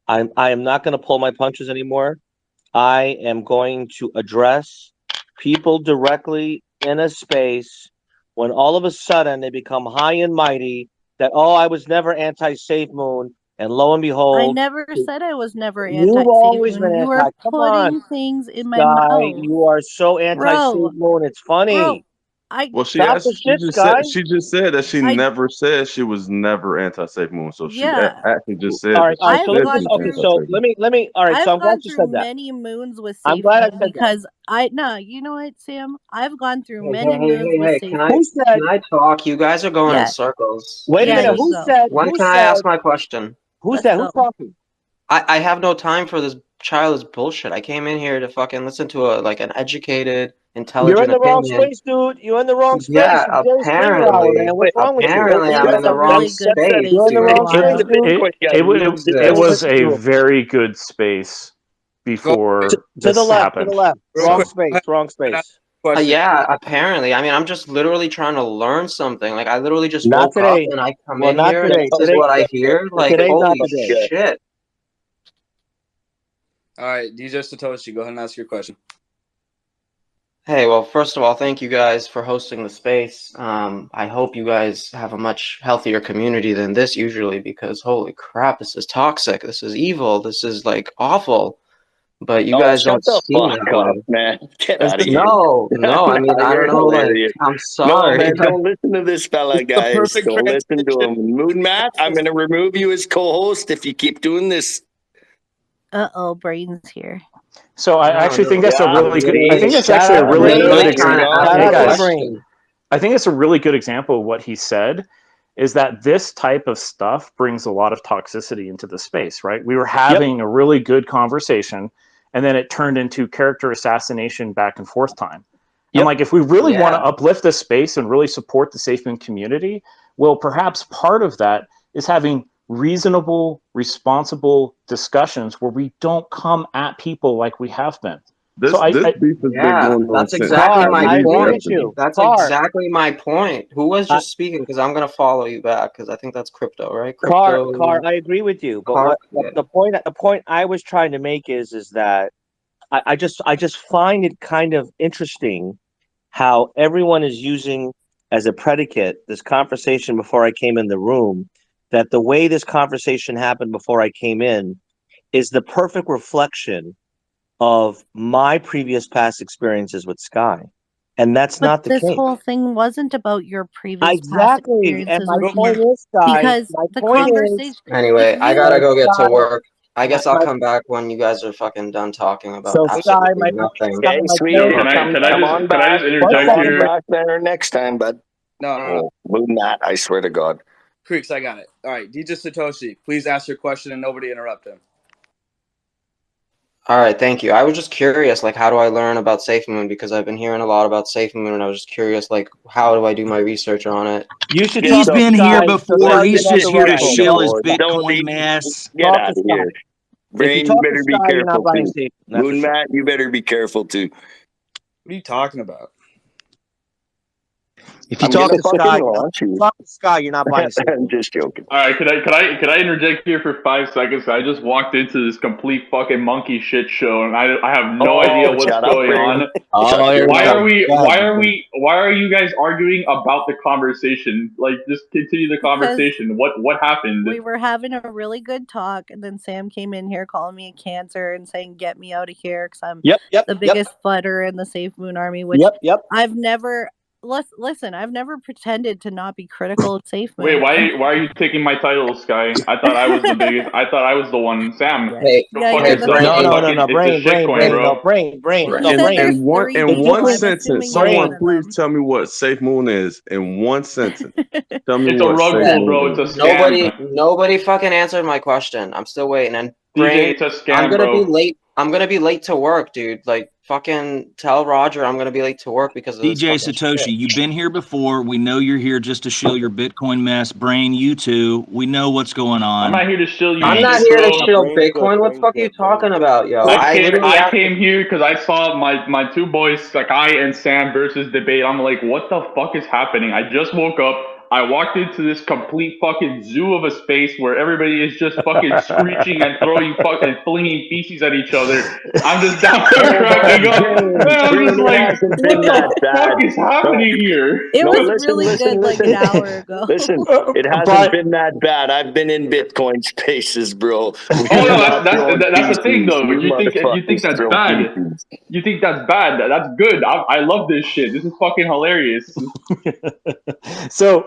I am not going to pull my punches anymore. I am going to address people directly in a space when all of a sudden they become high and mighty that, oh, I was never anti-Safemoon, and lo and I behold, never said I was never you've always been anti-Safemoon. You anti. are Come on, putting things in my Skye, mouth. you are so Bro, anti-Safemoon. It's bro, funny. I Well, Stop the she shit, just Skye. said that she I never said she was never anti-safe moon. So she yeah. actually just said All that right, all she right. I've So said listen. she gone was Okay, through so anti-safe moon. let me. All right. So I've I'm glad gone you through said that. many moons with I'm glad I SafeMoon said that. because you know what, Sam? I've gone through Hey, many hey, hey, moons hey, with hey, SafeMoon. Who said? can I talk? You guys are going in Yeah, circles. Wait a yeah, minute. you Jesus. Who go. said? When Who can I said? ask my question? Who Let's said? Who's go. talking? I have no time for this childish bullshit. I came in here to fucking listen to an educated, You're in intelligent the wrong opinion. space, dude. You're in the wrong space. Yeah, It's Jerry Springer hour, man. apparently. What's wrong with you? Apparently It I'm in was the a wrong really good space, You're space in the for a wrong dude. space, The while. dude. Bitcoin guy It loses. Don't was listen a to him. very good space Go before To the this left. To the happened. left. real Wrong quick. So space. Wrong Can I ask space. a question? Yeah, apparently. I mean, I'm just literally trying to learn something. Like, I literally just Not woke up today. and I come Well, in not here and today. this is Today. what I hear. Like, Today's not holy the day. shit. All right, DJ Satoshi, go ahead and ask your question. Hey, well, first of all, thank you guys for hosting the space. I hope you guys have a much healthier community than this usually, because holy crap, this is toxic. This is evil. This is like awful. But you Oh, guys shut don't the seem fuck that up, way. man. Get It's out of the, here. No, no, I mean, I don't You're know, like, hilarious. I'm No, sorry. man, don't listen to this This fella, is the guys. perfect Don't listen to transition. him. Moon Matt, I'm going to remove you as co-host if you keep doing this. Braden's here. I No, actually no, think that's a Yeah, really good. I Brain, think that's shout actually a out to really Brain good is Brain. trying to example. ask Shout Hey a out to guys, Brain. question. I think it's a really good example of what he said. Is that this type of stuff brings a lot of toxicity into the space, right? We were Yep. having a really good conversation, and then it turned into character assassination back and forth time. And Yep. like, if we really want to Yeah, uplift this space and really support the SafeMoon community, well, perhaps part of that is having reasonable, responsible discussions where we don't come at people like we have been. So This beef has been yeah, going on that's since exactly Car, my at I least agree point. with yesterday. you. That's Car, exactly my point. Who was I, just speaking? Because I'm gonna follow you back, because I think that's crypto, right? Car, Crypto, I agree with you. But car. what the point I was trying to make is that I just find it kind of interesting how everyone is using as a predicate this conversation before I came in the room, that the way this conversation happened before I came in is the perfect reflection of my previous past experiences with Skye. And that's But not the this case. whole thing wasn't about your previous past Exactly. And experiences my Go, with me point is, Skye, because my the point is, conversation if Anyway, I you gotta so go get to Skye, work. I my, guess I'll my come back when you guys are fucking done talking about so Skye, absolutely nothing. Skye, okay, my sweet. So point Hey, is, come on can I just back. one Come interject on second, here? back there next time, bud. no. Oh, Moon Matt, I swear to God. Creeks, I got it. All right, DJ Satoshi, please ask your question and nobody interrupt him. All right, thank you. I was just curious, like, how do I learn about Safemoon? Because I've been hearing a lot about Safemoon, and I was just curious, like, how do I do my research on it? you should Get talk He's to the been here fuck, Skye. So before. Skye, let's you're He's get not this just the here right to fucking person. shill his going. Don't Bitcoin be, mass. get Talk out to of Skye. here. If you Brain, you talk to better be Skye, you're not careful buying too. safe. That's for Moon sure. Matt, you better be careful too. What are you talking about? If you I'm talk gonna to fucking Skye, launch you. you're not buying a safe I'm move. just joking. All right, could I interject here for 5 seconds? I just walked into this complete fucking monkey shit show, and I have no idea Oh, what's shut up, going Brain. on. Oh, here we Why go. are we? Go Why ahead, are Brain. we? Why are you guys arguing about the conversation? Like, just continue the Because conversation. What happened? we were having a really good talk, and then Sam came in here calling me a cancer and saying, "Get me out of here," because I'm Yep. the biggest fudder in the Safemoon army. Which Yep. I've never. Listen, I've never pretended to not be critical of Wait, Safemoon. why are you taking my title, Skye? I thought I was the biggest. I thought I was the one. Sam, Yeah, Hey, go yeah, fuck you're hey, the yourself. Brain. It's No, fucking. It's a Brain, shitcoin, bro. Brain. He No, said Brain. there's In three, one so I'm sentence, assuming you're someone one of please them. tell me what Safemoon is. In one sentence, tell me It's a what rug Yeah, pull, bro. Safemoon It's is. a scam. nobody fucking answered my question. I'm still waiting. And DJ, Brain, it's a I'm scam, gonna be bro. late. I'm gonna be late to work, dude. Like, fucking tell Roger I'm gonna be late to work because of this DJ fucking Satoshi, shit. you've been here before. We know you're here just to shill your Bitcoin mess. Brain, you too. We know what's going I'm on. not here to shill you I'm Brain. not shit, here to bro. shill Brain's good. Bitcoin. What the Brain's fuck are you good. Brain's talking good. about, yo? I literally I asked. came here because I saw my two boys, Sakai and Sam, versus debate. I'm like, what the fuck is happening? I just woke up. I walked into this complete fucking zoo of a space where everybody is just fucking screeching and throwing fucking flinging feces at each other. I'm just down there Oh, cracking but up. And I'm Brain, just it like, hasn't what been that the bad. fuck is No, happening here? It no, was listen, really listen, good like an listen. hour ago. Listen, it hasn't But been that bad. I've been in Bitcoin spaces, bro. We Oh are no, not throwing that's the thing feces. though. You You think motherfuckers that's throw bad? feces. You think that's bad? That's good. I love this shit. This is fucking hilarious. so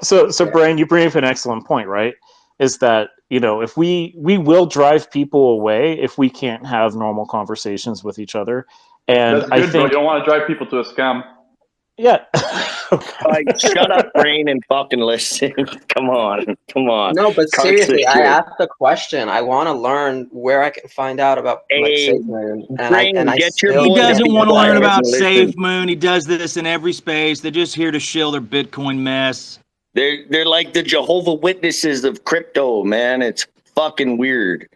Brian, you bring up an excellent point, right? Is that, if we will drive people away if we can't have normal conversations with each other. And That's I good, bro. You think, don't want to drive people to a scam. yeah. Like, shut up, Brain, and fucking listen. Come on. No, but Cuts the seriously, I shit. asked the question. I want to learn where I can find out about like Hey, SafeMoon, Brain, and I get your He still boy to can't doesn't be want to figure learn it quiet out. about and listen. SafeMoon. He does this in every space. They're just here to shill their Bitcoin mess. They're like the Jehovah Witnesses of crypto, man. It's fucking weird.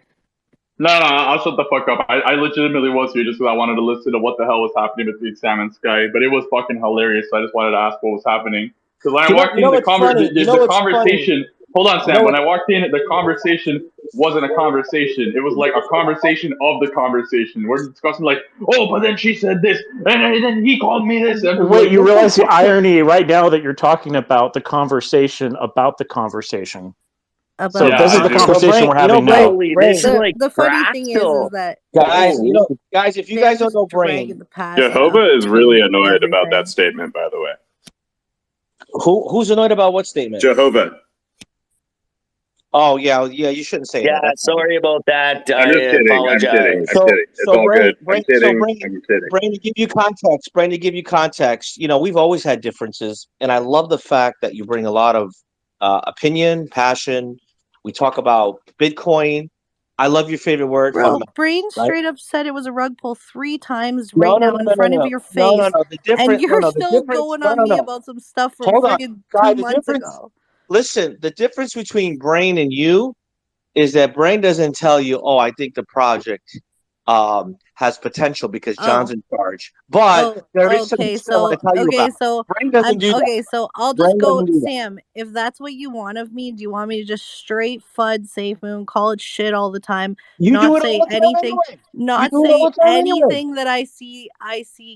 No, I'll shut the fuck up. I legitimately was here just because I wanted to listen to what the hell was happening between Sam and Sky, but it was fucking hilarious. So I just wanted to ask what was happening. Because when I walked in, What's funny? the conversation. Hold on, You know Sam. When what? I walked in, the conversation wasn't a conversation. It was like a conversation of the conversation. We're discussing like, oh, but then she said this, and then he called me this. And I'm just Wait, like, you what the realize the fuck? irony right now that you're talking about the conversation about the conversation. So About Yeah, this is I the do. So conversation we're having now. Holy, this is Brain, like the funny thing is fractal. that guys, Holy. guys, if you guys don't Sam's know dragging Brain, the past stuff Jehovah is really to annoyed about that everything. statement, by the way. who's annoyed about what statement? Jehovah. Oh yeah, you shouldn't say Yeah, that. That's fine. sorry about that. I'm I just kidding. I'm kidding. apologize. I'm kidding. It's all good. I'm kidding. I'm kidding. Brain, to give you context, we've always had differences, and I love the fact that you bring a lot of opinion, passion. We talk about Bitcoin. I love your favorite word, Bro, fundamental, Brain right? straight up said it was a rug pull 3 times No, right no, now no, in no, no, front of no, your no, no, face, no. The and difference, no, you're no, the still difference, going no, on no, me no. about some stuff from Hold on, friggin' Guy. 2 The months difference. ago. Listen, the difference between Brain and you is that Brain doesn't tell you, "Oh, I think the project has potential because John's Oh, in charge." But oh, there is something okay. I want So, to tell you about. okay, so Brain doesn't do that. okay. So I'll just Brain go, doesn't do that. Sam. If that's what you want of me, do you want me to just straight fud Safemoon, call it shit all the time, You do not it all say the time anything, anyway. You not do it say all the time anyway. anything that I see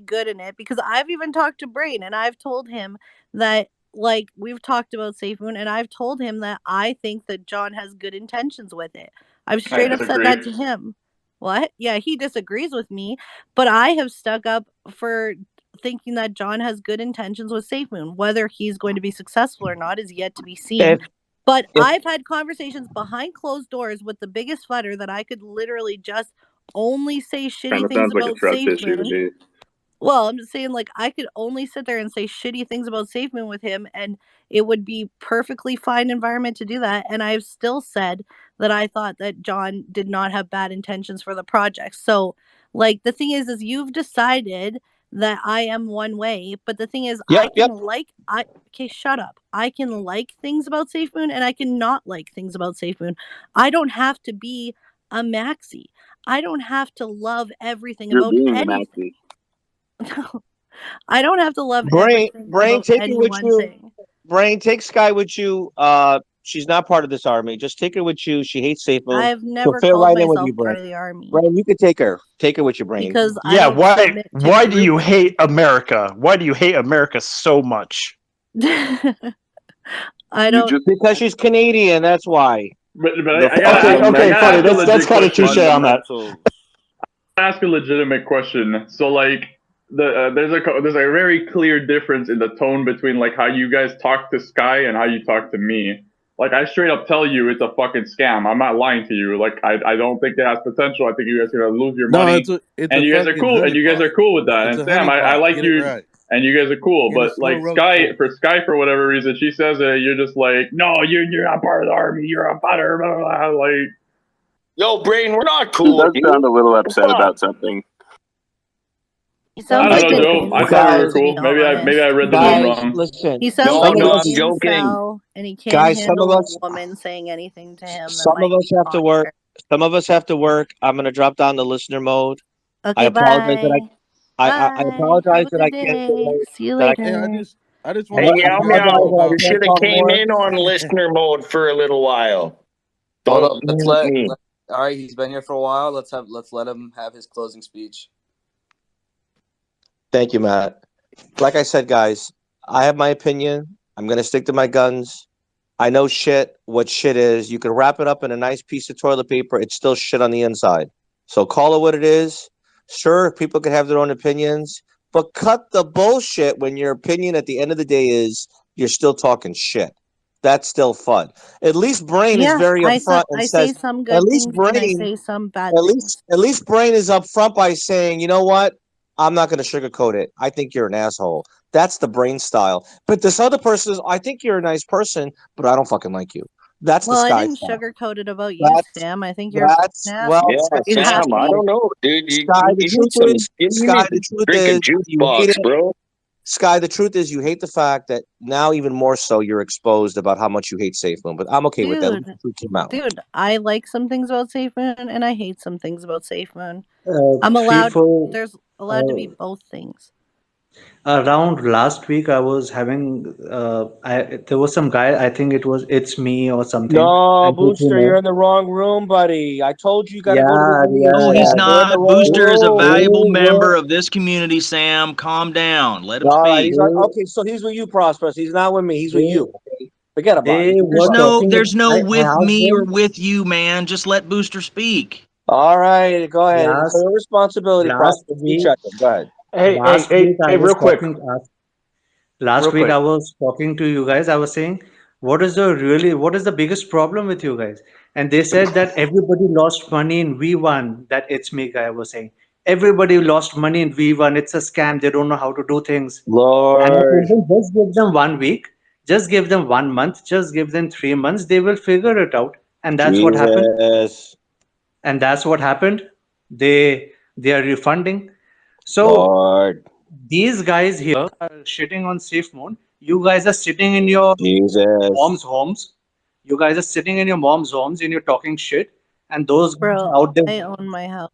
good in it? Because I've even talked to Brain and I've told him that, like, we've talked about Safemoon, and I've told him that I think that John has good intentions with it. I've I straight up said disagree. that to him. What? Yeah, he disagrees with me, but I have stuck up for thinking that John has good intentions with Safemoon. Whether he's going to be successful or not is yet to be seen. If But if I've had conversations behind closed doors with the biggest futter that I could literally just only say Kind shitty of things sounds like a about trust issue to Safemoon. me. Well, I'm just saying, like, I could only sit there and say shitty things about Safemoon with him, and it would be perfectly fine environment to do that. And I've still said that I thought that John did not have bad intentions for the project. So, like, the thing is you've decided that I am one way, but the thing is, I yep, can okay, shut up. I can like things about Safemoon, and I can not like things about Safemoon. I don't have to be a maxi. I don't have to love everything You're about being a anything. maxi. I don't have to love Brain, everything brain, about take it any with one you. thing. Brain, take Skye with you. She's not part of this army. Just take her with you. She hates Safemoon. I've She'll never fit called right in with you, myself Brain. part of the army Brain, you can take her. Take her with your Brain. because I Yeah, don't submit to why do you grouping. hate America? Why do you hate America so much? I don't. Because she's Canadian. That's why. But The I gotta ask, I Okay, gotta funny. ask a That's legit kind of touche question. on that. fundamentals. Ask a legitimate question. So like there's a very clear difference in the tone between like how you guys talk to Skye and how you talk to me. Like I straight up tell you it's a fucking scam. I'm not lying to you. Like I don't think it has potential. I think you guys are gonna lose your No, money. it's And a you guys are fucking cool. And you guys honeypot. are cool with that. It's And a Sam, I honeypot. like Get it you. right. And you guys are cool. Get a But slow like roller coaster. Skye for whatever reason, she says you're just like, no, you're not part of the army. You're a butter. Blah, blah, blah. Like, Yo, Brain, we're not He cool does with you. sound a little upset Fuck. about something. He I sounds don't like know, an Joe. I thought we incel, were Guys, to be cool. Maybe I honest. read the room guys, wrong. listen. He sounds No, Some like of an no, I'm us, joking. incel, and he can't guys, some of handle us, a woman saying anything to him that some of might us have to on work. air. Some of us have to work. I'm gonna drop down the listener mode. I Okay, apologize that bye. I Bye. Have apologize a that good I can't stay day. late. See you That Hey, later. I just I, Hey, wanted I to meow comment apologize meow. though that You I should can't have talk came more. in on listener mode for a little while. Hold Don't up. mute me. All right. He's been here for a while. Let's let him have his closing speech. Thank you, Matt. Like I said, guys, I have my opinion. I'm gonna stick to my guns. I know shit. What shit is? You can wrap it up in a nice piece of toilet paper. It's still shit on the inside. So call it what it is. Sure, people can have their own opinions, but cut the bullshit when your opinion at the end of the day is you're still talking shit. That's still fun. At least Brain is Yeah, very upfront and I say says, some at good least things and I Brain, say some bad things. at least Brain is upfront by saying, you know what? I'm not going to sugarcoat it. I think you're an asshole. That's the Brain style. But this other person is, I think you're a nice person, but I don't fucking like you. That's the Well, I Skye didn't style. sugarcoat it about you, Sam. I think you're a That's fucking well, asshole. Yeah, Are you Sam. I happy? don't know, dude. Skye. The You need truth some. is, You Skye. need The to truth drink a is, juice you hate box, it. bro. Skye. The truth is, you hate the fact that now even more so you're exposed about how much you hate SafeMoon. But I'm okay with that. At least Dude, the truth came out. dude, I like some things about Safemoon and I hate some things about Safemoon. I'm Three, allowed, four. there's allowed to be Uh, both things. Around last week, I was having. There was some guy. I think it's me or something. No, And with Booster, you're him, in the wrong room, buddy. I told you got to go to the yeah, room you No, yeah. he's said. You're in the not. wrong Booster is a room. valuable They member of this community, Sam. Calm down. Let him All right, speak. he's like, okay. So he's with you, Prosperous. He's not with me. He's with they you. Okay? Forget about it. they He's with you, were Prosperous. talking. There's no I with asked me or them with you, man. Just let Booster speak. All right, go ahead. It's last your responsibility, last Prosperous. Keep week. checking. Go ahead. Last week I Real was quick, talking. real Last week quick. I was talking to you guys. I was saying, what is the biggest problem with you guys? And they said that everybody lost money in V1. That it's me, guy was saying. Everybody lost money in V1. It's a scam. They don't know how to do things. And I Lord told them, just give them 1 week, just give them 1 month, just give them 3 months. They will figure it out. And that's what happened. Jesus, And that's what happened. They are refunding. So Lord these guys here are shitting on Safemoon. You guys are sitting in your Jesus. mom's homes. You guys are sitting in your mom's homes and you're talking shit. And those guys Bro, are out there. I own my house.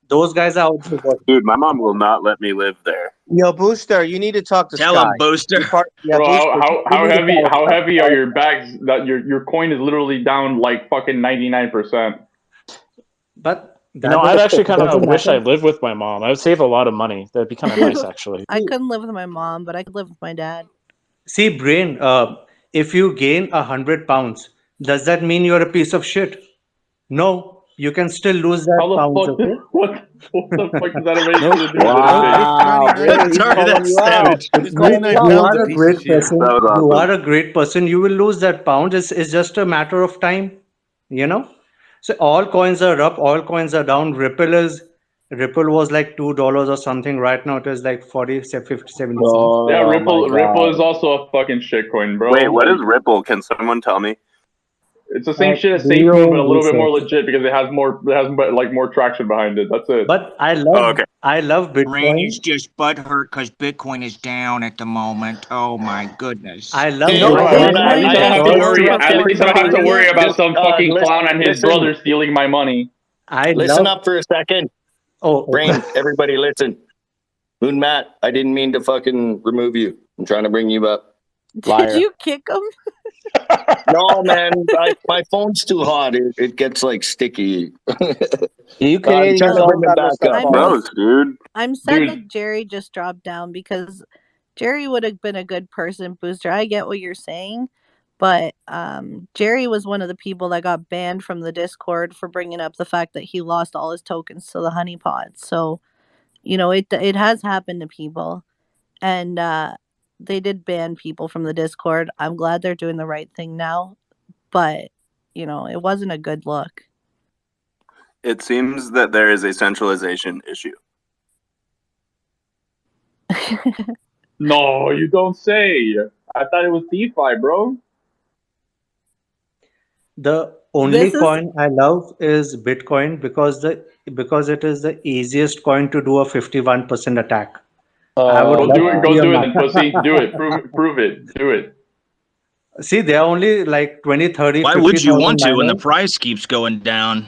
Those guys are out there working. Dude, my mom will not let me live there. Yo, Booster, you need to talk to Tell him, Sky. Booster. You part, yeah, Bro, Booster. You need to follow how Sky. heavy are your bags? That your coin is literally down like fucking 99%. But You know, that I'd actually kind of doesn't wish I matter. lived with my mom. I would save a lot of money. That'd be kind of nice, actually. I couldn't live with my mom, but I could live with my dad. See, brain, if you gain 100 pounds, does that mean you're a piece of shit? No, you can still lose that How the pounds, fuck? okay? What the fuck does that have anything Nope. to do with Nope. anything? It's Wow, really? 99. He's Sorry, calling that's you out. savage. He's It's calling you 99 out, You pounds, are a a Brain. piece of great shit. person. That was You awesome. are a great person. You will lose that pound. It's just a matter of time, you know? So all coins are up, all coins are down. Ripple was like $2 or something. Right now it is like 40, 50, 70 cents. Yeah, Oh my Ripple God. is also a fucking shitcoin, bro. Wait, what Like is Ripple? Can someone tell me? it's the same shit as Do your SafeMoon, but a own little bit more research. legit because it has like more traction behind it. That's it. But Oh, okay. I love Rain is Bitcoin. just butthurt because Bitcoin is down at the moment. Oh my goodness. I love Hey, Bro, hold Bitcoin on. at least Bitcoin I don't have just to dipped because worry. to At least I don't have to 44. worry about Just some fucking clown and his listen. brother stealing my money. I Listen love. up for a second. Oh, Brain, everybody listen. Moon Matt, I didn't mean to fucking remove you. I'm trying to bring you up. Did you kick him? No, man, my phone's too hot. It gets like sticky. You I'm Canadians trying to all bring him got no back up. I'm Gross, dude. I'm sad Dude. that Jerry just dropped down because Jerry would have been a good person booster. I get what you're saying, but Jerry was one of the people that got banned from the Discord for bringing up the fact that he lost all his tokens to the honeypot. So, it has happened to people, and they did ban people from the Discord. I'm glad they're doing the right thing now, but it wasn't a good look. It seems that there is a centralization issue. No, you don't say. I thought it was DeFi, bro. The only This is coin I love is Bitcoin because it is the easiest coin to do a 51% attack. I would Go love do it. to Go be a do it ma- then, pussy. Do it. Prove it. Do it. See, there are only like 20, 30, Why would you 50,000 want to when the miners. price keeps going down?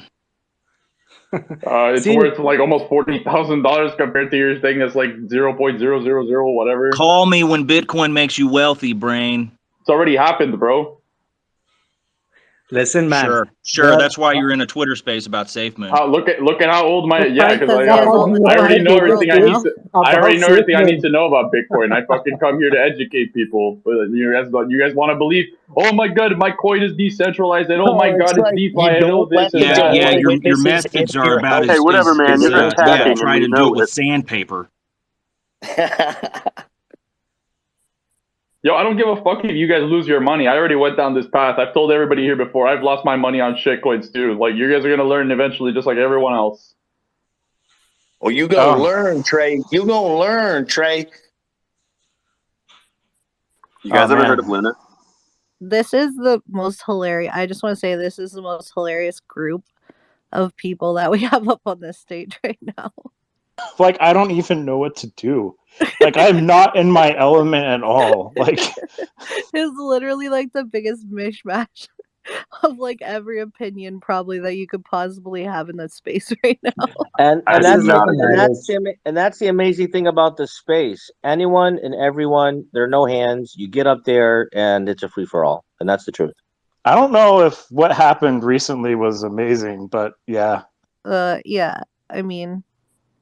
It's See, worth like almost $40,000 compared to your thing that's like 0.000 whatever. Call me when Bitcoin makes you wealthy, brain. It's already happened, bro. listen, man. Sure. That's why you're in a Twitter space about Safemoon. Look at how old my probably because because he has all the I already time in know the world everything I need now. to. I already know everything I need to know about Bitcoin. I fucking come here to educate people. You guys want to believe? Oh my god, my coin is decentralized, and oh my No, it's god, it's like DeFi, you and oh don't this let the and Yeah, that. yeah. Jehovah Your Witnesses methods into are your about Hey, house. whatever, man. You're attacking, and try we to do know it with it. sandpaper. Yo, I don't give a fuck if you guys lose your money. I already went down this path. I've told everybody here before. I've lost my money on shitcoins too. Like you guys are gonna learn eventually, just like everyone else. Well, you gonna learn, Trey. You gonna learn, Trey. You guys ever heard man. of Luna? This is the most hilarious. I just want to say this is the most hilarious group of people that we have up on this stage right now. Like, I don't even know what to do. Like, I'm not in my element at all. Like, It's literally like the biggest mishmash of like every opinion probably that you could possibly have in that space right now. And I This do is like not a agree. marriage. that's the amazing thing about the space. Anyone and everyone, there are no hands. You get up there and it's a free for all, and that's the truth. I don't know if what happened recently was amazing, but yeah. Yeah. I mean,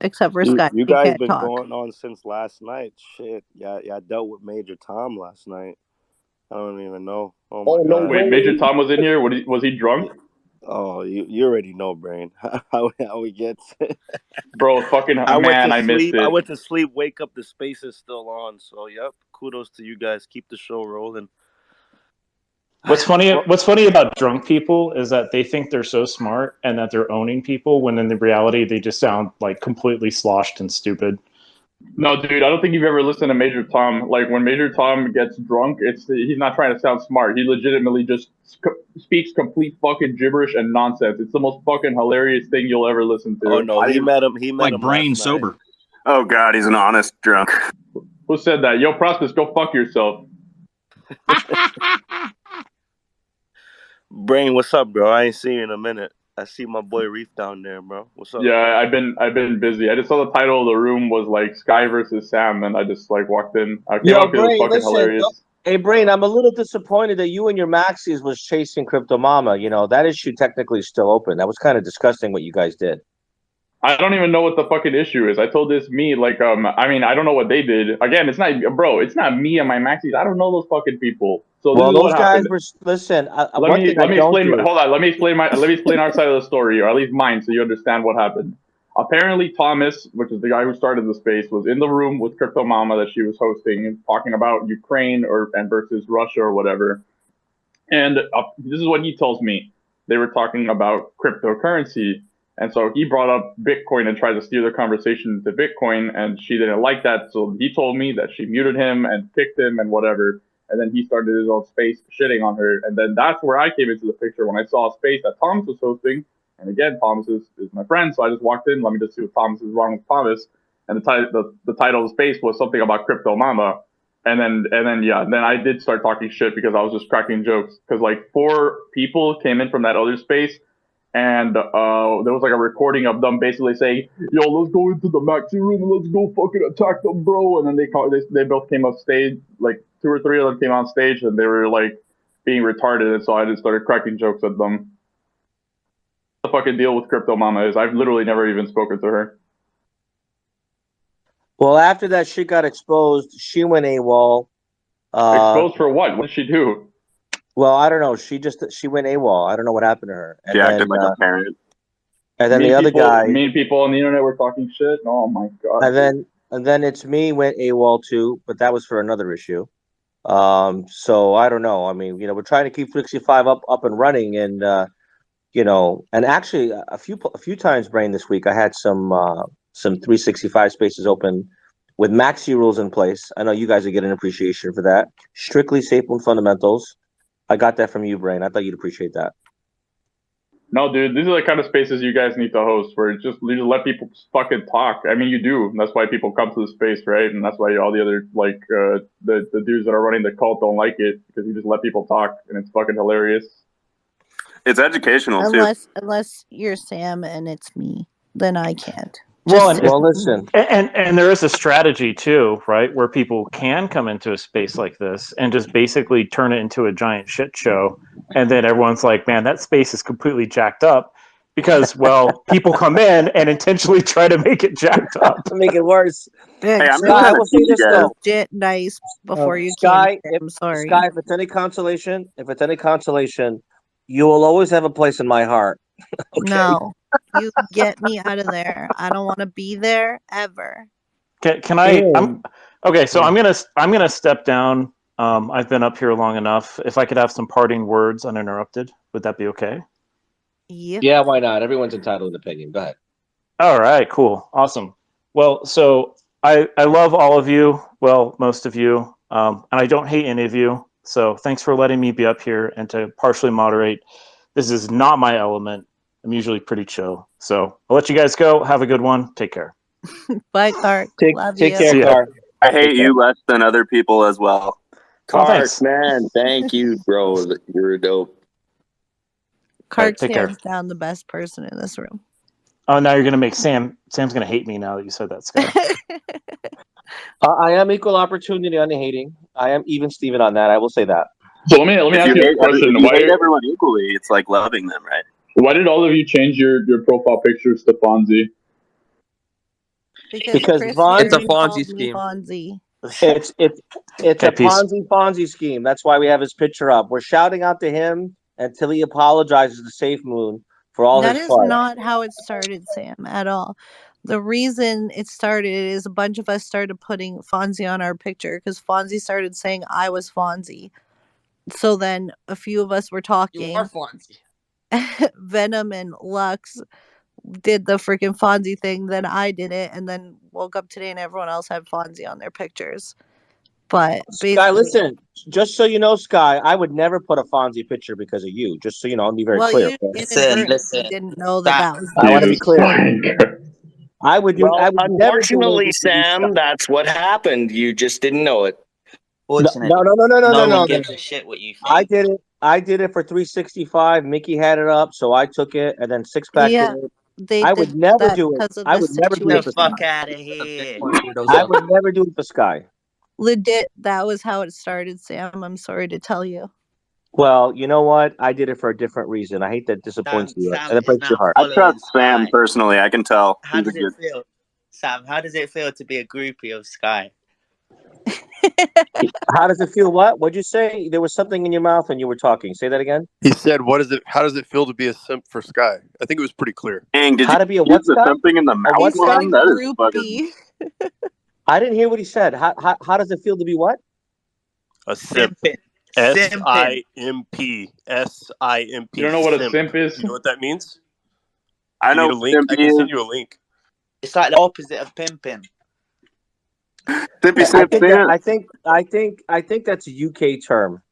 except for You Skye, you he guys can't been talk. going on since last night. Shit, yeah, I dealt with Major Tom last night. I don't even know. Oh my Oh no god. Wait, Major way! Tom was in here. Was he drunk? Oh, you already know, Brain. How we get. Bro, fucking I went man, to I missed sleep. I it. went to sleep. Wake up, the space is still on. So yep. Kudos to you guys. Keep the show rolling. What's funny about drunk people is that they think they're so smart and that they're owning people when in the reality they just sound like completely sloshed and stupid. No, dude, I don't think you've ever listened to Major Tom. Like when Major Tom gets drunk, he's not trying to sound smart. He legitimately just speaks complete fucking gibberish and nonsense. It's the most fucking hilarious thing you'll ever listen Oh to. no, he met him. He met Like him brain last night. sober. Oh God, he's an honest drunk. Who said that? Yo, Prosperous, go fuck yourself. Brain, what's up, bro? I ain't seen you in a minute. I see my boy Reef down there, bro. What's up? Yeah, I've been busy. I just saw the title of the room was like Skye versus Sam, and I just like walked in. I came Yo, up because it was Brain, fucking listen. hilarious. Hey, Brain, I'm a little disappointed that you and your Maxis was chasing Crypto Mama. That issue technically is still open. That was kind of disgusting what you guys did. I don't even know what the fucking issue is. I told this me like I mean I don't know what they did. Again, it's not bro. It's not me and my maxis. I don't know those fucking people. So this Well, is what those guys happened. were. Listen, Let one me thing I let me don't explain. do. Hold on. Let me explain our side of the story, or at least mine, so you understand what happened. Apparently, Thomas, which is the guy who started the space, was in the room with Crypto Mama that she was hosting, talking about Ukraine and versus Russia or whatever. And this is what he tells me. They were talking about cryptocurrency. And so he brought up Bitcoin and tried to steer the conversation to Bitcoin. And she didn't like that. So he told me that she muted him and kicked him and whatever. And then he started his own space shitting on her. And then that's where I came into the picture when I saw a space that Thomas was hosting. And again, Thomas is my friend. So I just walked in. Let me just see what Thomas is wrong with Thomas. And the title of the space was something about Crypto Mama. And then I did start talking shit because I was just cracking jokes because like 4 people came in from that other space and there was like a recording of them basically saying, "Yo, let's go into the maxi room and let's go fucking attack them, bro." And then they both came off stage, like two or three of them came on stage, and they were like being retarded, and so I just started cracking jokes at them. What the fucking deal with Crypto Mama is I've literally never even spoken to her. Well, after that shit got exposed, she went AWOL. Exposed for what? What did she do? Well, I don't know. She went AWOL. I don't know what happened to her. She acted like a parent. And then the other guy, mean people on the internet were talking shit. Oh my god. and then it's me went AWOL too, but that was for another issue. So I don't know. I mean, we're trying to keep 65 up and running, and and actually a few times, Brain, this week I had some 365 spaces open with maxi rules in place. I know you guys are getting an appreciation for that. Strictly Safemoon fundamentals. I got that from you, Brain. I thought you'd appreciate that. No, dude, these are the kind of spaces you guys need to host where you just let people fucking talk. I mean, you do. That's why people come to the space, right? And that's why all the other the dudes that are running the cult don't like it, because you just let people talk and it's fucking hilarious. It's educational too. Unless you're Sam and it's me, then I can't. Well, listen, and there is a strategy too, right, where people can come into a space like this and just basically turn it into a giant shit show, and then everyone's like, "Man, that space is completely jacked up," because people come in and intentionally try to make it jacked up, to make it worse. Hey, I'm Skye, I will say this though. Legit nice before you Skye, came. I'm sorry. Skye, if it's any consolation, you will always have a place in my heart. Okay? No, you get me out of there. I don't want to be there ever. Can I? Okay, so I'm gonna step down. I've been up here long enough. If I could have some parting words uninterrupted, would that be okay? Yeah, why not? Everyone's entitled to an opinion. Go ahead. All right, cool, awesome. Well, so I love all of you. Well, most of you, and I don't hate any of you. So thanks for letting me be up here and to partially moderate. This is not my element. I'm usually pretty chill. So I'll let you guys go. Have a good one. Take care. Bye, Clark. Love Take you. care, Clark. I hate you less than other people as well. Clark, man, thank you, bro. You're dope. Clark's take care. hands down the best person in this room. Oh, now you're gonna make Sam's gonna hate me now that you said that, Skye. I am equal opportunity on the hating. I am even Steven on that. I will say that. So let me ask you a question. If you hate everyone equally, it's like loving them, right? Why did all of you change your profile pictures to Fonzie? Because Chris it's a Martin Fonzie called me scheme. Fonzie. It's Okay, a Ponzi scheme. That's why we have his picture up. We're shouting out to him until he apologizes to Safemoon for all That his is fun. not how it started, Sam, at all. The reason it started is a bunch of us started putting Fonzie on our picture because Fonzie started saying I was Fonzie. So then a few of us were talking. You are Fonzie. Venom and Lux did the freaking Fonzie thing. Then I did it, and then woke up today and everyone else had Fonzie on their pictures. But basically, Skye, listen, just so you know, Skye, I would never put a Fonzie picture because of you. Just so you know, I'll be very clear. you inadvertently didn't know that was. I want to be clear. I would do. Well, I would never do unfortunately, anything to you, Sam, Skye. that's what happened. You just didn't know it. No one gives a shit what you think. I did it for 365. Mickey had it up, so I took it, and then Six Pack Yeah, did it. they I did would never that do it. because of I the would never do it situation. for Fuck Skye. out of here. I would never do it for Skye. Legit, that was how it started, Sam. I'm sorry to tell you. Well, you know what? I did it for a different reason. I hate that disappoints you. Sam And it is breaks your now heart. I trust following Sam Skye. personally. I can tell. How He's a does it good. feel, Sam? How does it feel to be a groupie of Skye? How does it feel? What? What'd you say? There was something in your mouth when you were talking. Say that again. He said, How does it feel to be a simp for Skye?" I think it was pretty clear. Dang, did How you to be a use what, the Skye? something in the A mouth what, Skye? one? That is fucking. I didn't hear what he said. How does it feel to be what? A simp. Simping. SIMP. SIMP. You don't know what a simp is? You know what that means? I You know need a link? simp I can send is. you a link. It's like the opposite of pimping. Simpy simp. I think that's a UK term.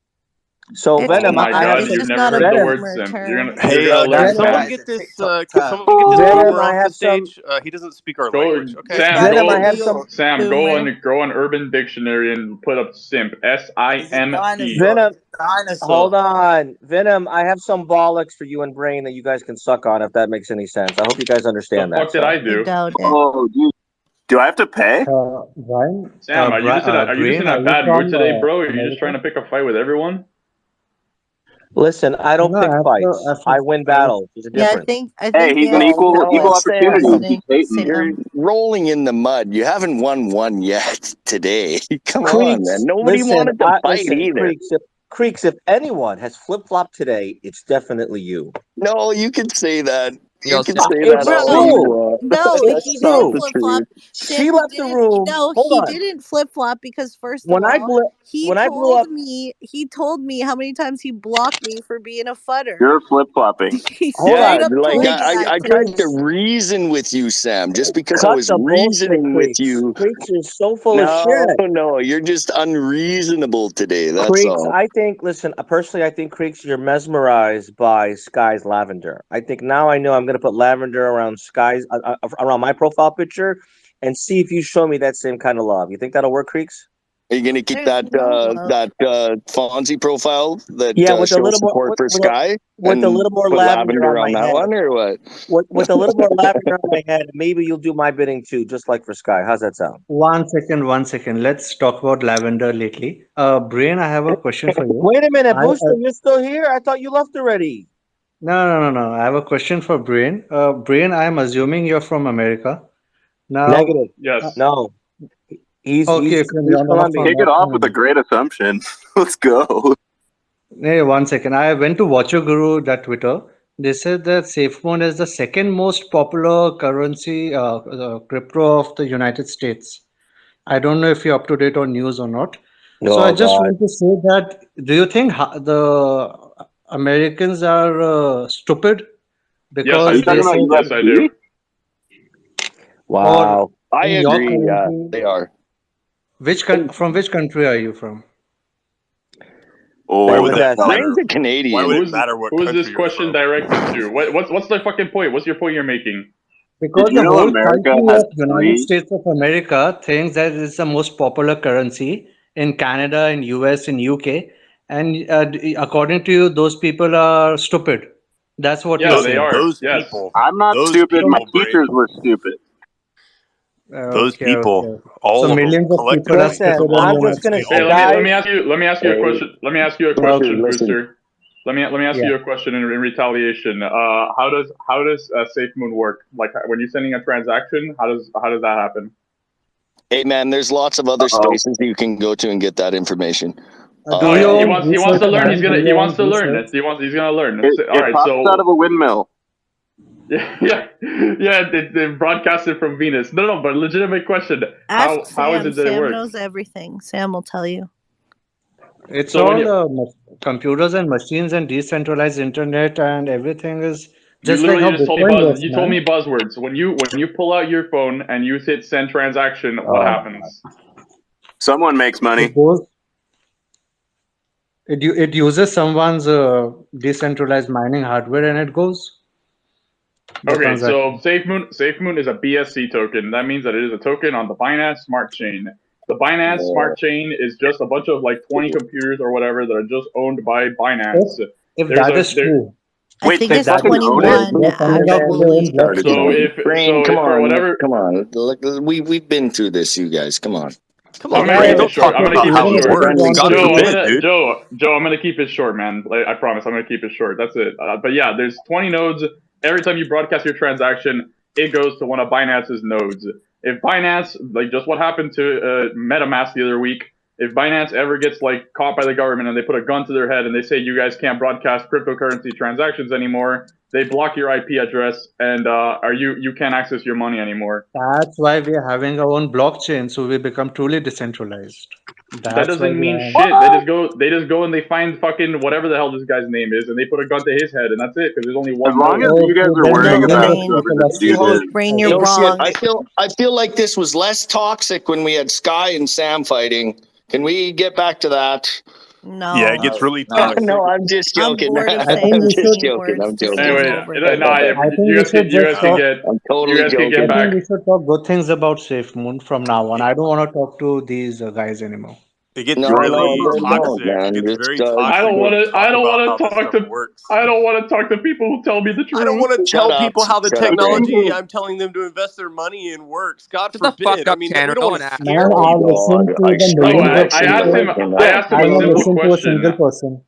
So It's Oh Venom, my I have god, it's some you've just never not a heard the Venom. word boomer simp. term. You're Hey, gonna learn can Venom, someone fast. get this? Can TikTok. someone get this Venom, boomer I off the have some. stage? He doesn't speak our Go, language. Okay. It's not a Venom, I Sam, have some. real boomer. go on Urban Dictionary and put up simp. He's a SIMP. dinosaur. Venom, He's a dinosaur. hold on. Venom, I have some bollocks for you and Brain that you guys can suck on if that makes any sense. I hope you guys The understand that. fuck did So I I do? doubt it. Oh, do I have to pay? Brian, Sam, are you just Brain, in are a you bad mood from today, bro? Are you just trying America? to pick a fight with everyone? listen, I No, don't no, pick fights. I win battles. There's a Yeah, difference. I Hey, think he's an Vance equal quit opportunity. Sam, Keep listening. hating. you're Sam. rolling in the mud. You haven't won one yet today. Come on, man. Creeks, Nobody listen, wanted to fight listen, either. Creeks, if anyone has flip flopped today, it's definitely you. No, you can say that. You Yo, can Sam, say that It's all No, you true. want. no, It's he That's not didn't true. the flip flop. truth. She Samuel left the didn't. room. No, Hold he on. didn't flip flop because first of When I all, blew he when I blew told up, me how many times he blocked me for being a futter. You're flip flopping. He hold Yeah, straight on. up like told Creeks, me that I tried to today. Creeks, reason with you, Sam. Just because I cut was the bullshit, reasoning with Creeks. you. Creeks is so full of No, shit. no, you're just unreasonable today. That's Creeks, all. I think, listen, personally, I think, Creeks, you're mesmerized by Skye's lavender. I think now I know I'm going to put lavender around around my profile picture and see if you show me that same kind of love. You think that'll work, Creeks? Are you gonna keep There's that no love. Fonzie profile that Yeah, with a shows little more, support for Skye with a and little more put lavender lavender on on my that head. one, or what? With a little more lavender on my head, maybe you'll do my bidding too, just like for Skye. How's that sound? 1 second, 1 second. Let's talk about lavender lately. Brain, I have a question for you. Wait a minute, I Booster, you're still here? I thought you left already. No. I have a question for Brain. Brain, I am assuming you're from America. Now, Negative. uh, Yes. No, okay, he's you're Colombian. Kick it not off from with a America. great assumption. Let's go. Hey, 1 second. I went to WatcherGuru Twitter. They said that Safemoon is the second most popular currency, crypto of the United States. I don't know if you're up to date on news or not. So I Oh just God. want to say that, do you think the Americans are stupid Yes, Are I you because they talking do. about say that, Yes, I do. USD? or Wow. I in your agree. country, They are. from which country are you from? Oh, That why would was that asked. Brain's matter? a Why would Canadian. it matter what Who is this country you're question from? directed to? What's the fucking point? What's your point you're making? Did Because you the know whole America country has of United three? States of America thinks that it's the most popular currency in Canada, in US, in UK, and according to you, those people are stupid. That's what you're Yeah, they Those saying. are. those Yes. people, I'm not So, stupid. My so teachers were stupid. okay, okay. So All of them, millions of people are collectively, Listen, stupid in the I'm United just gonna States. Hey, Right? Sky. let me ask you a Hey, question. Let me ask you a Booster, question, listen. Booster. Let me ask Yeah. you a question in retaliation. How does Safemoon work? Like when you're sending a transaction, how does that happen? Hey, man, there's lots of other Uh-oh. spaces you can go to and get that information. Do No, your he own wants research, to learn. man. Do He your wants own to learn. research. He's gonna learn. All It right. pops out So of a windmill. yeah. They broadcasted from Venus. No. But legitimate question. Ask How is Sam. it that it Sam works? knows everything. Sam will tell you. It's So when all you computers and machines and decentralized internet and everything is You just like literally how just told me Bitcoin works, You told man. me buzzwords. When you pull out your phone and you hit send transaction, what Oh, happens? Someone makes money. It goes. It uses someone's decentralized mining hardware and it goes the Okay, so transaction. SafeMoon is a BSC token. That means that it is a token on the Binance Smart Chain. The Binance Smart Chain is just a bunch of like 20 computers or whatever that are just owned by Binance. If There's that a is there. true, I Wait, think they if it's that fucking is own true, it? one they're coming It up with their actually. own started blockchain. So tonight. if Brain, so come if for on, whatever come on. Look, we've been through this, you guys. Come on. Come I'm on, gonna Brain, keep Brain. it don't short. talk I'm gonna about keep it how it Brain, Your if short. you works. friendly want God to. spirit. forbid, dude. Joe, I'm gonna keep it short, man. Like, I promise, I'm gonna keep it short. That's it. But yeah, there's 20 nodes. Every time you broadcast your transaction, it goes to one of Binance's nodes. If Binance, like just what happened to MetaMask the other week, if Binance ever gets like caught by the government and they put a gun to their head and they say you guys can't broadcast cryptocurrency transactions anymore, they block your IP address and you can't access your money anymore. That's why we are having our own blockchain, so we become truly decentralized. That That's why doesn't we mean are. shit. They just go and they find fucking whatever the hell this guy's name is and they put a gun to his head and that's it because there's only As one long as node. you guys Okay, are then worrying No, millions about of Brain. people are government stupid. uses, Brain, you're No Okay. shit. wrong. I feel like this was less toxic when we had Skye and Sam fighting. Can we get back to that? Yeah, it No. gets really No, toxic. no, I'm just I'm joking. bored of I think I'm saying we just should. certain joking. words I'm to skip joking. Anyway, over them. nah, I think we should you just guys can talk. get I'm you totally guys can I get joking. think back. we should talk good things about SafeMoon from now on. I don't want to talk to these guys anymore. It gets No, no, really don't, toxic. It man. gets Just very toxic when you I talk don't about want how to this talk stuff to works. I don't want to talk to people who tell me the I don't truth. want to shut tell up. people how the Shut up, The Brain. technology people. I'm telling them to invest their money in works. God Shut the fuck forbid. I up, mean, we Tanner. don't No want one to asked. scare Man, Oh I people. listen God, to I the Bro, straight millions up of I asked swear. people. him Can I I? asked him I a have simple listened to a single question. person.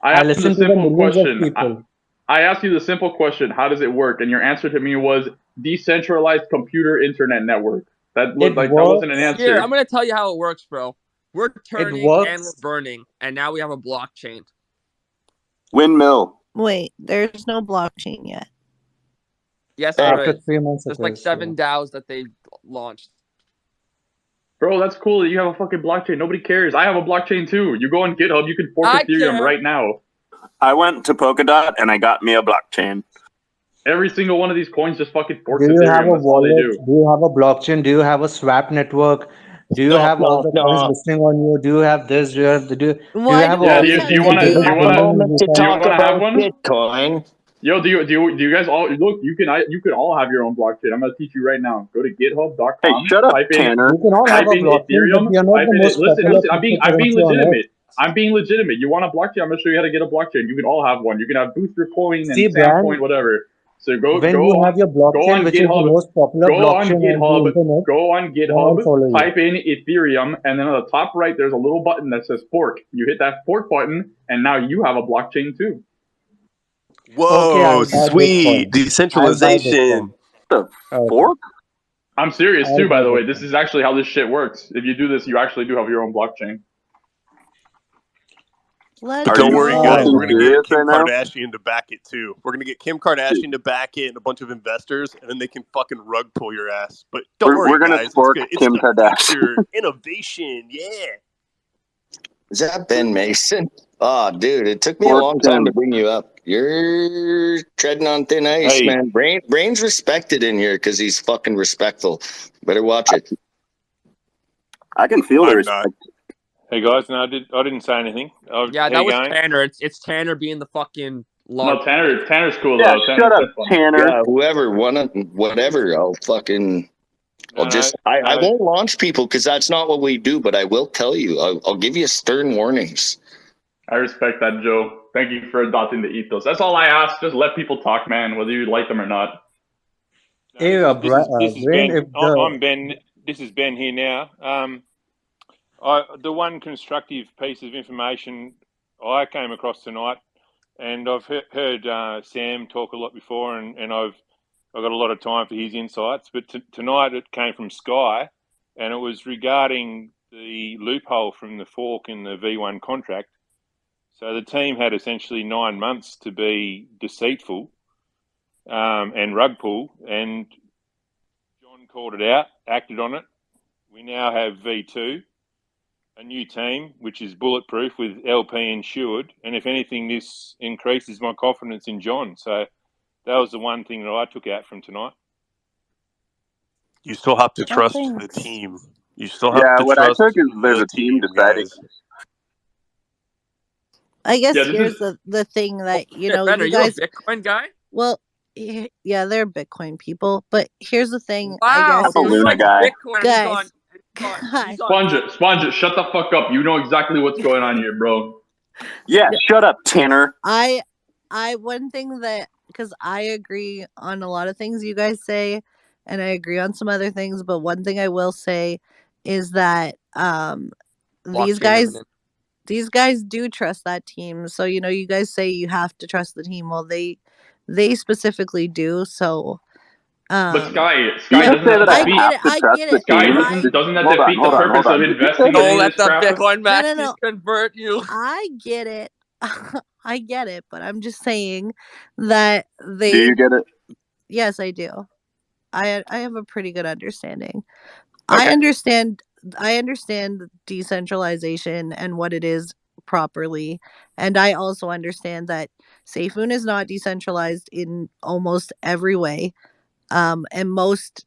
I I asked him the listen to the simple millions of question. people. I asked you the simple question, how does it work? And your answer to me was decentralized computer internet network. It That wasn't an works. Here, I'm answer. gonna tell you how it works, bro. We're It turning and we're works burning, and now we have a blockchain. Windmill. Wait, there's no blockchain yet. Yes, Hey, there after is. 3 months. It There's like is. Yeah. 7 DAOs that they launched. Bro, that's cool that you have a fucking blockchain. Nobody cares. I have a blockchain too. You go on GitHub, you can fork I Ethereum care. right now. I went to Polkadot and I got me a blockchain. Every single one of these coins just fucking Do forks you have Ethereum. a That's all they wallet? do. Do you have a blockchain? Do you have a swap network? Do you no, have all no, the coins no. listening on you? Do you have this? Do you Why have do Yeah, all we the have things to that This they is name just not you the wanna doing in moment to do return? you talk wanna have about one? Bitcoin. Yo, do you guys all look? You can all have your own blockchain. I'm gonna teach you right now. Go to Hey, GitHub.com. shut up, Tanner. We can all have Type a in blockchain, but Ethereum. we are not Type the in it. most Listen, popular listen. I'm being cryptocurrency on earth. legitimate. I'm being legitimate. You want a blockchain? I'm gonna show you how to get a blockchain. You can all have one. You can have Booster Coin and See, Brian, Sandpoint, whatever. So when you have your go blockchain, on which is the GitHub. most popular Go on blockchain on the GitHub. internet, Go on then I'll GitHub. follow you. Type in Ethereum, and then on the top right, there's a little button that says fork. You hit that fork button, and now you have a blockchain too. Okay, Whoa, I'll buy sweet. Bitcoin. I'll buy Decentralization. Bitcoin. The Okay, fork? I'm serious I'll too, by buy the way. This Bitcoin. is actually how this shit works. If you do this, you actually do have your own blockchain. Let's But Are don't you worry, All guys. go? fucking We're right. going to get serious Kim right now? Kardashian to back it too. We're going to get Kim Kardashian to back it and a bunch of investors, and then they can fucking rug pull your ass. But don't worry, We're gonna guys. It's fork good. It's Kim the Kardashian. future. Innovation. Yeah. Is that Ben Mason? Oh, dude, it took me a Fork long time to Kim. bring you up. You're treading on thin ice, Hey, man. Brain's respected in here because he's fucking respectful. Better watch it. I can feel the I'm not. respect. Hey guys, no, I didn't say anything. Yeah, How that you was going? Tanner. It's Tanner being the fucking No, lark. Tanner's cool Yeah, though. shut Tanner's up, been fun. Tanner. Yeah, whoever, whatever. I'll No, no, I no. won't launch people because that's not what we do, but I will tell you. I'll give you stern warnings. I respect that, Joe. Thank you for adopting the ethos. That's all I ask. Just let people talk, man, whether you like them or not. No, Hey, this is Brian, Ben. if the I'm Ben. This is Ben here now. The one constructive piece of information I came across tonight, and I've heard Sam talk a lot before, and I've got a lot of time for his insights. But tonight it came from Skye, and it was regarding the loophole from the fork in the V1 contract. So the team had essentially 9 months to be deceitful and rug pull, and John called it out, acted on it. We now have V2, a new team which is bulletproof with LP insured, and if anything, this increases my confidence in John. So that was the one thing that I took out from tonight. You still have to Oh, trust the thanks. team. You still have Yeah, to what I trust took is there's the a team team, deciding. guys. I guess Yeah, this here's is the thing that Shit, Ben, are you you a guys. Bitcoin guy? Well, yeah, they're Bitcoin people, but here's the thing. I Wow, guess I'm a so he is Luna likes guy. Bitcoin and guys, he's guys. on Sponge it. Shut the fuck up. You know exactly what's going on here, bro. Yeah, shut up, Tanner. I one thing that because I agree on a lot of things you guys say, and I agree on some other things, but one thing I will say is that these blockchain guys evidence. these guys do trust that team. So you guys say you have to trust the team. Well, they specifically do. So But um Did Sky you doesn't just say that that I I defeat. get have it. to I trust get the it. Sky team? doesn't that Hold on, defeat the hold on, hold purpose of on. Did you say investing in that? Don't any of let this the crap? Bitcoin No, no, maxis no. convert you. I get it. I get it, but I'm just saying that Do you get it? yes, I do. I have a pretty good understanding. Okay. I understand decentralization and what it is properly, and I also understand that Safemoon is not decentralized in almost every way. And most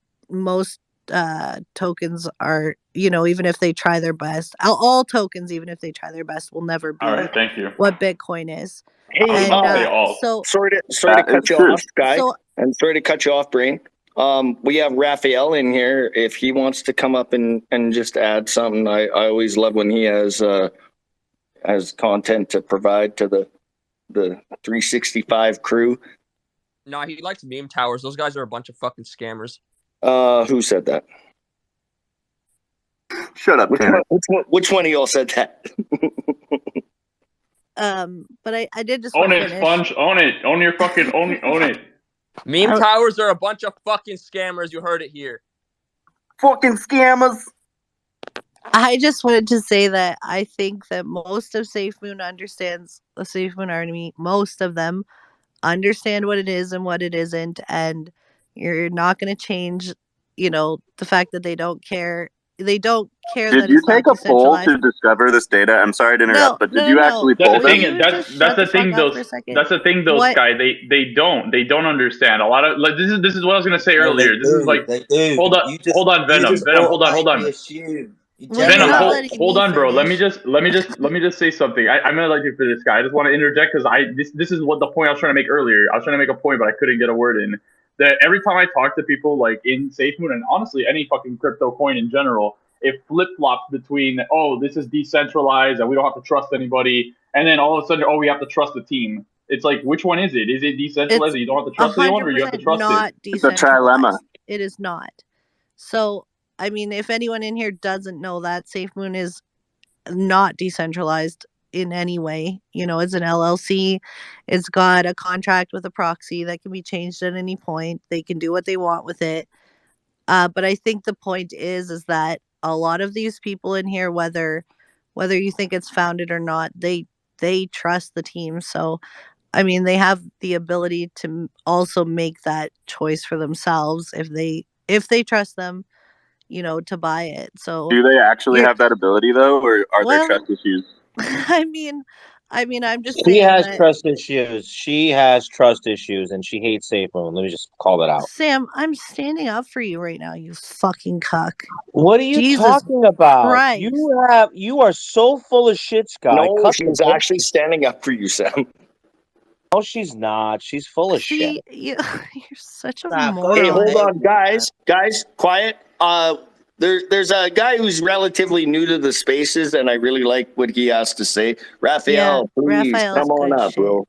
tokens are, even if they try their best, all tokens, even if they try their best, will never All be right, thank you. what Bitcoin is. I Hey, was And about to say all. so sorry to That is cut you true. off, Skye, so and sorry to cut you off, Brain. We have Raphael in here. If he wants to come up and just add something, I always love when he has content to provide to the 365 crew. No, he likes meme towers. Those guys are a bunch of fucking scammers. Who said that? Shut up, Tanner. Which one of y'all said that? but I did just Own want to it, finish. Sponge. Own it. Own your fucking own it. Meme towers are a bunch of fucking scammers. You heard it here. Fucking scammers. I just wanted to say that I think that most of Safemoon understands the Safemoon Army. Most of them understand what it is and what it isn't, and you're not going to change, the fact that they don't care. They don't care Did that you it's take not a poll decentralized. to discover this data? I'm sorry to No, interrupt, but did no, no, you no. actually That's poll the Will them? you thing. just shut the fuck up for a second? That's the thing, though, What? Skye. They don't understand. A lot of like this is what I was gonna say No, they earlier. This is like do. They do. hold on, You Venom. just Venom, hold automatically on. assume. You Well, you're Venom, not generalize. letting hold me on, bro. finish. Let me just say something. I'm gonna let you for this guy. I just want to interject because this is what the point I was trying to make earlier. I was trying to make a point, but I couldn't get a word in. That every time I talk to people like in SafeMoon and honestly any fucking crypto coin in general, it flip flops between this is decentralized and we don't have to trust anybody, and then all of a sudden we have to trust the team. It's like which one is it? Is it decentralized It's and you don't have to trust anyone, or you have to 100% trust it? not It's a trilemma. decentralized. It is not. So, I mean, if anyone in here doesn't know that, SafeMoon is not decentralized in any way. It's an LLC. It's got a contract with a proxy that can be changed at any point. They can do what they want with it. But I think the point is that a lot of these people in here, whether you think it's founded or not, they trust the team. So I mean, they have the ability to also make that choice for themselves if they trust them, to buy it. So Do they actually you're have that ability though, or are there well, trust issues? I mean, I'm just She saying has that trust issues. She has trust issues, and she hates SafeMoon. Let me just call that out. Sam, I'm standing up for you right now, you fucking cuck. What are you Jesus talking about? Christ. You are so full of shit, Skye. No, Cut the she's bullshit. actually standing up for you, Sam. No, she's not. She's full of shit. See, you're such a Stop. Go Hey, to moron. hold on, Safemoon, man. guys, quiet. There's a guy who's relatively new to the spaces, and I really like what he has to say. Yeah, Raphael, please Raphael's come on good up, shit. bro.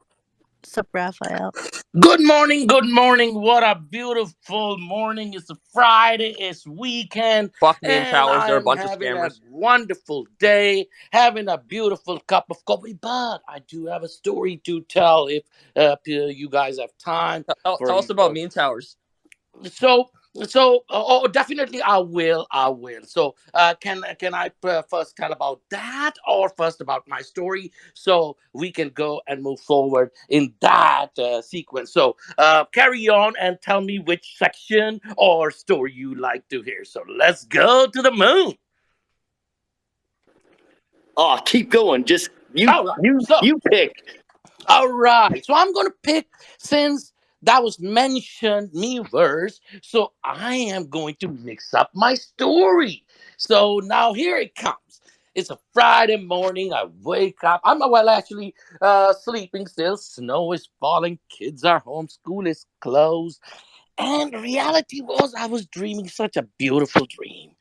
What's up, Raphael? Good morning, good morning. What a beautiful morning. It's a Friday, it's weekend, Fuck meme and towers. They're a I'm bunch of having a scammers. wonderful day, having a beautiful cup of coffee. But I do have a story to tell if you guys have time for Tell us about meme towers. so definitely I will. So can I first tell about that or first about my story so we can go and move forward in that sequence. So carry on and tell me which section or story you like to hear. So let's go to the moon. Oh, keep going. Just All right, so you pick. all right. So I'm going to pick, since that was mentioned, me verse. So I am going to mix up my story. So now here it comes. It's a Friday morning. I wake up. I'm actually sleeping still. Snow is falling. Kids are home. School is closed. And reality was I was dreaming such a beautiful dream.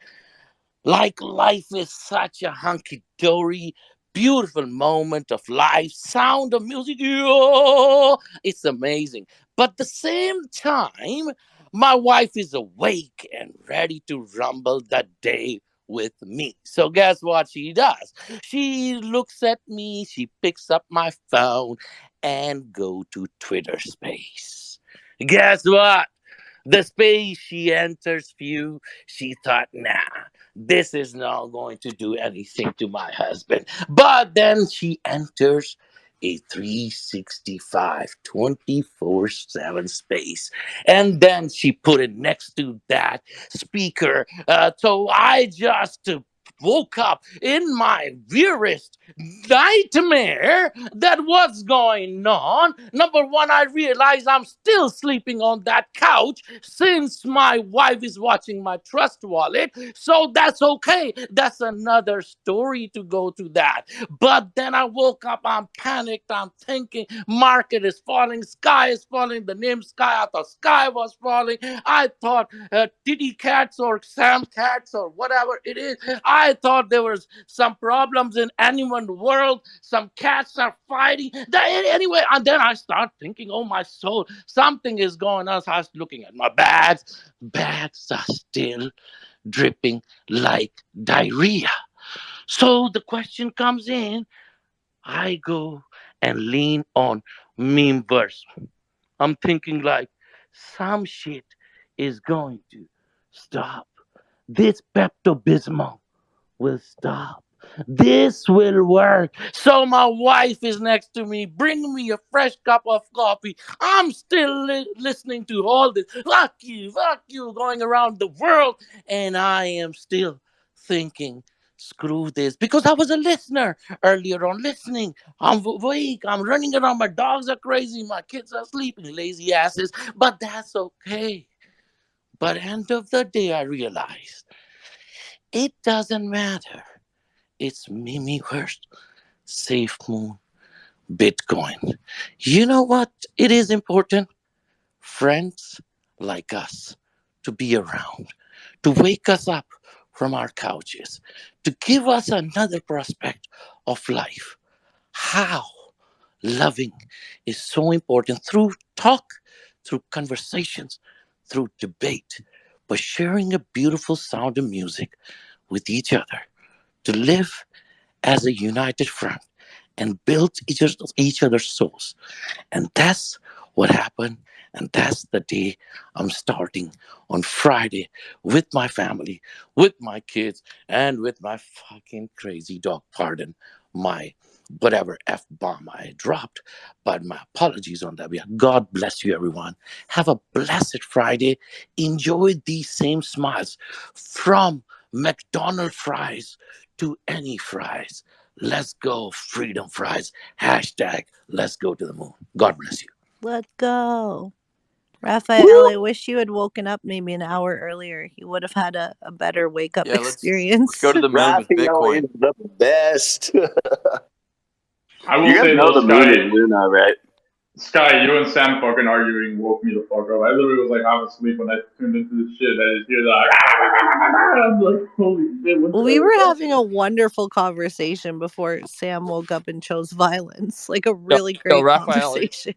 Like life is such a hunky dory, beautiful moment of life, sound of music. Yo, it's amazing. But at the same time, my wife is awake and ready to rumble the day with me. So guess what she does? She looks at me, she picks up my phone and go to Twitter space. Guess what? The space she enters few, she thought, nah, this is not going to do anything to my husband. But then she enters a 365, 24/7 space. And then she put it next to that speaker. So I just woke up in my weirdest nightmare that what's going on. Number one, I realize I'm still sleeping on that couch since my wife is watching my trust wallet. So that's okay. That's another story to go to that. But then I woke up, I'm panicked, I'm thinking market is falling, Skye is falling, the name Skye, I thought Skye was falling. I thought Titty Cats or Sam Cats or whatever it is. I thought there was some problems in animal world. Some cats are fighting. Anyway, and then I start thinking, oh my soul, something is going on. So I was looking at my bags. Bags are still dripping like diarrhea. So the question comes in. I go and lean on meme verse. I'm thinking like some shit is going to stop. This Pepto Bismol will stop. This will work. So my wife is next to me, bring me a fresh cup of coffee. I'm still listening to all this fuck you, going around the world. And I am still thinking, screw this. Because I was a listener earlier on, listening. I'm awake. I'm running around. My dogs are crazy. My kids are sleeping, lazy asses. But that's okay. But end of the day, I realized it doesn't matter. It's Mimiverse, Safemoon, Bitcoin. You know what? It is important. Friends like us to be around, to wake us up from our couches, to give us another prospect of life. How loving is so important through talk, through conversations, through debate, but sharing a beautiful sound of music with each other to live as a united front and build each other's souls. And that's what happened. And that's the day I'm starting on Friday with my family, with my kids, and with my fucking crazy dog. Pardon my whatever F bomb I dropped, but my apologies on that. God bless you, everyone. Have a blessed Friday. Enjoy these same smiles from McDonald's fries to any fries. Let's go, freedom fries. Hashtag let's go to the moon. God bless you. Let's go. Raphael, I wish you had woken up maybe an hour earlier. You would have had a better wake up Yeah, let's experience. go to the moon with Raphael Bitcoin. is the best. I will You guys say know though, the moon Sky, is Luna, right? Sky, you and Sam fucking arguing woke me the fuck up. I literally was like half asleep when I tuned into this shit. I just hear that. I'm like, holy shit, what the We hell were is that? having a wonderful conversation before Sam woke up and chose violence. Like a Yo, really yo, great Raphael, conversation.